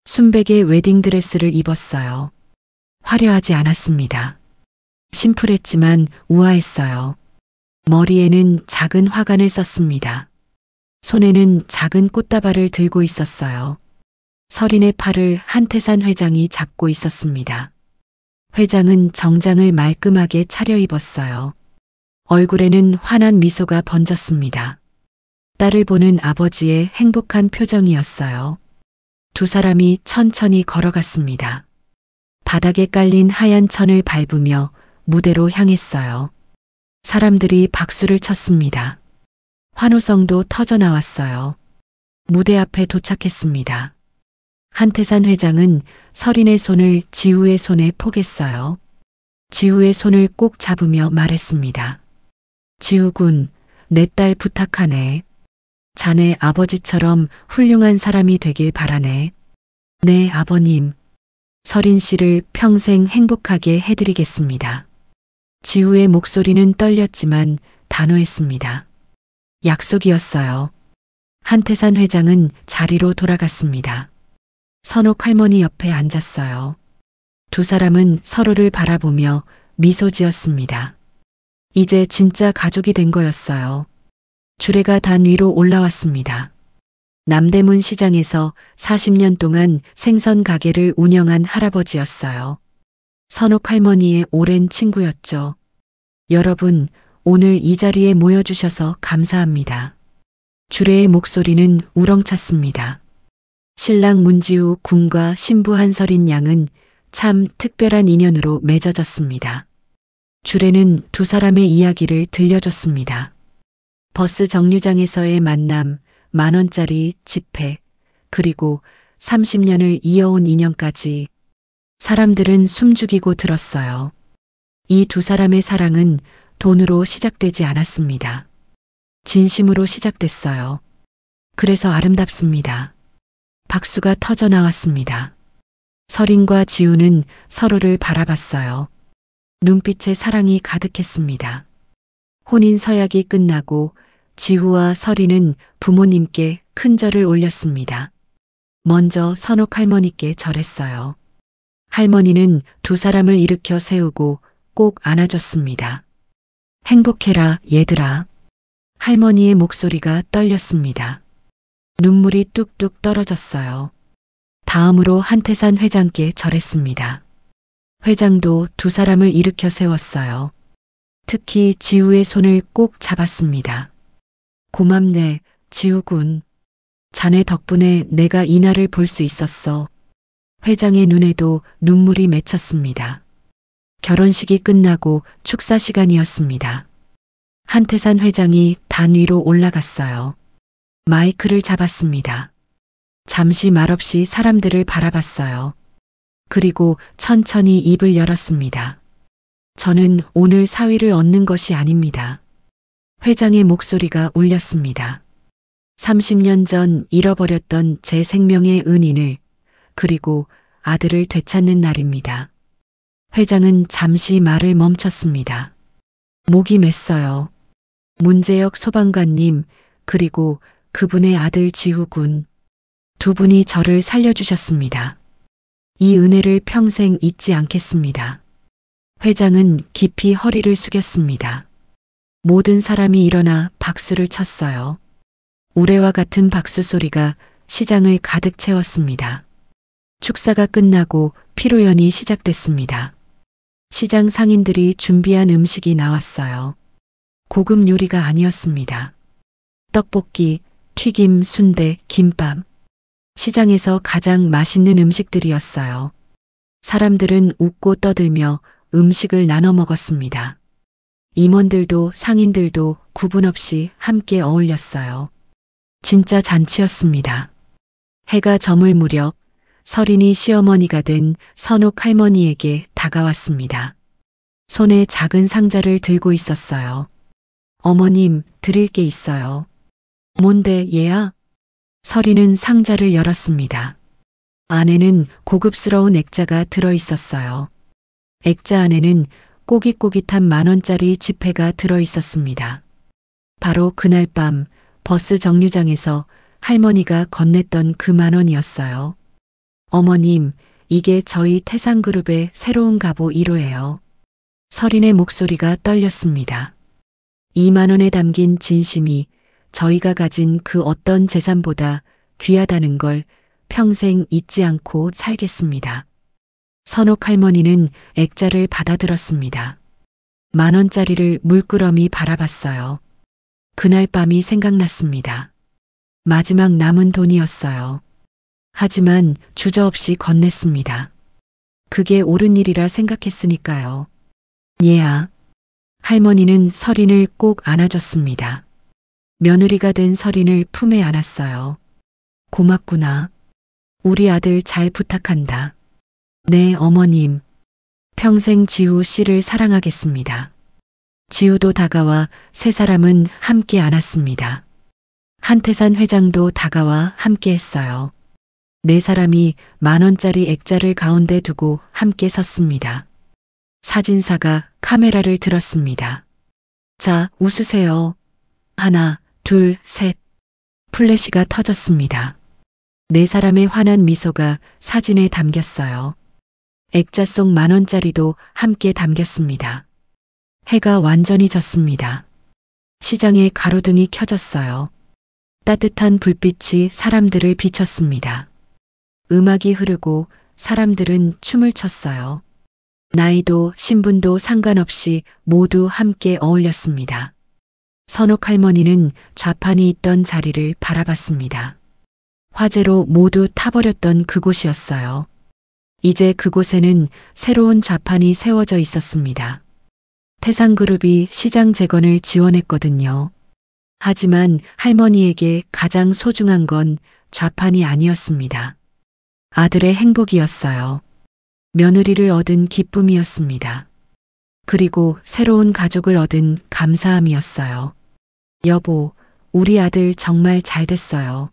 순백의 웨딩드레스를 입었어요. 화려하지 않았습니다. 심플했지만 우아했어요. 머리에는 작은 화관을 썼습니다. 손에는 작은 꽃다발을 들고 있었어요. 설인의 팔을 한태산 회장이 잡고 있었습니다. 회장은 정장을 말끔하게 차려입었어요. 얼굴에는 환한 미소가 번졌습니다. 딸을 보는 아버지의 행복한 표정이었어요. 두 사람이 천천히 걸어갔습니다. 바닥에 깔린 하얀 천을 밟으며 무대로 향했어요. 사람들이 박수를 쳤습니다. 환호성도 터져 나왔어요. 무대 앞에 도착했습니다. 한태산 회장은 설인의 손을 지우의 손에 포겠어요. 지우의 손을 꼭 잡으며 말했습니다. 지우군, 내 딸 부탁하네. 자네 아버지처럼 훌륭한 사람이 되길 바라네. 네, 아버님. 설인 씨를 평생 행복하게 해드리겠습니다. 지우의 목소리는 떨렸지만 단호했습니다. 약속이었어요. 한태산 회장은 자리로 돌아갔습니다. 선옥 할머니 옆에 앉았어요. 두 사람은 서로를 바라보며 미소 지었습니다. 이제 진짜 가족이 된 거였어요. 주례가 단 위로 올라왔습니다. 남대문 시장에서 40년 동안 생선 가게를 운영한 할아버지였어요. 선옥 할머니의 오랜 친구였죠. 여러분, 오늘 이 자리에 모여주셔서 감사합니다. 주례의 목소리는 우렁찼습니다. 신랑 문지우 군과 신부 한설인 양은 참 특별한 인연으로 맺어졌습니다. 주례는 두 사람의 이야기를 들려줬습니다. 버스 정류장에서의 만남, 10,000원짜리 지폐, 그리고 30년을 이어온 인연까지 사람들은 숨죽이고 들었어요. 이 두 사람의 사랑은 돈으로 시작되지 않았습니다. 진심으로 시작됐어요. 그래서 아름답습니다. 박수가 터져 나왔습니다. 설인과 지우는 서로를 바라봤어요. 눈빛에 사랑이 가득했습니다. 혼인 서약이 끝나고 지우와 설인은 부모님께 큰 절을 올렸습니다. 먼저 선옥 할머니께 절했어요. 할머니는 두 사람을 일으켜 세우고 꼭 안아줬습니다. 행복해라, 얘들아. 할머니의 목소리가 떨렸습니다. 눈물이 뚝뚝 떨어졌어요. 다음으로 한태산 회장께 절했습니다. 회장도 두 사람을 일으켜 세웠어요. 특히 지우의 손을 꼭 잡았습니다. 고맙네, 지우군. 자네 덕분에 내가 이 날을 볼 수 있었어. 회장의 눈에도 눈물이 맺혔습니다. 결혼식이 끝나고 축사 시간이었습니다. 한태산 회장이 단 위로 올라갔어요. 마이크를 잡았습니다. 잠시 말없이 사람들을 바라봤어요. 그리고 천천히 입을 열었습니다. 저는 오늘 사위를 얻는 것이 아닙니다. 회장의 목소리가 울렸습니다. 30년 전 잃어버렸던 제 생명의 은인을, 그리고 아들을 되찾는 날입니다. 회장은 잠시 말을 멈췄습니다. 목이 맸어요. 문재혁 소방관님, 그리고 그분의 아들 지후군. 두 분이 저를 살려주셨습니다. 이 은혜를 평생 잊지 않겠습니다. 회장은 깊이 허리를 숙였습니다. 모든 사람이 일어나 박수를 쳤어요. 우레와 같은 박수 소리가 시장을 가득 채웠습니다. 축사가 끝나고 피로연이 시작됐습니다. 시장 상인들이 준비한 음식이 나왔어요. 고급 요리가 아니었습니다. 떡볶이, 튀김, 순대, 김밥. 시장에서 가장 맛있는 음식들이었어요. 사람들은 웃고 떠들며 음식을 나눠 먹었습니다. 임원들도 상인들도 구분 없이 함께 어울렸어요. 진짜 잔치였습니다. 해가 저물 무렵 설인이 시어머니가 된 선옥 할머니에게 다가왔습니다. 손에 작은 상자를 들고 있었어요. 어머님, 드릴 게 있어요. 뭔데, 얘야? 설이는 상자를 열었습니다. 안에는 고급스러운 액자가 들어 있었어요. 액자 안에는 꼬깃꼬깃한 10,000원짜리 지폐가 들어 있었습니다. 바로 그날 밤 버스 정류장에서 할머니가 건넸던 그 10,000원이었어요. 어머님, 이게 저희 태상그룹의 새로운 갑오 1호예요. 설인의 목소리가 떨렸습니다. 20,000원에 담긴 진심이 저희가 가진 그 어떤 재산보다 귀하다는 걸 평생 잊지 않고 살겠습니다. 선옥 할머니는 액자를 받아들었습니다. 10,000원짜리를 물끄러미 바라봤어요. 그날 밤이 생각났습니다. 마지막 남은 돈이었어요. 하지만 주저없이 건넸습니다. 그게 옳은 일이라 생각했으니까요. 얘야. 할머니는 설인을 꼭 안아줬습니다. 며느리가 된 설인을 품에 안았어요. 고맙구나. 우리 아들 잘 부탁한다. 네, 어머님. 평생 지우 씨를 사랑하겠습니다. 지우도 다가와 세 사람은 함께 안았습니다. 한태산 회장도 다가와 함께 했어요. 네 사람이 10,000원짜리 액자를 가운데 두고 함께 섰습니다. 사진사가 카메라를 들었습니다. 자, 웃으세요. 하나, 둘, 셋. 플래시가 터졌습니다. 네 사람의 환한 미소가 사진에 담겼어요. 액자 속 10,000원짜리도 함께 담겼습니다. 해가 완전히 졌습니다. 시장에 가로등이 켜졌어요. 따뜻한 불빛이 사람들을 비췄습니다. 음악이 흐르고 사람들은 춤을 췄어요. 나이도 신분도 상관없이 모두 함께 어울렸습니다. 선옥 할머니는 좌판이 있던 자리를 바라봤습니다. 화재로 모두 타버렸던 그곳이었어요. 이제 그곳에는 새로운 좌판이 세워져 있었습니다. 태상그룹이 시장 재건을 지원했거든요. 하지만 할머니에게 가장 소중한 건 좌판이 아니었습니다. 아들의 행복이었어요. 며느리를 얻은 기쁨이었습니다. 그리고 새로운 가족을 얻은 감사함이었어요. 여보, 우리 아들 정말 잘 됐어요.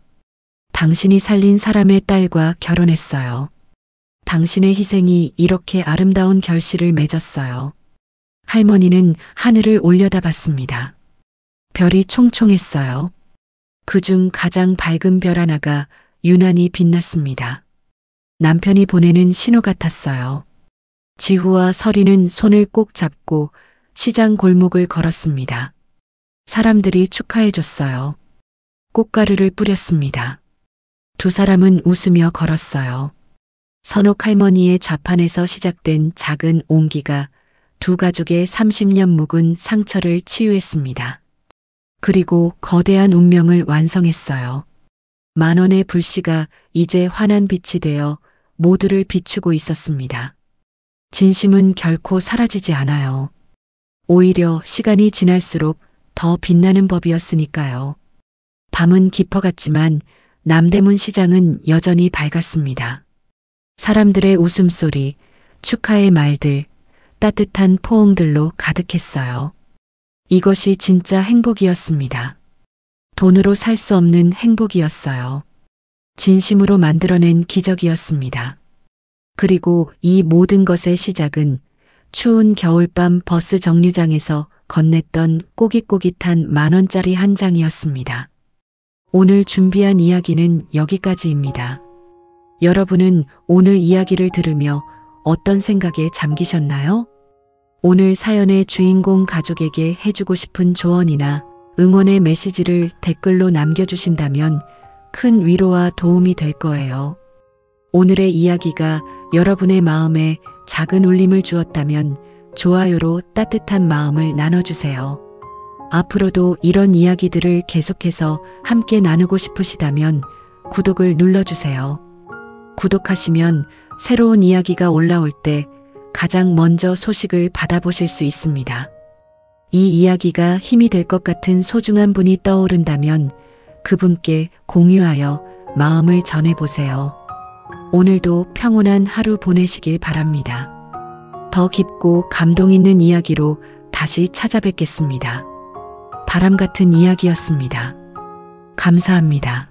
당신이 살린 사람의 딸과 결혼했어요. 당신의 희생이 이렇게 아름다운 결실을 맺었어요. 할머니는 하늘을 올려다봤습니다. 별이 총총했어요. 그중 가장 밝은 별 하나가 유난히 빛났습니다. 남편이 보내는 신호 같았어요. 지후와 설이는 손을 꼭 잡고 시장 골목을 걸었습니다. 사람들이 축하해줬어요. 꽃가루를 뿌렸습니다. 두 사람은 웃으며 걸었어요. 선옥 할머니의 좌판에서 시작된 작은 온기가 두 가족의 30년 묵은 상처를 치유했습니다. 그리고 거대한 운명을 완성했어요. 10,000원의 불씨가 이제 환한 빛이 되어 모두를 비추고 있었습니다. 진심은 결코 사라지지 않아요. 오히려 시간이 지날수록 더 빛나는 법이었으니까요. 밤은 깊어갔지만 남대문 시장은 여전히 밝았습니다. 사람들의 웃음소리, 축하의 말들, 따뜻한 포옹들로 가득했어요. 이것이 진짜 행복이었습니다. 돈으로 살 수 없는 행복이었어요. 진심으로 만들어낸 기적이었습니다. 그리고 이 모든 것의 시작은 추운 겨울밤 버스 정류장에서 건넸던 꼬깃꼬깃한 10,000원짜리 한 장이었습니다. 오늘 준비한 이야기는 여기까지입니다. 여러분은 오늘 이야기를 들으며 어떤 생각에 잠기셨나요? 오늘 사연의 주인공 가족에게 해주고 싶은 조언이나 응원의 메시지를 댓글로 남겨주신다면 큰 위로와 도움이 될 거예요. 오늘의 이야기가 여러분의 마음에 작은 울림을 주었다면 좋아요로 따뜻한 마음을 나눠주세요. 앞으로도 이런 이야기들을 계속해서 함께 나누고 싶으시다면 구독을 눌러주세요. 구독하시면 새로운 이야기가 올라올 때 가장 먼저 소식을 받아보실 수 있습니다. 이 이야기가 힘이 될 것 같은 소중한 분이 떠오른다면 그분께 공유하여 마음을 전해보세요. 오늘도 평온한 하루 보내시길 바랍니다. 더 깊고 감동 있는 이야기로 다시 찾아뵙겠습니다. 바람 같은 이야기였습니다. 감사합니다.